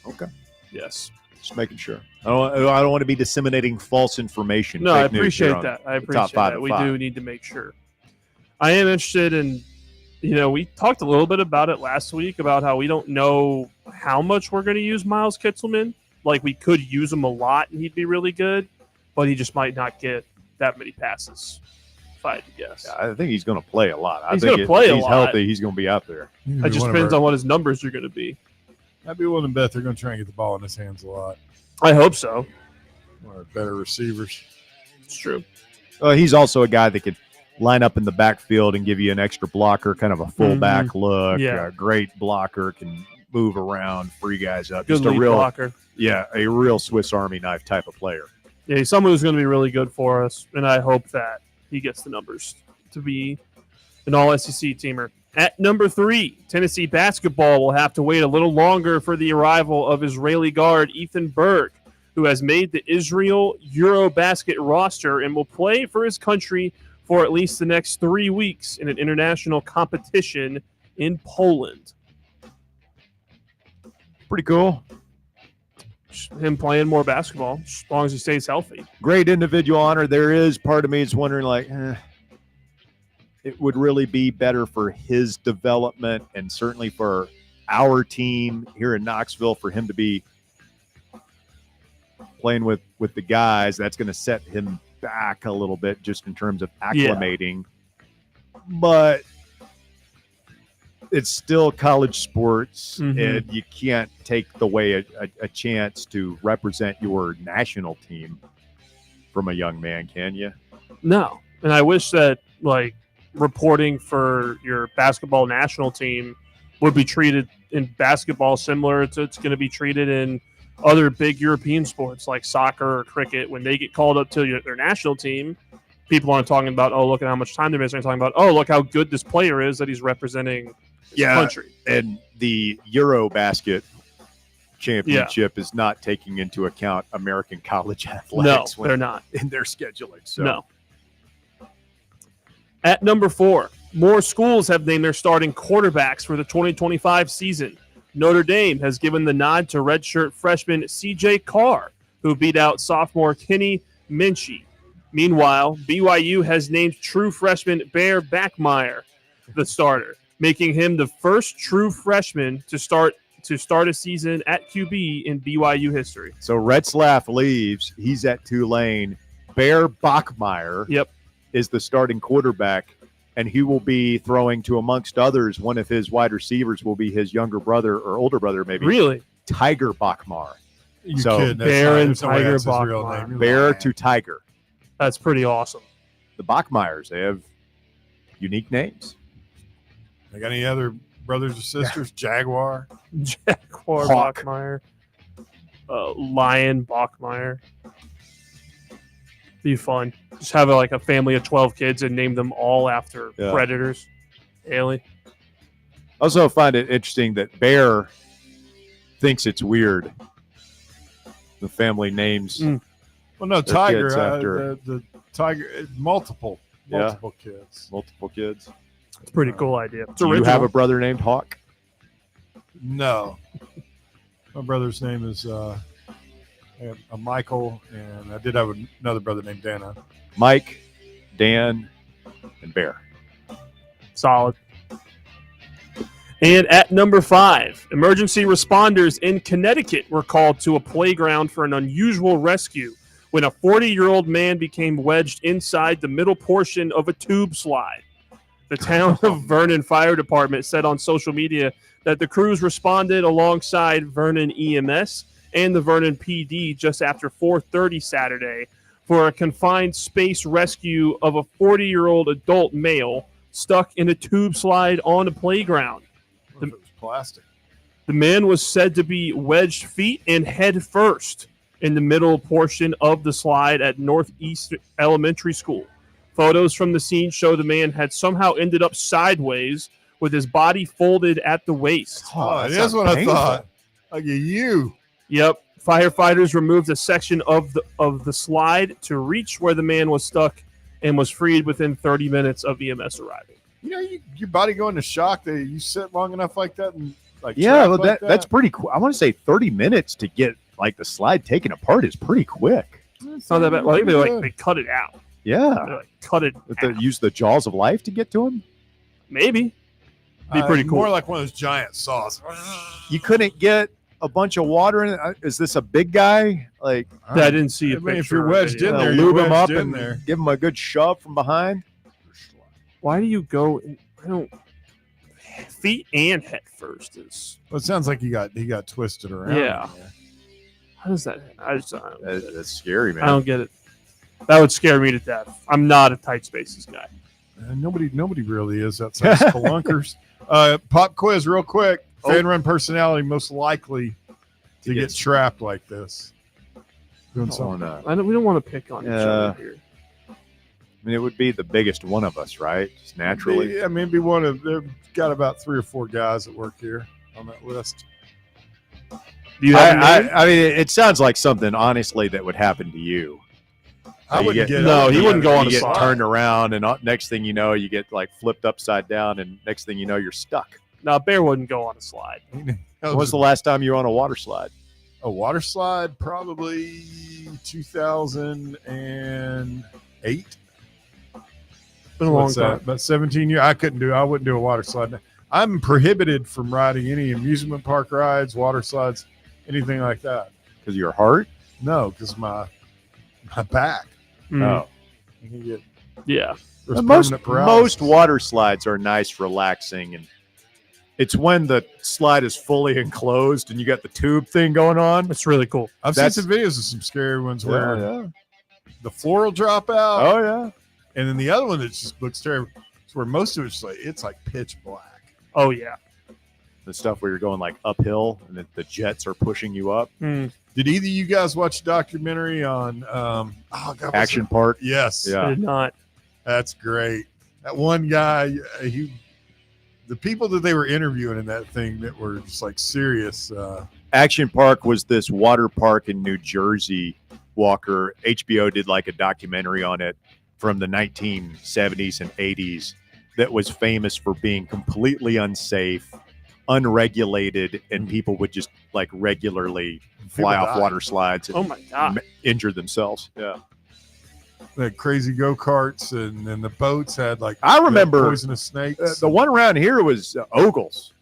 Okay. Yes. Just making sure. I don't want to be disseminating false information. No, I appreciate that. I appreciate that. We do need to make sure. I am interested in, we talked a little bit about it last week about how we don't know how much we're going to use Miles Kitzelman. Like, we could use him a lot and he'd be really good, but he just might not get that many passes, if I had to guess. Yeah, I think he's going to play a lot. He's going to play a lot. He's healthy. He's going to be out there. It just depends on what his numbers are going to be. I'd be willing to bet they're going to try and get the ball in his hands a lot. I hope so. Or better receivers. It's true. He's also a guy that could line up in the backfield and give you an extra blocker, kind of a fullback look. Yeah. A great blocker, can move around, free guys up. Good Just a lead real blocker. Yeah, a real Swiss Army knife type of player. Yeah, he's someone who's going to be really good for us, and I hope that he gets the numbers to be an all-SEC teamer. At number 3, Tennessee basketball will have to wait a little longer for the arrival of Israeli guard Ethan Berg, who has made the Israel Eurobasket roster and will play for his country for at least the next 3 weeks in an international competition in Poland. Pretty cool. Him playing more basketball, as long as he stays healthy. Great individual honor. There is part of me is wondering, it would really be better for his development and certainly for our team here in Knoxville for him to be playing with the guys. That's going to set him back a little bit just in terms of acclimating. Yeah. But it's still college sports, and you can't take away a chance to represent your national team from a young man, can you? No. And I wish that, reporting for your basketball national team would be treated in basketball similar to it's going to be treated in other big European sports like soccer or cricket, when they get called up to their national team, people aren't talking about, oh, look at how much time they're missing. They're talking about, oh, look how good this player is that he's representing his country. And the Eurobasket championship is not taking into account American college athletics. No, they're not in their scheduling. So. No. At number 4, more schools have named their starting quarterbacks for the 2025 season. Notre Dame has given the nod to redshirt freshman C.J. Carr, who beat out sophomore Kenny Minchie. Meanwhile, BYU has named true freshman Bear Backmeyer the starter, making him the first true freshman to start a season at QB in BYU history. So Retzlaff leaves. He's at Tulane. Bear Bachmeyer is the starting quarterback, and he will be throwing to, amongst others, one of his wide receivers will be his younger brother or older brother, maybe. Really? Tiger Bachmar. Bear and Tiger Bachmeyer. Bear to Tiger. That's pretty awesome. The Bachmeyers, they have unique names. They got any other brothers or sisters? Jaguar Hawk. Bachmeyer. Lion Bachmeyer. Be fun. Just have a family of 12 kids and name them all after predators. Haley. Also find it interesting that Bear thinks it's weird. The family names. Well, no, Tiger. After. The Tiger. Multiple kids. Multiple kids. It's a pretty cool idea. Do you have a brother named Hawk? No. My brother's name is Michael, and I did have another brother named Dana. Mike, Dan, and Bear. Solid. And at number 5, emergency responders in Connecticut were called to a playground for an unusual rescue when a 40-year-old man became wedged inside the middle portion of a tube slide. The town of Vernon Fire Department said on social media that the crews responded alongside Vernon EMS and the Vernon PD just after 4:30 Saturday for a confined space rescue of a 40-year-old adult male stuck in a tube slide on a playground. It was plastic. The man was said to be wedged feet and head first in the middle portion of the slide at Northeast Elementary School. Photos from the scene show the man had somehow ended up sideways with his body folded at the waist. Oh, that's what I thought. Like you. Yep. Firefighters removed a section of the slide to reach where the man was stuck and was freed within 30 minutes of EMS arriving. You know, your body going to shock. That you sit long enough like that and that's pretty cool. I want to say 30 minutes to get the slide taken apart is pretty quick. It's not that bad. Well, I think they cut it out. Yeah. Cut it. Use the jaws of life to get to him? Maybe. Be pretty cool. More like one of those giant saws. You couldn't get a bunch of water in it. Is this a big guy? I didn't see a picture. If you're wedged in there, lube him up and give him a good shove from behind. Why do you go? I don't. Feet and head first is. Well, it sounds like he got twisted around. Yeah. How does that? I don't that's scary, man. I don't get it. That would scare me to death. I'm not a tight spaces guy. Nobody really is outside spelunkers. Pop quiz real quick. Fan run personality most likely to get trapped like this. Doing something. We don't want to pick on each other here. I mean, it would be the biggest one of us, right? Just naturally. It'd be one of. They've got about 3 or 4 guys that work here on that list. Do you have I mean, it sounds like something, honestly, that would happen to you. I wouldn't get. No, he wouldn't go on a get slide. turned around, and next thing you know, you get flipped upside down, and next thing you know, you're stuck. No, Bear wouldn't go on a slide. When was the last time you were on a water slide? A water slide, probably 2008. Been a long time. About 17 years. I wouldn't do a water slide. I'm prohibited from riding any amusement park rides, water slides, anything like that. Because of your heart? No, because my back. Oh. Yeah. Most water slides are nice, relaxing, and it's when the slide is fully enclosed and you got the tube thing going on. It's really cool. I've seen some videos of some scary ones where the floor will drop out. Oh, yeah. And then the other one that just looks terrible is where most of it's like pitch black. Oh, yeah. The stuff where you're going like uphill and the jets are pushing you up. Did either of you guys watch a documentary on Action Park? Yes. Yeah. I did not. That's great. That one guy, the people that they were interviewing in that thing that were just like serious. Action Park was this water park in New Jersey, Walker. HBO did like a documentary on it from the 1970s and 80s that was famous for being completely unsafe, unregulated, and people would just like regularly fly off water slides and Oh my God. injure themselves. Yeah. The crazy go-karts and the boats had like I remember poisonous snakes. the one around here was Ogles.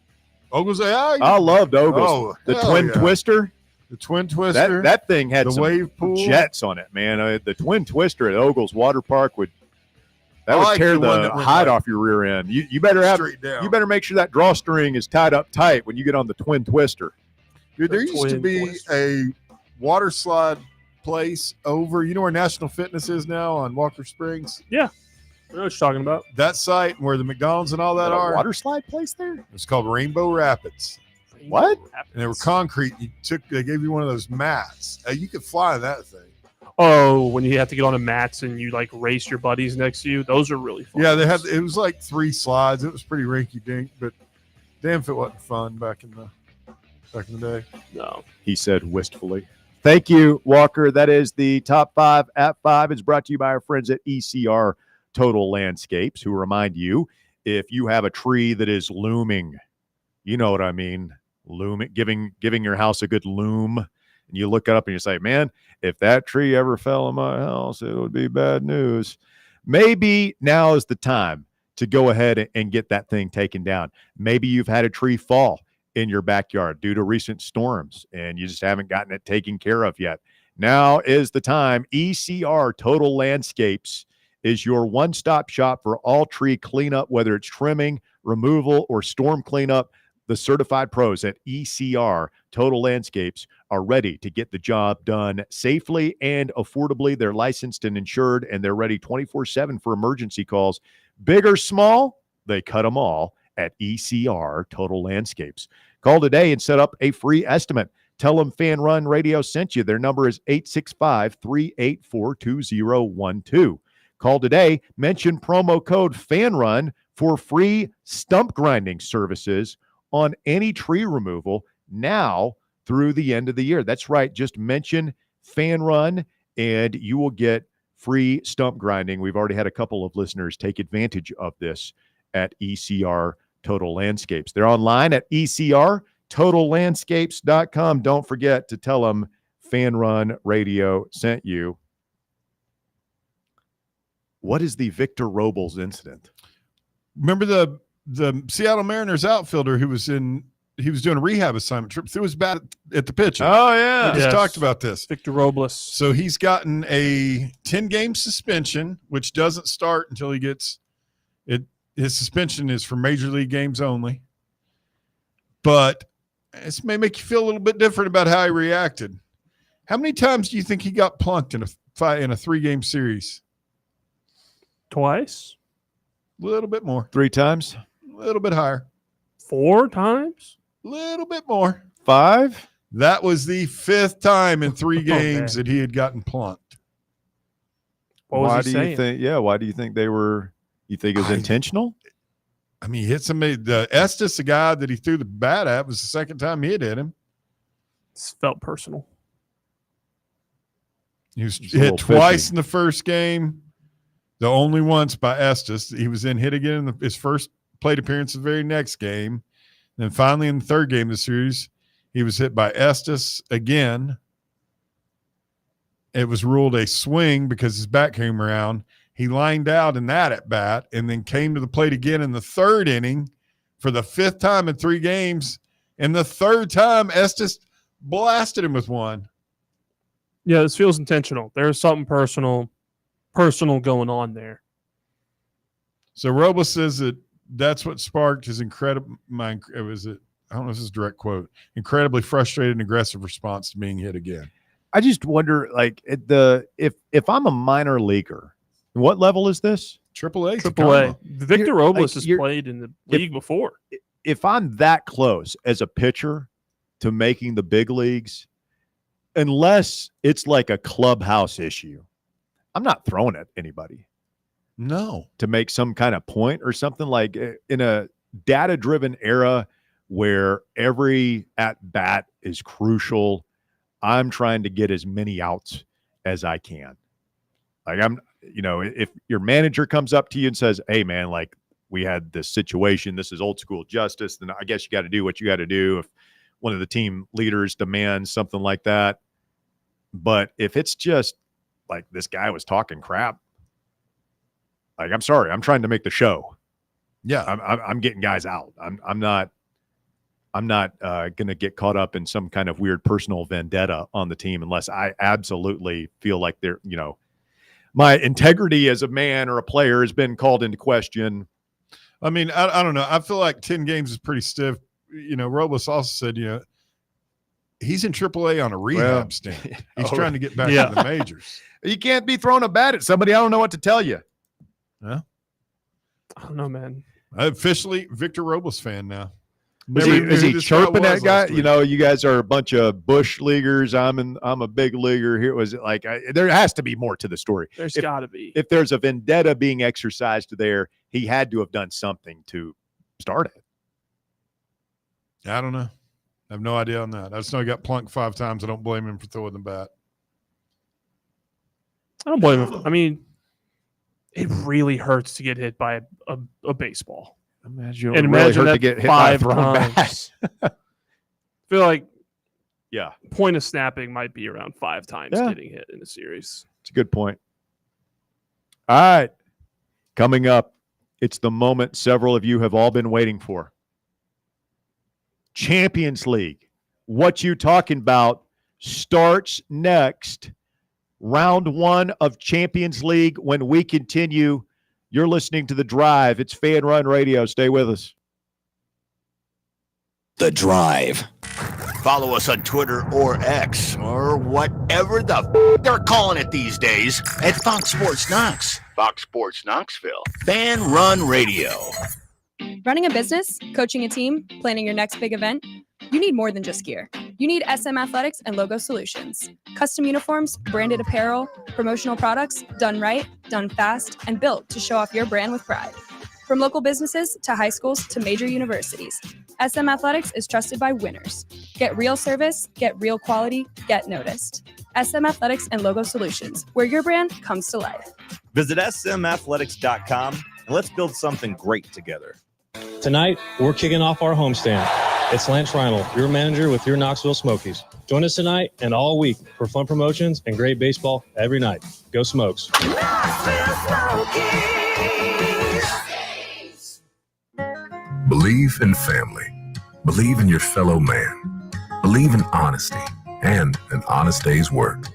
Ogles, yeah. I loved Ogles. Oh, the hell Twin yeah. Twister. The Twin Twister. That thing had the some wave pool. jets on it, man. The Twin Twister at Ogles Water Park would I would like tear the one the that went, hide like, off your rear end. You better have straight down. you better make sure that drawstring is tied up tight when you get on the Twin Twister. Dude, there used to be a water slide place over, you know where National Fitness is now on Walker Springs? Yeah. I know what you're talking about. That site where the McDonald's and all that A are. water slide place there? It's called Rainbow Rapids. What? And they were concrete. They gave you one of those mats. You could fly in that thing. Oh, when you have to get on a mats and you like race your buddies next to you, those are really fun. Yeah, it was like 3 slides. It was pretty rinky dink, but damn if it wasn't fun back in the day. No. He said wistfully. Thank you, Walker. That is the Top 5 at 5. It's brought to you by our friends at ECR Total Landscapes, who remind you if you have a tree that is looming, you know what I mean, looming, giving your house a good loom, and you look up and you say, man, if that tree ever fell in my house, it would be bad news. Maybe now is the time to go ahead and get that thing taken down. Maybe you've had a tree fall in your backyard due to recent storms and you just haven't gotten it taken care of yet. Now is the time. ECR Total Landscapes is your one-stop shop for all tree cleanup, whether it's trimming, removal, or storm cleanup. The certified pros at ECR Total Landscapes are ready to get the job done safely and affordably. They're licensed and insured, and they're ready 24/7 for emergency calls. Big or small, they cut them all at ECR Total Landscapes. Call today and set up a free estimate. Tell them Fan Run Radio sent you. Their number is 865-384-2012. Call today, mention promo code FANRUN for free stump grinding services on any tree removal now through the end of the year. That's right. Just mention Fan Run and you will get free stump grinding. We've already had a couple of listeners take advantage of this at ECR Total Landscapes. They're online at ECRTotalLandscapes.com. Don't forget to tell them Fan Run Radio sent you. What is the Victor Robles incident? Remember the Seattle Mariners outfielder who was doing a rehab assignment trip through his bat at the pitch. Oh, yeah. We just talked about this. Victor Robles. So he's gotten a 10-game suspension, which doesn't start until he gets it. His suspension is for major league games only. But this may make you feel a little bit different about how he reacted. How many times do you think he got plunked in a 3-game series? Twice. A little bit more. 3 times? A little bit higher. 4 times? A little bit more. 5? That was the 5th time in 3 games that he had gotten plunked. What was he saying? You think? Yeah, why do you think they were? You think it was intentional? I mean, he hit somebody. The Estes, the guy that he threw the bat at, was the second time he had hit him. It felt personal. He was hit twice in the first game. The only once by Estes. He was then hit again in his first plate appearance the very next game. Then finally in the 3rd game of the series, he was hit by Estes again. It was ruled a swing because his bat came around. He lined out in that at bat and then came to the plate again in the 3rd inning for the 5th time in 3 games. And the 3rd time, Estes blasted him with one. Yeah, this feels intentional. There's something personal going on there. So Robles says that's what sparked his incredible. I don't know if this is a direct quote. Incredibly frustrated and aggressive response to being hit again. I just wonder, like if I'm a minor leaguer, what level is this? AAA. AAA. Victor Robles has played in the league before. if I'm that close as a pitcher to making the big leagues, unless it's like a clubhouse issue, I'm not throwing at anybody. No. To make some kind of point or something, like in a data-driven era where every at-bat is crucial, I'm trying to get as many outs as I can. Like if your manager comes up to you and says, hey man, like we had this situation, this is old school justice, then I guess you got to do what you got to do if one of the team leaders demands something like that. But if it's just like this guy was talking crap, like, I'm sorry, I'm trying to make the show. Yeah. I'm getting guys out. I'm not going to get caught up in some kind of weird personal vendetta on the team unless I absolutely feel like they're, my integrity as a man or a player has been called into question. I mean, I don't know. I feel like 10 games is pretty stiff. Robles also said, he's in AAA on a rehab stint. He's trying to get back to the majors. You can't be throwing a bat at somebody. I don't know what to tell you. Yeah. I don't know, man. I'm officially Victor Robles fan now. Is he chirping that guy? You guys are a bunch of bush leaguers. I'm a big leaguer. Here was it like there has to be more to the story. There's got to be. If there's a vendetta being exercised there, he had to have done something to start it. I don't know. I have no idea on that. I just know he got plunked 5 times. I don't blame him for throwing the bat. I don't blame him. I mean, it really hurts to get hit by a baseball. Imagine that to get hit 5 by a thrown times. I feel like yeah, point of snapping might be around 5 times getting hit in a series. It's a good point. All right. Coming up, it's the moment several of you have all been waiting for. Champions League. What you talking about starts next. Round 1 of Champions League when we continue. You're listening to The Drive. It's Fan Run Radio. Stay with us. The Drive. Follow us on Twitter or X or whatever the they're calling it these days at Fox Sports Knox. Fox Sports Knoxville. Fan Run Radio. Running a business, coaching a team, planning your next big event, you need more than just gear. You need SM Athletics and Logo Solutions. Custom uniforms, branded apparel, promotional products, done right, done fast, and built to show off your brand with pride. From local businesses to high schools to major universities, SM Athletics is trusted by winners. Get real service, get real quality, get noticed. SM Athletics and Logo Solutions, where your brand comes to life. Visit smathletics.com and let's build something great together. Tonight, we're kicking off our homestand. It's Lance Reinl, your manager with your Knoxville Smokies. Join us tonight and all week for fun promotions and great baseball every night. Go Smokes. Believe in family. Believe in your fellow man. Believe in honesty and an honest day's work.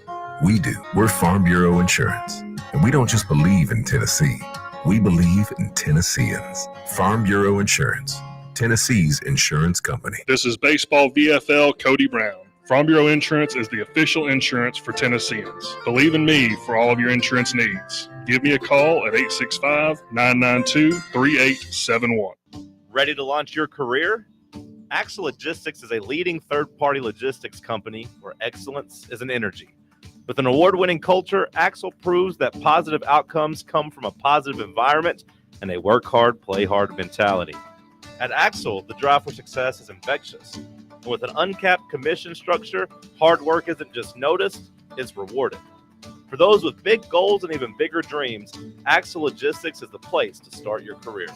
We do. We're Farm Bureau Insurance. And we don't just believe in Tennessee. We believe in Tennesseans. Farm Bureau Insurance. Tennessee's insurance company. This is Baseball VFL Cody Brown. Farm Bureau Insurance is the official insurance for Tennesseans. Believe in me for all of your insurance needs. Give me a call at 865-992-3871. Ready to launch your career? Axle Logistics is a leading third-party logistics company where excellence is an energy. With an award-winning culture, Axle proves that positive outcomes come from a positive environment and a work hard, play hard mentality. At Axle, the drive for success is infectious. And with an uncapped commission structure, hard work isn't just noticed, it's rewarded. For those with big goals and even bigger dreams, Axle Logistics is the place to start your career.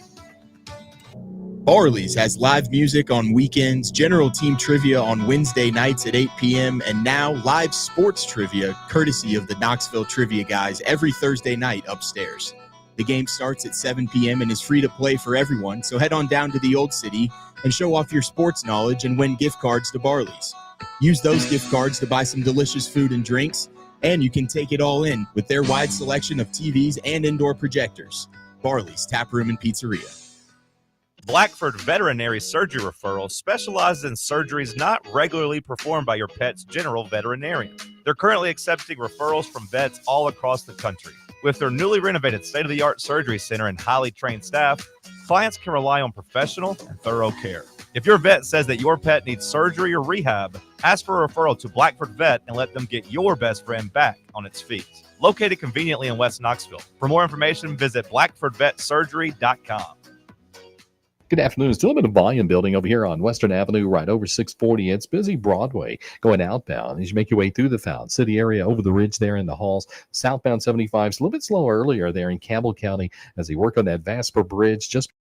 Barley's has live music on weekends, general team trivia on Wednesday nights at 8 p.m., and now live sports trivia courtesy of the Knoxville Trivia Guys every Thursday night upstairs. The game starts at 7 p.m. and is free to play for everyone, so head on down to the Old City and show off your sports knowledge and win gift cards to Barley's. Use those gift cards to buy some delicious food and drinks, and you can take it all in with their wide selection of TVs and indoor projectors. Barley's Tap Room and Pizzeria. Blackford Veterinary Surgery Referral specializes in surgeries not regularly performed by your pet's general veterinarian. They're currently accepting referrals from vets all across the country. With their newly renovated state-of-the-art surgery center and highly trained staff, clients can rely on professional and thorough care. If your vet says that your pet needs surgery or rehab, ask for a referral to Blackford Vet and let them get your best friend back on its feet. Located conveniently in West Knoxville. For more information, visit blackfordvetsurgery.com. Good afternoon. Still a bit of volume building over here on Western Avenue, right over 640. It's busy Broadway going outbound as you make your way through the Fountain City area, over the ridge there in the halls. Southbound 75 is a little bit slower earlier there in Campbell County as they work on that Vasper Bridge. Just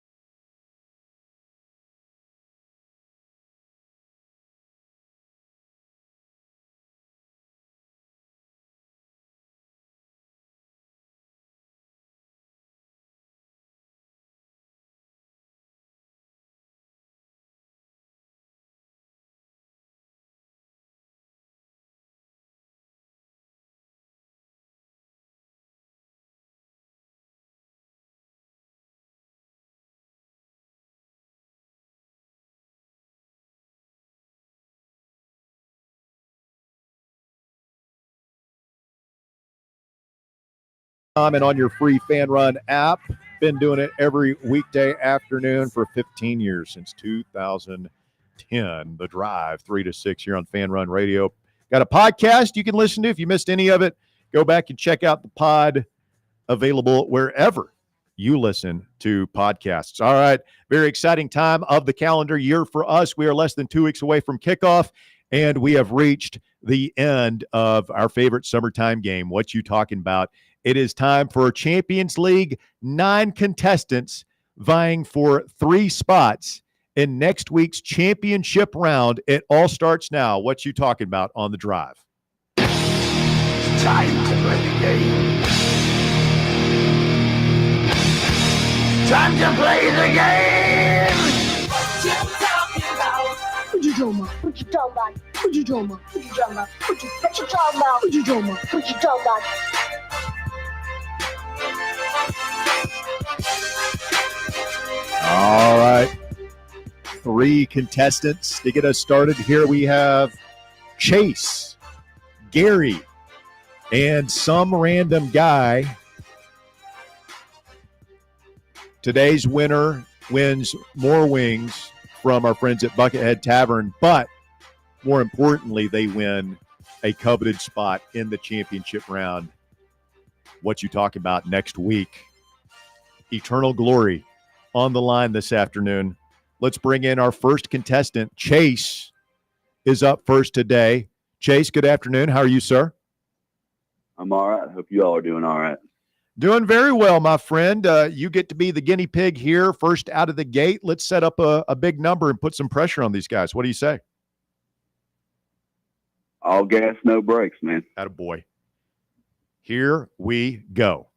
comment on your free Fan Run app. Been doing it every weekday afternoon for 15 years, since 2010. The Drive, 3 to 6 here on Fan Run Radio. Got a podcast you can listen to. If you missed any of it, go back and check out the pod, available wherever you listen to podcasts. All right, very exciting time of the calendar year for us. We are less than 2 weeks away from kickoff, and we have reached the end of our favorite summertime game. What you talking about? It is time for Champions League. 9 contestants vying for 3 spots in next week's championship round. It all starts now. What you talking about on the Drive? Time to play the game. Time to play the game. What you talking about? What you talking about? What you talking about? What you talking about? What you talking about? What you talking about? What you talking about? What you talking about? All right. 3 contestants to get us started. Here we have Chase, Gary, and some random guy. Today's winner wins more wings from our friends at Buckethead Tavern, but more importantly, they win a coveted spot in the championship round. What you talking about next week? Eternal glory on the line this afternoon. Let's bring in our first contestant. Chase is up first today. Chase, good afternoon. How are you, sir? I'm all right. Hope you all are doing all right. Doing very well, my friend. You get to be the guinea pig here first out of the gate. Let's set up a big number and put some pressure on these guys. What do you say? All gas, no brakes, man. Attaboy. Here we go.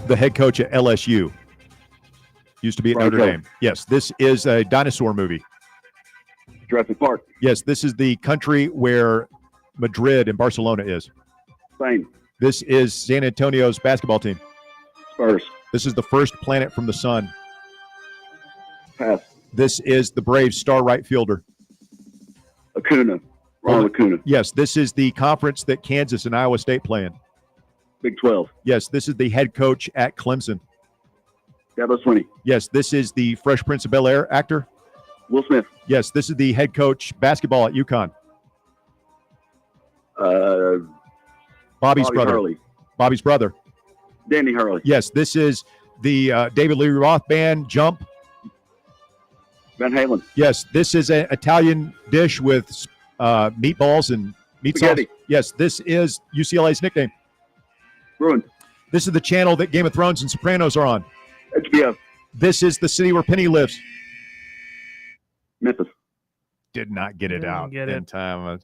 The head coach at LSU. Used to be at Notre Dame. Yes, this is a dinosaur movie. Jurassic Park. Yes, this is the country where Madrid and Barcelona is. Spain. This is San Antonio's basketball team. Spurs. This is the first planet from the sun. Pass. This is the Braves' star right fielder. Acuna. Ronald Acuna. Yes, this is the conference that Kansas and Iowa State play in. Big 12. Yes, this is the head coach at Clemson. Dabo Swinney. Yes, this is the Fresh Prince of Bel-Air actor. Will Smith. Yes, this is the head coach basketball at UConn. Bobby's brother. Hurley. Bobby's brother. Danny Hurley. Yes, this is the David Lee Roth band, Jump. Van Halen. Yes, this is an Italian dish with meatballs and meat sauce. Spaghetti. Yes, this is UCLA's nickname. Bruin. This is the channel that Game of Thrones and Sopranos are on. HBO. This is the city where Penny lives. Memphis. Did not get it out get in time. I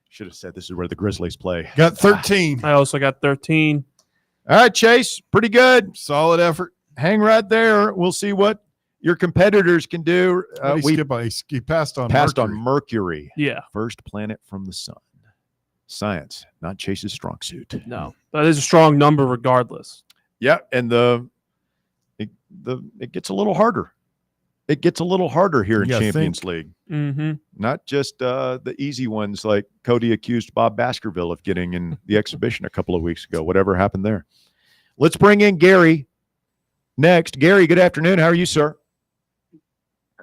should have said this is where the Grizzlies play. Got 13. I also got 13. All right, Chase, pretty good. Solid effort. Hang right there. We'll see what your competitors can do. He passed on Mercury. Yeah. First planet from the sun. Science, not Chase's strong suit. No, that is a strong number regardless. Yeah, and it gets a little harder. It gets a little harder here in Champions League. Mm-hmm. Not just the easy ones like Cody accused Bob Baskerville of getting in the exhibition a couple of weeks ago. Whatever happened there. Let's bring in Gary next. Gary, good afternoon. How are you, sir?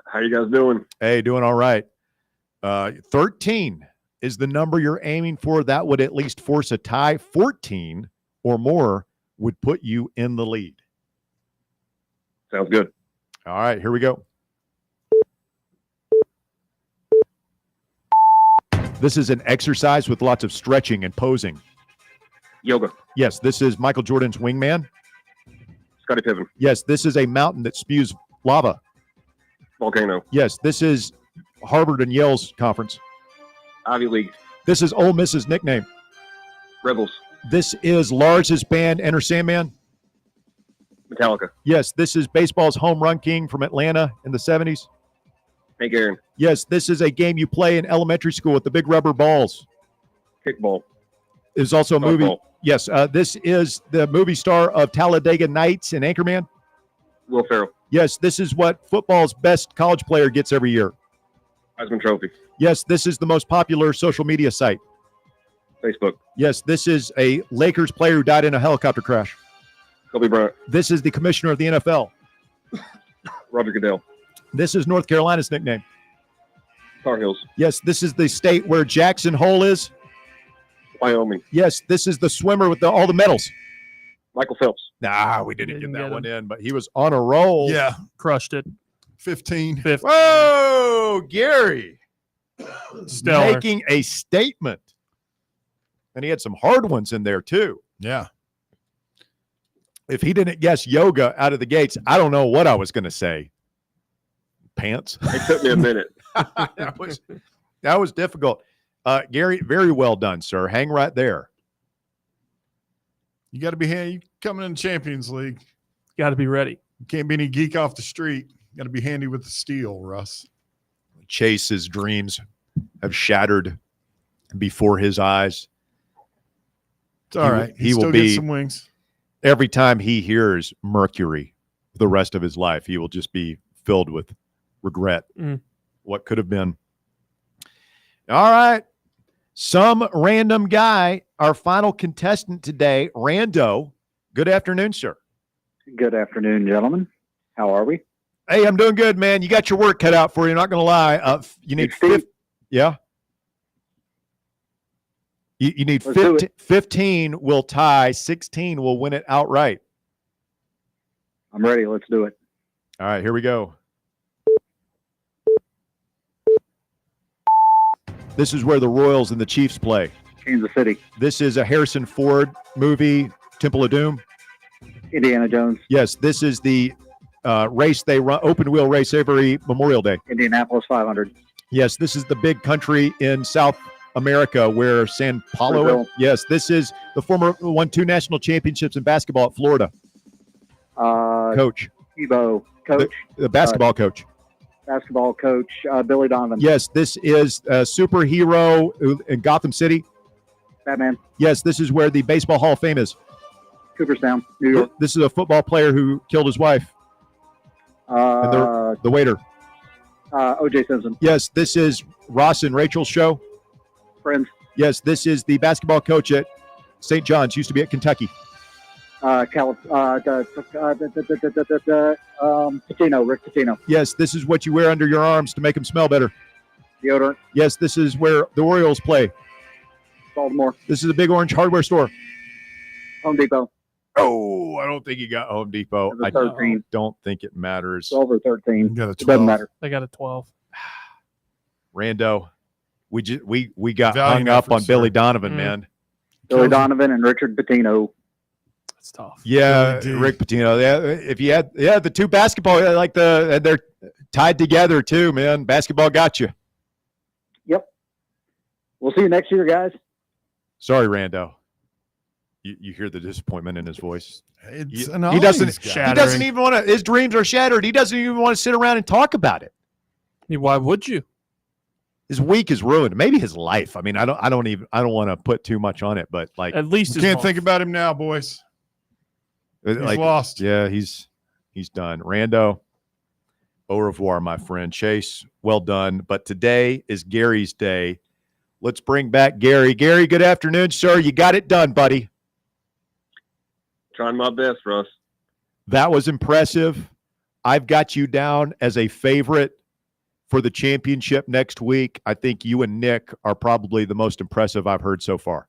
How you guys doing? Hey, doing all right. 13 is the number you're aiming for. That would at least force a tie. 14 or more would put you in the lead. Sounds good. All right, here we go. This is an exercise with lots of stretching and posing. Yoga. Yes, this is Michael Jordan's wingman. Scottie Pippen. Yes, this is a mountain that spews lava. Volcano. Yes, this is Harvard and Yale's conference. Ivy League. This is Ole Miss's nickname. Rebels. This is Lars's band, Enter Sandman. Metallica. Yes, this is baseball's home run king from Atlanta in the 70s. Hank Aaron. Yes, this is a game you play in elementary school with the big rubber balls. Kickball. There's also a movie. Softball. Yes, this is the movie star of Talladega Nights and Anchorman. Will Ferrell. Yes, this is what football's best college player gets every year. Heisman Trophy. Yes, this is the most popular social media site. Facebook. Yes, this is a Lakers player who died in a helicopter crash. Kobe Bryant. This is the commissioner of the NFL. Roger Goodell. This is North Carolina's nickname. Tar Heels. Yes, this is the state where Jackson Hole is. Wyoming. Yes, this is the swimmer with all the medals. Michael Phelps. Nah, we didn't get that one in, but he was on a roll. Yeah. Crushed it. 15. Whoa, Gary. Stellar. Making a statement. And he had some hard ones in there, too. Yeah. If he didn't guess yoga out of the gates, I don't know what I was going to say. Pants? It took me a minute. that was difficult. Gary, very well done, sir. Hang right there. You got to be handy. You coming in the Champions League. Got to be ready. You can't be any geek off the street. You got to be handy with the steel, Russ. Chase's dreams have shattered before his eyes. It's all right. He will still be get some wings. Every time he hears Mercury the rest of his life, he will just be filled with regret. What could have been. All right. Some random guy, our final contestant today, Rando. Good afternoon, sir. Good afternoon, gentlemen. How are we? Hey, I'm doing good, man. You got your work cut out for you. Not going to lie. You need 15. Yeah. You need 15. 15 will tie. 16 will win it outright. I'm ready. Let's do it. All right, here we go. This is where the Royals and the Chiefs play. Kansas City. This is a Harrison Ford movie, Temple of Doom. Indiana Jones. Yes, this is the race they run, open wheel race every Memorial Day. Indianapolis 500. Yes, this is the big country in South America where San Paulo. Brazil. Yes, this is the former won 2 national championships in basketball at Florida. Coach. Tebow. Coach. The basketball coach. Basketball coach, Billy Donovan. Yes, this is a superhero in Gotham City. Batman. Yes, this is where the Baseball Hall of Fame is. Cooperstown, New York. This is a football player who killed his wife. And the waiter. O.J. Simpson. Yes, this is Ross and Rachel's show. Friends. Yes, this is the basketball coach at St. John's, used to be at Kentucky. Patino, Rick Patino. Yes, this is what you wear under your arms to make them smell better. Deodorant. Yes, this is where the Orioles play. Baltimore. This is a big orange hardware store. Home Depot. Oh, I don't think you got Home Depot. I 13. don't think it matters. 12 or 13. You got a 12. It doesn't matter. They got a 12. Rando, we got Valiant hung up effort, on sir. Billy Donovan, man. Billy Donovan and Richard Pitino. That's tough. Yeah, Really Rick Pitino. Yeah, if you had the two basketball they're tied together too, man. Basketball got you. Yep. We'll see you next year, guys. Sorry, Rando. You hear the disappointment in his voice. It's He an doesn't. guy. He doesn't even want to. His dreams are shattered. He doesn't even want to sit around and talk about it. Why would you? His week is ruined. Maybe his life. I mean, I don't want to put too much on it, but like At least You can't think about him now, boys. He's lost. Yeah, he's done. Rando, au revoir, my friend. Chase, well done. But today is Gary's day. Let's bring back Gary. Gary, good afternoon, sir. You got it done, buddy. Trying my best, Russ. That was impressive. I've got you down as a favorite for the championship next week. I think you and Nick are probably the most impressive I've heard so far.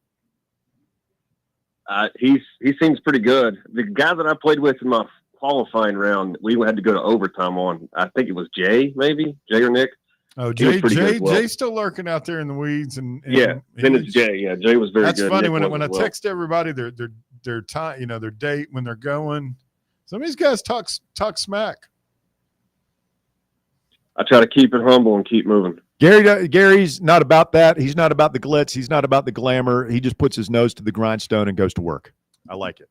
He seems pretty good. The guy that I played with in my qualifying round, we had to go to overtime on. I think it was Jay, maybe Jay or Nick. Oh, He was pretty good as well. Jay's still lurking out there in the weeds, and Yeah, then it's Jay. Yeah, Jay was very good. That's funny Nick when I was as well. text everybody their time, their date when they're going. Some of these guys talk smack. I try to keep it humble and keep moving. Gary's not about that. He's not about the glitz. He's not about the glamour. He just puts his nose to the grindstone and goes to work. I like it.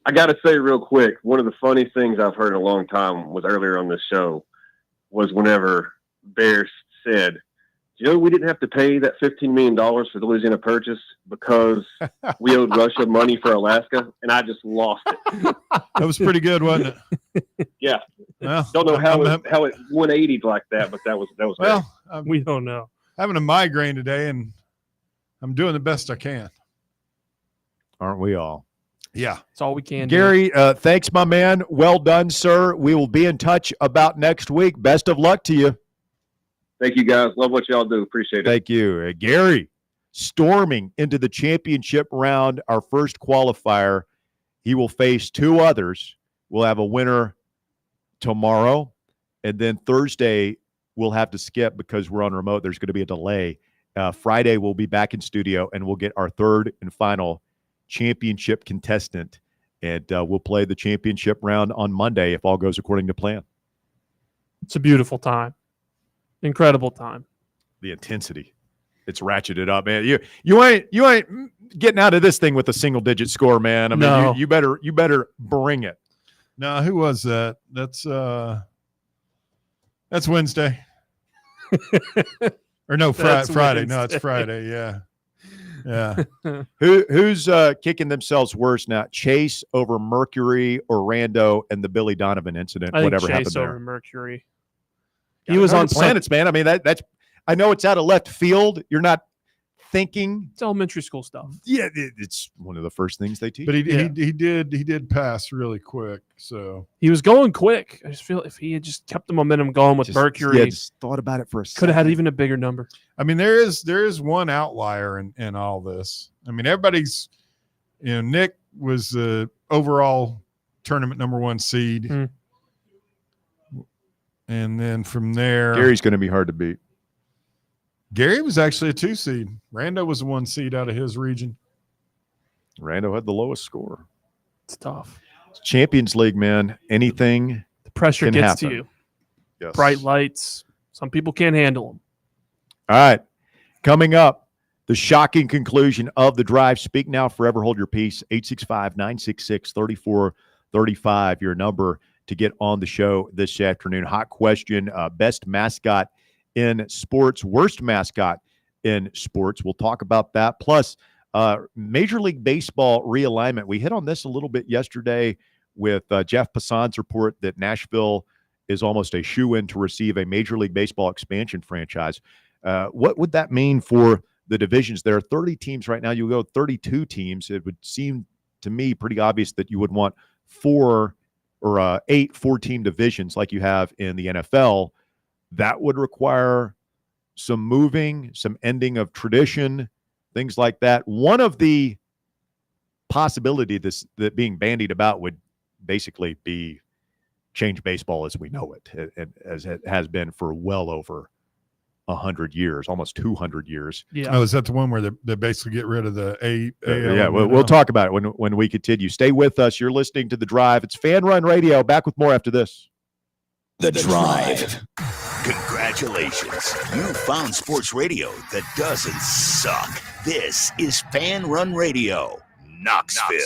I got to say real quick, one of the funny things I've heard in a long time was earlier on this show was whenever Bears said, we didn't have to pay that $15 million for the Louisiana Purchase because we owed Russia money for Alaska, and I just lost it. That was pretty good, wasn't it? Yeah. Well, don't know how it 180'd like that, but that was well. We don't know. Having a migraine today, and I'm doing the best I can. Aren't we all? Yeah. That's all we can do. Gary, thanks, my man. Well done, sir. We will be in touch about next week. Best of luck to you. Thank you, guys. Love what y'all do. Appreciate it. Thank you. Gary, storming into the championship round, our first qualifier. He will face two others. We'll have a winner tomorrow, and then Thursday we'll have to skip because we're on remote. There's going to be a delay. Friday we'll be back in studio, and we'll get our third and final championship contestant, and we'll play the championship round on Monday if all goes according to plan. It's a beautiful time. Incredible time. The intensity. It's ratcheted up, man. You ain't getting out of this thing with a single digit score, man. I mean, No. you better bring it. No, who was that? That's Wednesday. Or no, That's Friday. Wednesday. No, it's Friday. Yeah. Yeah. Who's kicking themselves worse now? Chase over Mercury or Rando and the Billy Donovan incident? I think Whatever Chase happened there. over Mercury. He was on planets, man. I mean that's. I know it's out of left field. You're not thinking. It's elementary school stuff. Yeah, it's one of the first things they teach. But he did pass really quick. So He was going quick. I just feel if he had just kept the momentum going with Mercury, just thought about it for a second. could have had even a bigger number. I mean, there is one outlier in all this. I mean, everybody's, Nick was the overall tournament number 1 seed. And then from there, Gary's going to be hard to beat. Gary was actually a 2 seed. Rando was a 1 seed out of his region. Rando had the lowest score. It's tough. Champions League, man. Anything. The pressure can gets happen. to you. Yes. Bright lights. Some people can't handle them. All right. Coming up, the shocking conclusion of the drive. Speak now, forever hold your peace. 865-966-3435. Your number to get on the show this afternoon. Hot question. Best mascot in sports, worst mascot in sports. We'll talk about that. Plus, Major League Baseball realignment. We hit on this a little bit yesterday with Jeff Passan's report that Nashville is almost a shoo-in to receive a Major League Baseball expansion franchise. What would that mean for the divisions? There are 30 teams right now. You go 32 teams. It would seem to me pretty obvious that you would want 8 4-team divisions like you have in the NFL. That would require some moving, some ending of tradition, things like that. One of the possibilities that being bandied about would basically be change baseball as we know it, and as it has been for well over 100 years, almost 200 years. Yeah. Oh, is that the one where they basically get rid of the AL? Yeah, we'll talk about it when we continue. Stay with us. You're listening to The Drive. It's Fan Run Radio. Back with more after this. The Drive. Congratulations. You found sports radio that doesn't suck. This is Fan Run Radio, Knoxville.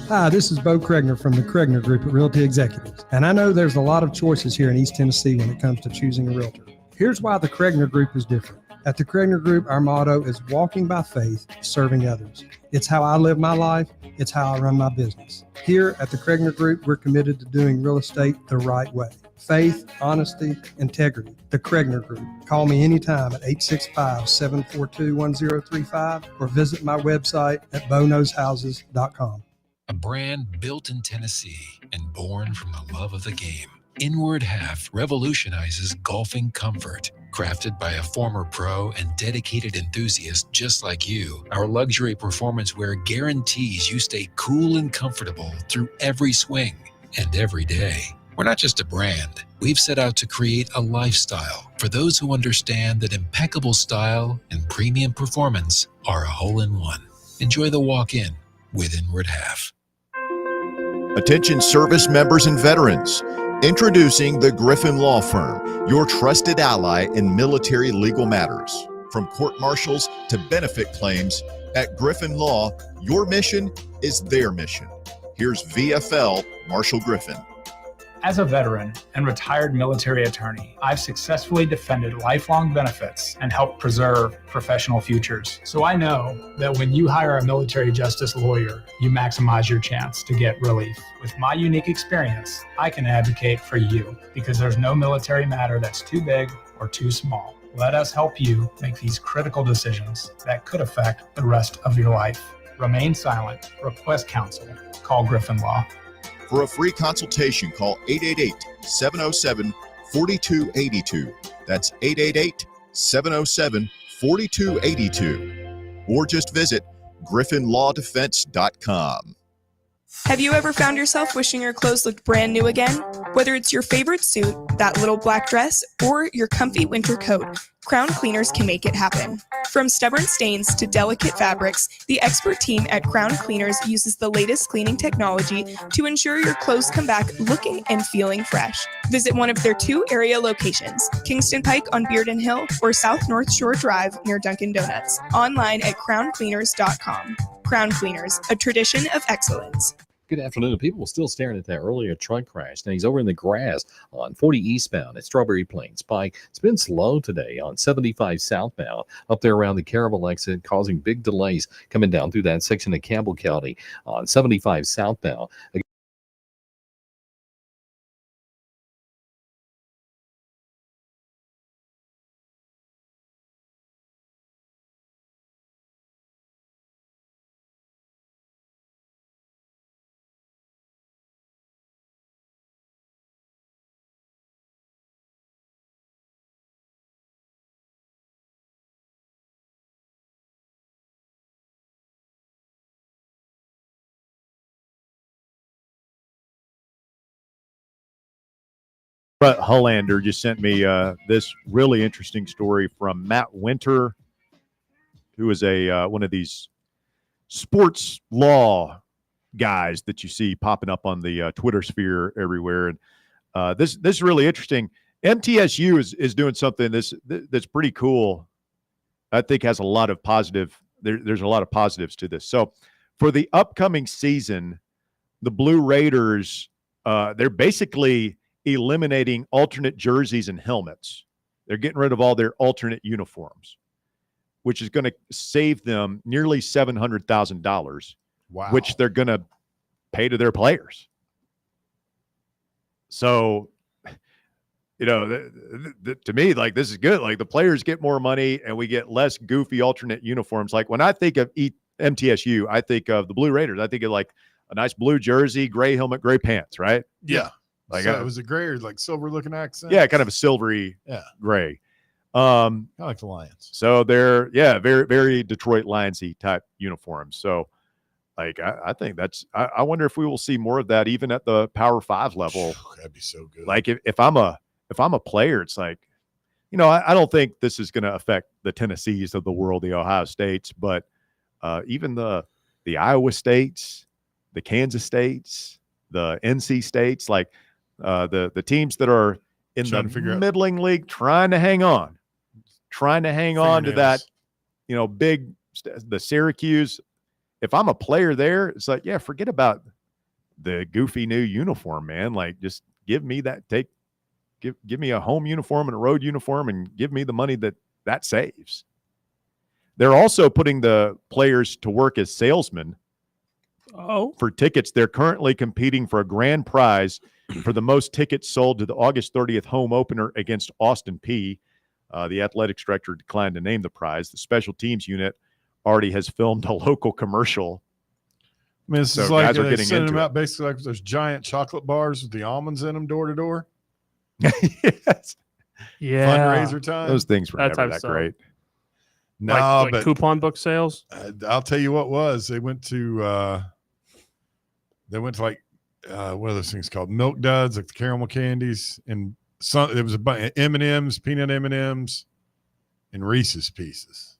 Hi, this is Bo Kregner from the Kregner Group at Realty Executives. And I know there's a lot of choices here in East Tennessee when it comes to choosing a realtor. Here's why the Kregner Group is different. At the Kregner Group, our motto is walking by faith, serving others. It's how I live my life. It's how I run my business. Here at the Kregner Group, we're committed to doing real estate the right way. Faith, honesty, integrity. The Kregner Group. Call me anytime at 865-742-1035 or visit my website at bonoknowshouses.com. A brand built in Tennessee and born from the love of the game. Inward Half revolutionizes golfing comfort. Crafted by a former pro and dedicated enthusiast just like you, our luxury performance wear guarantees you stay cool and comfortable through every swing and every day. We're not just a brand. We've set out to create a lifestyle for those who understand that impeccable style and premium performance are a hole-in-one. Enjoy the walk-in with Inward Half. Attention service members and veterans. Introducing the Griffin Law Firm, your trusted ally in military legal matters. From court martials to benefit claims, at Griffin Law, your mission is their mission. Here's VFL Marshall Griffin. As a veteran and retired military attorney, I've successfully defended lifelong benefits and helped preserve professional futures. So I know that when you hire a military justice lawyer, you maximize your chance to get relief. With my unique experience, I can advocate for you because there's no military matter that's too big or too small. Let us help you make these critical decisions that could affect the rest of your life. Remain silent. Request counsel. Call Griffin Law. For a free consultation, call 888-707-4282. That's 888-707-4282. Or just visit griffinlawdefense.com. Have you ever found yourself wishing your clothes looked brand new again? Whether it's your favorite suit, that little black dress, or your comfy winter coat, Crown Cleaners can make it happen. From stubborn stains to delicate fabrics, the expert team at Crown Cleaners uses the latest cleaning technology to ensure your clothes come back looking and feeling fresh. Visit one of their 2 area locations, Kingston Pike on Bearden Hill or South North Shore Drive near Dunkin' Donuts. Online at crowncleaners.com. Crown Cleaners, a tradition of excellence. Good afternoon. People were still staring at that earlier truck crash. Now he's over in the grass on 40 eastbound at Strawberry Plains Pike. It's been slow today on 75 southbound up there around the Caravel exit, causing big delays coming down through that section of Campbell County on 75 southbound. Brett Hullander just sent me this really interesting story from Matt Winter, who is a one of these sports law guys that you see popping up on the Twitter sphere everywhere. And this is really interesting. MTSU is doing something that's pretty cool. I think has a lot of positive. There's a lot of positives to this. So for the upcoming season, the Blue Raiders, they're basically eliminating alternate jerseys and helmets. They're getting rid of all their alternate uniforms, which is going to save them nearly $700,000, wow, which they're going to pay to their players. So, you know, to me, like, this is good. Like, the players get more money and we get less goofy alternate uniforms. Like, when I think of MTSU, I think of the Blue Raiders. I think of like a nice blue jersey, gray helmet, gray pants, right? Yeah. Like, so it was a gray or like silver looking accent? Yeah, kind of a silvery gray. Kind of like the Lions. So they're, very, very Detroit Lions-y type uniforms. So, like, I think that's, I wonder if we will see more of that even at the Power 5 level. That'd be so good. Like, if I'm a player, it's like, you know, I don't think this is going to affect the Tennessees of the world, the Ohio States, but even the Iowa States, the Kansas States, the NC States, like, the teams that are in the middling league trying to hang on to that, you know, the Syracuse. If I'm a player there, it's like, yeah, forget about the goofy new uniform, man. Like, just give me that, give me a home uniform and a road uniform and give me the money that saves. They're also putting the players to work as salesmen for tickets. They're currently competing for a grand prize for the most tickets sold to the August 30th home opener against Austin Peay. The athletics director declined to name the prize. The special teams unit already has filmed a local commercial I mean, this So is like guys are they getting sending into them it. out basically like those giant chocolate bars with the almonds in them door to door. Yes. Yeah. Fundraiser time. Those things were That never type of that stuff. great. No, like but coupon book sales. I'll tell you what was. They went to like what are those things called? Milk Duds, like the caramel candies, and it was a bunch of M&Ms, peanut M&Ms, and Reese's Pieces.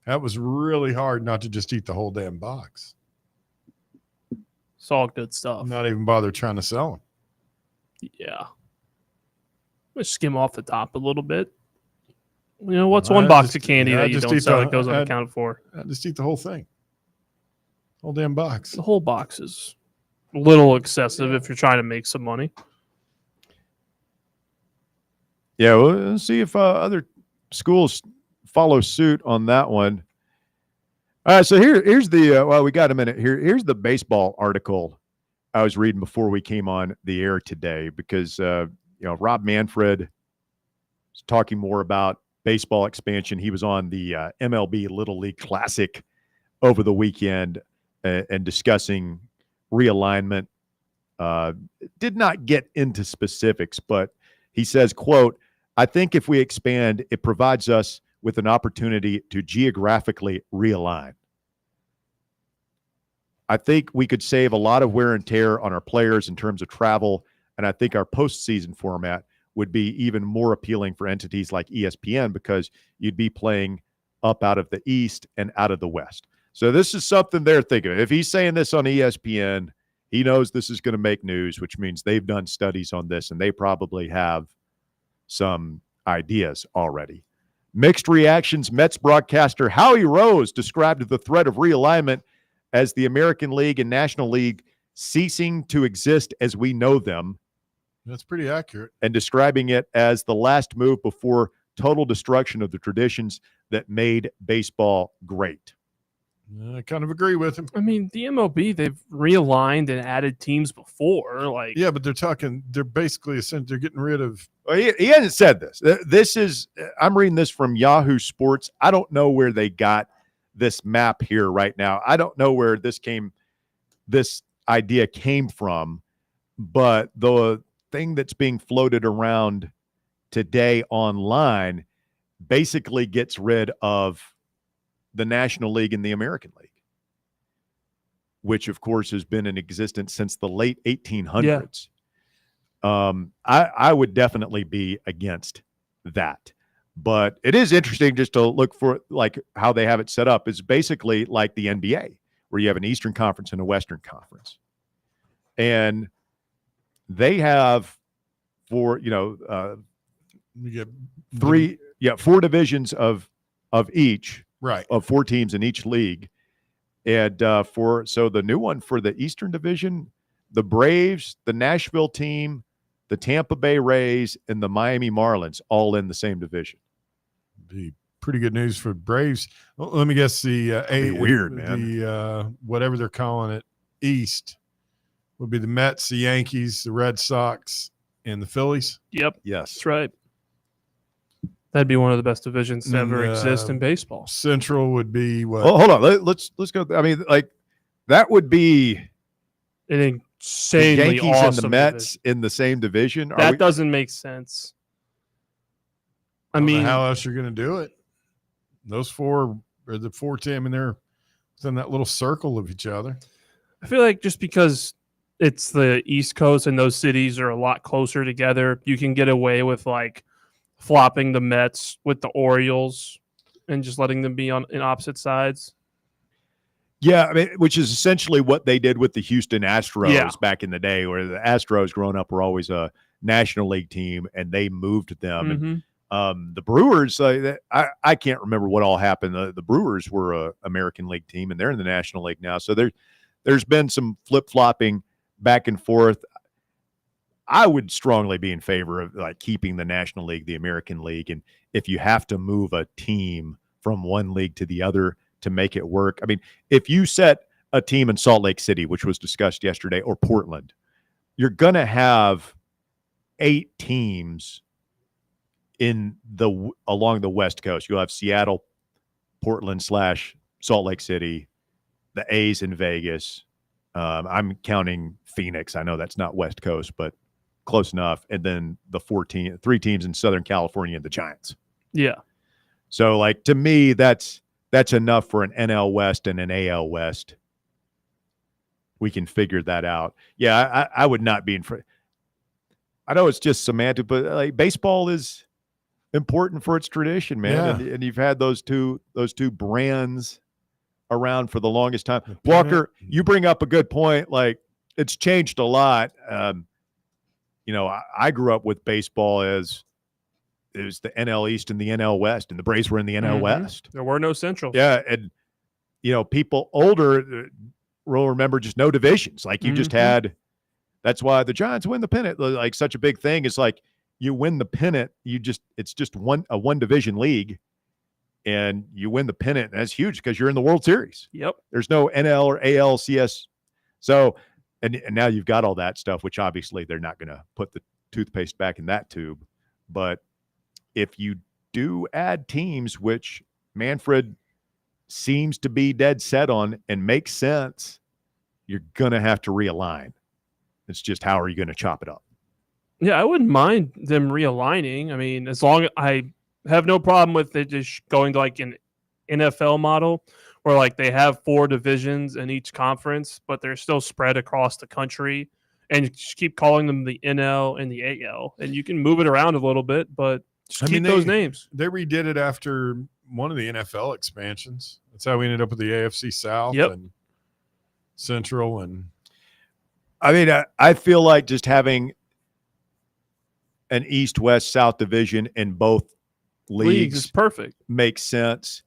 That was really hard not to just eat the whole damn box. It's all good stuff. Not even bother trying to sell them. Yeah. Let's skim off the top a little bit. You know, what's one box of candy that you don't sell that goes unaccounted for? I just eat the whole thing. Whole damn box. The whole box is a little excessive if you're trying to make some money. Yeah, we'll see if other schools follow suit on that one. All right, so here's the well, we got a minute here. Here's the baseball article I was reading before we came on the air today because Rob Manfred was talking more about baseball expansion. He was on the MLB Little League Classic over the weekend and discussing realignment. Did not get into specifics, but he says, quote, "I think if we expand, it provides us with an opportunity to geographically realign. I think we could save a lot of wear and tear on our players in terms of travel, and I think our postseason format would be even more appealing for entities like ESPN because you'd be playing up out of the East and out of the West." So this is something they're thinking of. If he's saying this on ESPN, he knows this is going to make news, which means they've done studies on this, and they probably have some ideas already. Mixed reactions. Mets broadcaster Howie Rose described the threat of realignment as the American League and National League ceasing to exist as we know them, That's pretty accurate. and describing it as the last move before total destruction of the traditions that made baseball great. I kind of agree with him. I mean, the MLB, they've realigned and added teams before. Like, Yeah, but they're basically they're getting rid of. Well, he hasn't said this. I'm reading this from Yahoo Sports. I don't know where they got this map here right now. I don't know where this idea came from, but the thing that's being floated around today online basically gets rid of the National League and the American League, which of course has been in existence since the late 1800s. I would definitely be against that, but it is interesting just to look for like how they have it set up. It's basically like the NBA, where you have an Eastern Conference and a Western Conference, and they have four divisions of each, right, of four teams in each league. And so the new one for the Eastern Division, the Braves, the Nashville team, the Tampa Bay Rays, and the Miami Marlins, all in the same division. Be pretty good news for Braves. Well, let me guess weird, man. The whatever they're calling it, East would be the Mets, the Yankees, the Red Sox, and the Phillies. Yep. Yes. That's right. That'd be one of the best divisions to ever exist in baseball. Central would be what? Well, hold on. Let's go. I mean, like that would be an insanely the Yankees awesome and the Mets division in the same division. That doesn't make sense. I mean, how else you're going to do it? Those four are the four team, and they're within that little circle of each other. I feel like just because it's the East Coast and those cities are a lot closer together, you can get away with like flopping the Mets with the Orioles and just letting them be in opposite sides. Yeah, I mean, which is essentially what they did with the Houston Astros back in the day, where the Astros growing up were always a National League team, and they moved them. And, the Brewers, I can't remember what all happened. The Brewers were an American League team, and they're in the National League now. So there's been some flip-flopping back and forth. I would strongly be in favor of like keeping the National League, the American League, and if you have to move a team from one league to the other to make it work. I mean, if you set a team in Salt Lake City, which was discussed yesterday, or Portland, you're going to have 8 teams along the West Coast. You'll have Seattle, Portland / Salt Lake City, the A's in Vegas, I'm counting Phoenix. I know that's not West Coast, but close enough. And then the 3 teams in Southern California and the Giants. Yeah. So, like, to me, that's enough for an NL West and an AL West. We can figure that out. Yeah, I would not be in front. I know it's just semantic, but like baseball is important for its tradition, man. Yeah. And you've had those two brands around for the longest time. Walker, you bring up a good point. Like, it's changed a lot. I grew up with baseball as it was the NL East and the NL West, and the Braves were in the NL West. There were no Centrals. Yeah, and people older will remember just no divisions. Like you just had. That's why the Giants win the pennant. Like such a big thing is like you win the pennant. It's just a one division league, and you win the pennant. And that's huge because you're in the World Series. Yep. There's no NL or ALCS. So, and now you've got all that stuff, which obviously they're not going to put the toothpaste back in that tube. But if you do add teams, which Manfred seems to be dead set on and makes sense, you're going to have to realign. It's just how are you going to chop it up? Yeah, I wouldn't mind them realigning. I mean, as long as I have no problem with it just going to like an NFL model where like they have 4 divisions in each conference, but they're still spread across the country, and you just keep calling them the NL and the AL, and you can move it around a little bit, but just keep those names. They redid it after one of the NFL expansions. That's how we ended up with the AFC South and Central. And I mean, I feel like just having an East, West, South division in both leagues is perfect. Makes sense.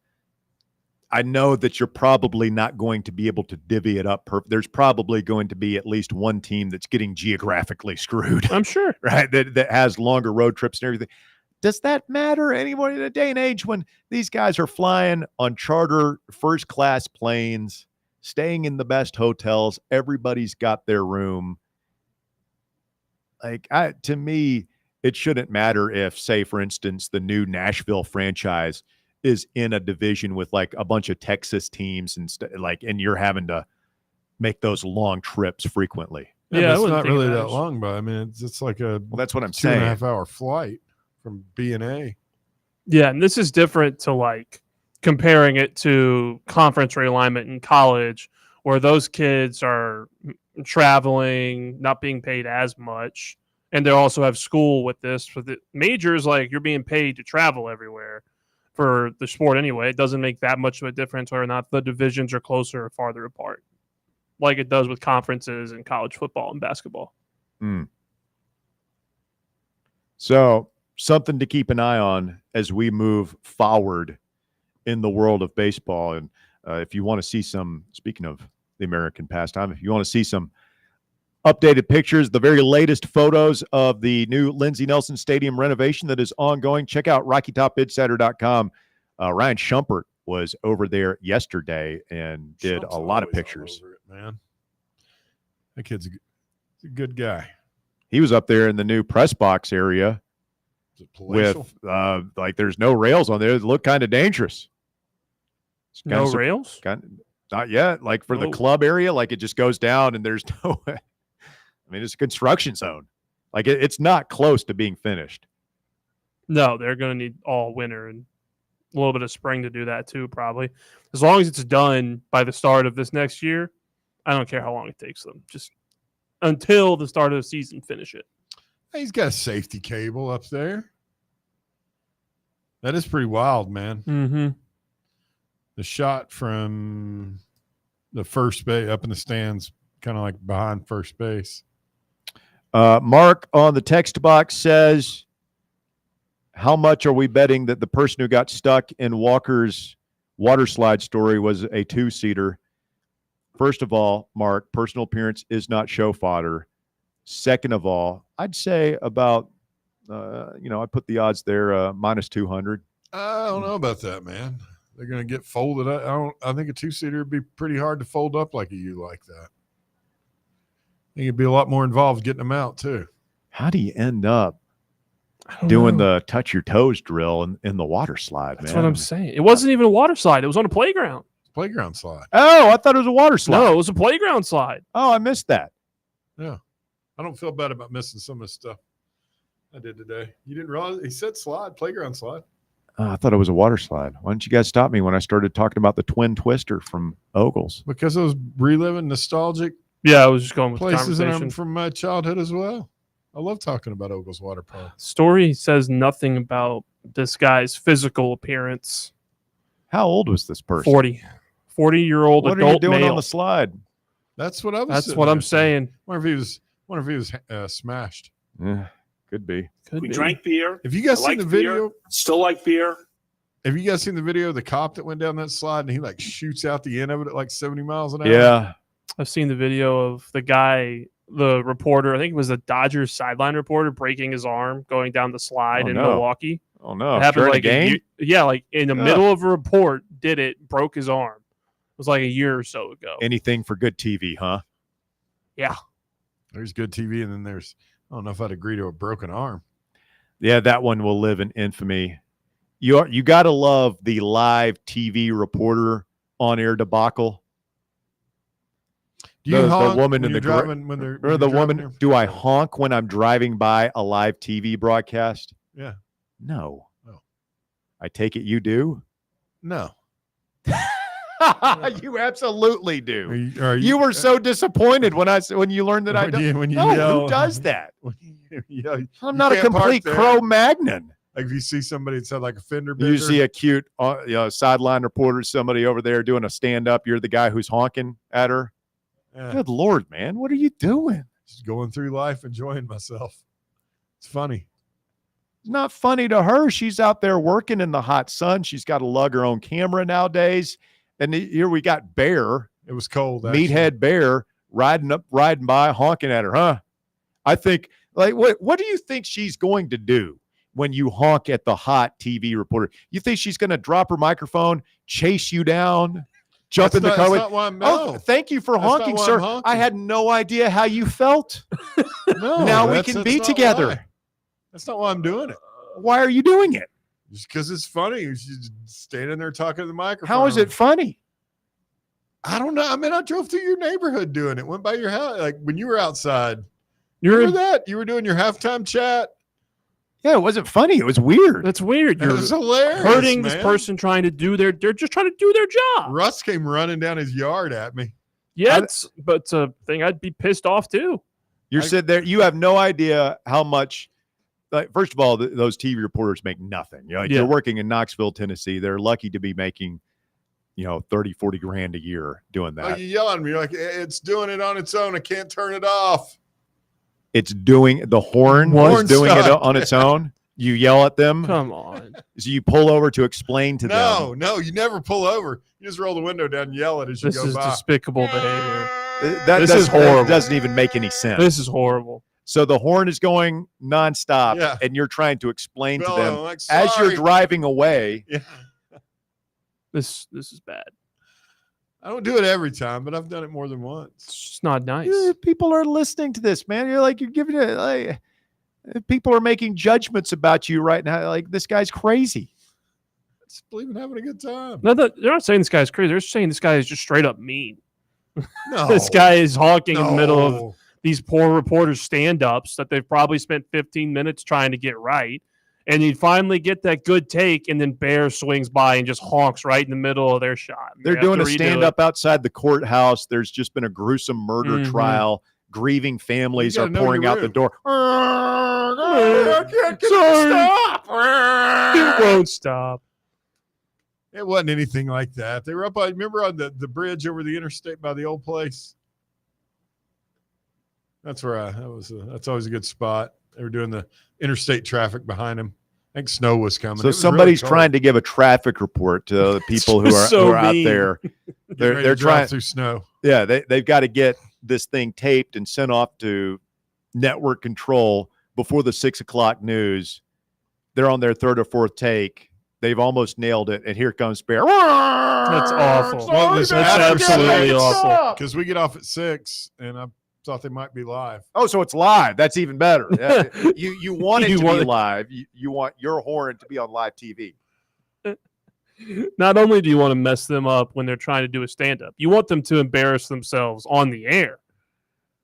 I know that you're probably not going to be able to divvy it up. There's probably going to be at least one team that's getting geographically screwed. I'm sure. Right? That has longer road trips and everything. Does that matter anymore in a day and age when these guys are flying on charter first-class planes, staying in the best hotels? Everybody's got their room. Like, to me, it shouldn't matter if, say, for instance, the new Nashville franchise is in a division with like a bunch of Texas teams and and you're having to make those long trips frequently. Yeah, it's not really that long, but I mean, it's like that's what I'm saying. 2.5 hour flight from B&A. Yeah, and this is different to like comparing it to conference realignment in college, where those kids are traveling, not being paid as much, and they also have school with this. For the majors, like you're being paid to travel everywhere for the sport anyway. It doesn't make that much of a difference whether or not the divisions are closer or farther apart, like it does with conferences in college football and basketball. So something to keep an eye on as we move forward in the world of baseball. And if you want to see some, speaking of the American pastime, if you want to see some updated pictures, the very latest photos of the new Lindsey Nelson Stadium renovation that is ongoing, check out RockyTopBidCenter.com. Ryan Shumpert was over there yesterday and did a lot of pictures. Man, that kid's a good guy. He was up there in the new press box area with like there's no rails on there. It looked kind of dangerous. No rails? Not yet. Like for the club area, like it just goes down and there's no I mean, it's a construction zone. Like it's not close to being finished. No, they're going to need all winter and a little bit of spring to do that too, probably. As long as it's done by the start of this next year, I don't care how long it takes them. Just until the start of the season, finish it. He's got a safety cable up there. That is pretty wild, man. Mm-hmm. The shot from the first base up in the stands, kind of like behind first base. Mark on the text box says, how much are we betting that the person who got stuck in Walker's water slide story was a 2-seater? First of all, Mark, personal appearance is not show fodder. Second of all, I'd say about, I'd put the odds there minus 200. I don't know about that, man. They're going to get folded up. I think a 2-seater would be pretty hard to fold up like a U like that. I think it'd be a lot more involved getting them out too. How do you end up doing the touch your toes drill in the water slide, That's man? what I'm saying. It wasn't even a water slide. It was on a playground. playground slide. Oh, I thought it was a water slide. No, it was a playground slide. Oh, I missed that. Yeah. I don't feel bad about missing some of the stuff I did today. You didn't realize he said slide, playground slide. I thought it was a water slide. Why didn't you guys stop me when I started talking about the twin twister from Ogles? Because I was reliving nostalgic Yeah, I was just going with the places conversation. from my childhood as well. I love talking about Ogles Water Park. Story says nothing about this guy's physical appearance. How old was this person? 40-year-old What adult are you doing male. on the slide? That's what I was. That's sitting what there I'm saying. Wonder if he was smashed. Yeah, could be. We drank beer. Have you guys I seen like the video? beer. Still like beer. Have you guys seen the video of the cop that went down that slide and he like shoots out the end of it at like 70 miles an hour? Yeah. I've seen the video of the guy, the reporter, I think it was the Dodgers sideline reporter, breaking his arm going down the slide in Milwaukee. Oh, no. It happened During like a game? like in the middle of a report, did it, broke his arm. It was like a year or so ago. Anything for good TV, huh? Yeah. There's good TV, and then there's, I don't know if I'd agree to a broken arm. Yeah, that one will live in infamy. You got to love the live TV reporter on-air debacle. Do you honk the woman when in you're the driving, when they're, or when the you're driving woman? there? Do I honk when I'm driving by a live TV broadcast? Yeah. No. Oh. I take it you do. No. You absolutely do. Are You were so disappointed when you learned that I don't. when you No, yell, who does that? I'm I'm not a complete Cro-Magnon. Like if you see somebody that's had like a fender You bender, see a cute sideline reporter, somebody over there doing a stand-up. You're the guy who's honking at her. Yeah. Good Lord, man. What are you doing? Just going through life, enjoying myself. It's funny. It's not funny to her. She's out there working in the hot sun. She's got to lug her own camera nowadays. And here we got Bear. It was cold. Actually. Meathead Bear riding by, honking at her, huh? I think, like, what do you think she's going to do when you honk at the hot TV reporter? You think she's going to drop her microphone, chase you down, jump in the car? That's not why I'm, Oh, thank you for honking, sir. I had no idea how you felt. No, now we can be together. Why. That's not why I'm doing it. Why are you doing it? Just because it's funny. She's standing there talking to the microphone. How is it funny? I don't know. I mean, I drove through your neighborhood doing it. Went by your house. Like when you were outside. You remember that? You were doing your halftime chat. Yeah, it wasn't funny. It was weird. That's weird. It was hilarious. Hurting man. this person trying to do they're just trying to do their job. Russ came running down his yard at me. Yeah, but it's a thing I'd be pissed off too. You're sitting there. You have no idea how much. Like, first of all, those TV reporters make nothing. You know, like You're working in Knoxville, Tennessee. They're lucky to be making, 30, 40 grand a year doing that. Oh, you yell at me. You're like, it's doing it on its own. I can't turn it off. It's doing the horn is doing it on its own. You yell at them. Come on. So you pull over to explain to them. No, you never pull over. You just roll the window down and yell it as you This go is by. despicable behavior. This is horrible. That doesn't even make any sense. This is horrible. So the horn is going nonstop, and you're trying to explain to them like, as you're driving away. Yeah. This is bad. I don't do it every time, but I've done it more than once. It's just not nice. People are listening to this, man. You're giving it like people are making judgments about you right now. Like, this guy's crazy. I just believe in having a good time. No, they're not saying this guy's crazy. They're just saying this guy is just straight up mean. No. This guy is honking in the middle of these poor reporters' stand-ups that they've probably spent 15 minutes trying to get right. And you finally get that good take, and then Bear swings by and just honks right in the middle of their shot. They're doing a stand-up outside the courthouse. There's just been a gruesome murder trial. Grieving families are pouring out the door. I can't stop. It won't stop. It wasn't anything like that. They were up on, remember on the bridge over the interstate by the old place? That's where that's always a good spot. They were doing the interstate traffic behind them. I think snow was coming. So somebody's trying to give a traffic report to the people who are out there. They're trying through snow. Yeah, they've got to get this thing taped and sent off to network control before the 6 o'clock news. They're on their third or fourth take. They've almost nailed it, and here comes Bear. That's awful. That's absolutely awful. Because we get off at 6, and I thought they might be live. Oh, so it's live. That's even better. You want it to be live. You want your horn to be on live TV. Not only do you want to mess them up when they're trying to do a stand-up, you want them to embarrass themselves on the air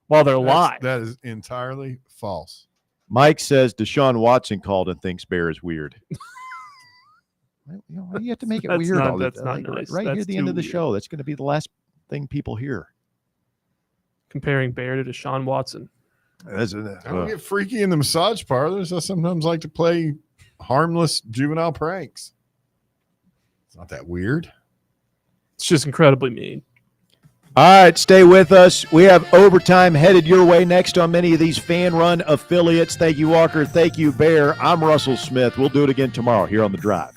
while they're live. That is entirely false. Mike says Deshaun Watson called and thinks Bear is weird. Why do you have to make it weird all the time? Nice. Right here at the end of the show. That's going to be the last thing people hear. Comparing Bear to Deshaun Watson. I don't get freaky in the massage parlors. I sometimes like to play harmless juvenile pranks. It's not that weird. It's just incredibly mean. All right, stay with us. We have overtime headed your way next on many of these fan-run affiliates. Thank you, Walker. Thank you, Bear. I'm Russell Smith. We'll do it again tomorrow here on The Drive.